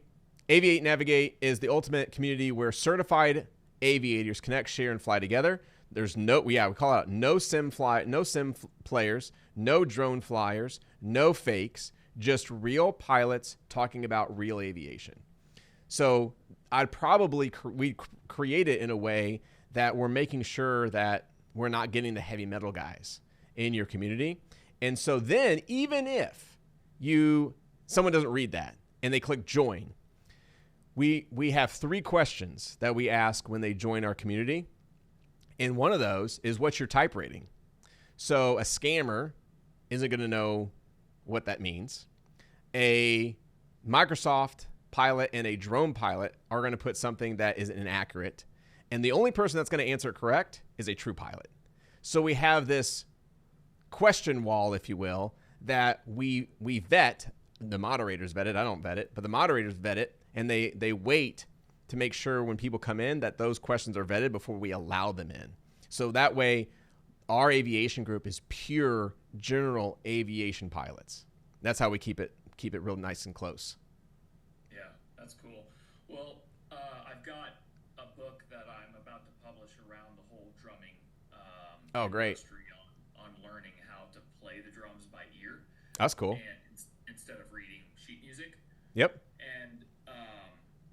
Aviate Navigate is the ultimate community where certified aviators connect, share, and fly together. There's we call out no sim players, no drone flyers, no fakes, just real pilots talking about real aviation. So I'd probably we create it in a way that we're making sure that we're not getting the heavy metal guys in your community. And so then even if someone doesn't read that and they click join, we have 3 questions that we ask when they join our community. And one of those is, what's your type rating? So a scammer isn't going to know what that means. A Microsoft pilot and a drone pilot are going to put something that is inaccurate. And the only person that's going to answer it correct is a true pilot. So we have this question wall, if you will, that we vet. The moderators vet it. I don't vet it, but the moderators vet it, and they wait to make sure when people come in that those questions are vetted before we allow them in. So that way, our aviation group is pure general aviation pilots. That's how we keep it real nice and close. Yeah, that's cool. Well, I've got a book that I'm about to publish around the whole drumming industry on learning how to play the drums by ear. That's cool. And instead of reading sheet music. Yep.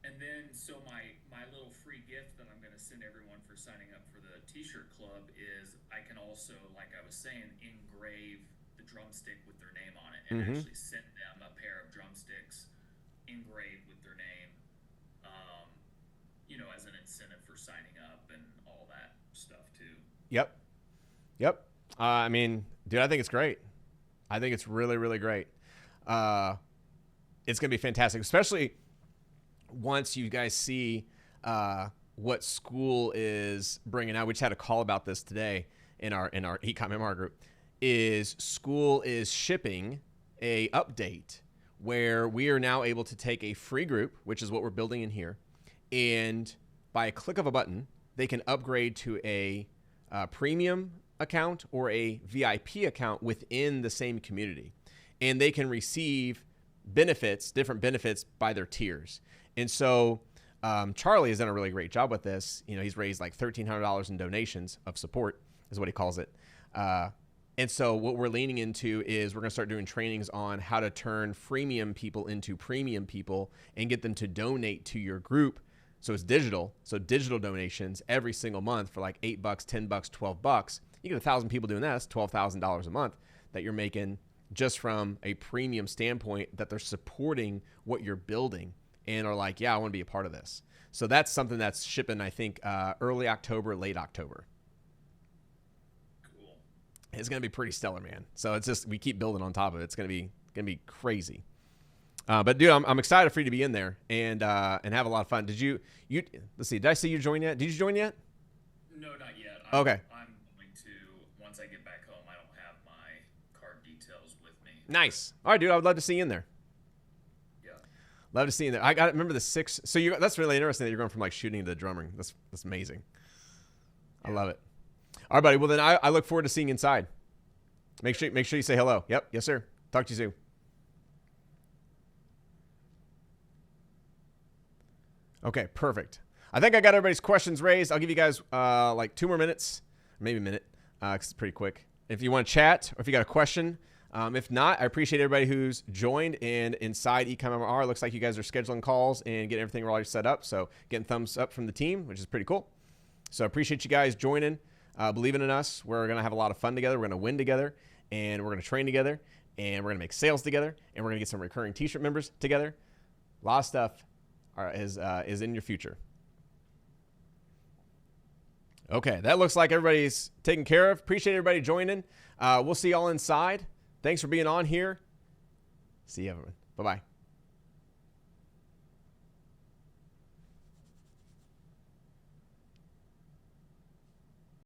And then so my little free gift that I'm going to send everyone for signing up for the T-shirt club is I can also, like I was saying, engrave the drumstick with their name on it and actually send them a pair of drumsticks engraved with their name, as an incentive for signing up and all that stuff too. Yep. I mean, dude, I think it's great. I think it's really, really great. It's going to be fantastic, especially once you guys see what school is bringing out. We just had a call about this today in our Ecom MR group. School is shipping a update where we are now able to take a free group, which is what we're building in here, and by a click of a button, they can upgrade to a premium account or a VIP account within the same community, and they can receive different benefits by their tiers. And so Charlie has done a really great job with this. He's raised like $1,300 in donations of support is what he calls it. And so what we're leaning into is we're going to start doing trainings on how to turn freemium people into premium people and get them to donate to your group. So it's digital. So digital donations every single month for like $8, $10, $12. You get 1,000 people doing that. That's $12,000 a month that you're making just from a premium standpoint, that they're supporting what you're building and are like, yeah, I want to be a part of this. So that's something that's shipping, I think, early October, late October. Cool. It's going to be pretty stellar, man. So it's just, we keep building on top of it. It's going to be crazy. But dude, I'm excited for you to be in there and have a lot of fun. Did you let's see, did I see you join yet? Did you join yet? No, not yet. Okay. I'm going to, once I get back home, I don't have my card details with me. Nice. All right, dude, I would love to see you in there. Yeah. Love to see you in there. I got to remember the 6. So that's really interesting that you're going from like shooting to drumming. That's amazing. Yeah. I love it. All right, buddy. Well, then I look forward to seeing you inside. Make sure you say hello. Yep. Yes, sir. Talk to you soon. Okay, perfect. I think I got everybody's questions raised. I'll give you guys like 2 more minutes, maybe a minute, because it's pretty quick. If you want to chat or if you got a question. If not, I appreciate everybody who's joined. And inside ECOMMR, it looks like you guys are scheduling calls and getting everything already set up. So getting thumbs up from the team, which is pretty cool. So I appreciate you guys joining, believing in us. We're going to have a lot of fun together. We're going to win together, and we're going to train together, and we're going to make sales together, and we're going to get some recurring t-shirt members together. A lot of stuff is in your future. Okay, that looks like everybody's taken care of. Appreciate everybody joining. We'll see y'all inside. Thanks for being on here. See you, everyone. Bye-bye.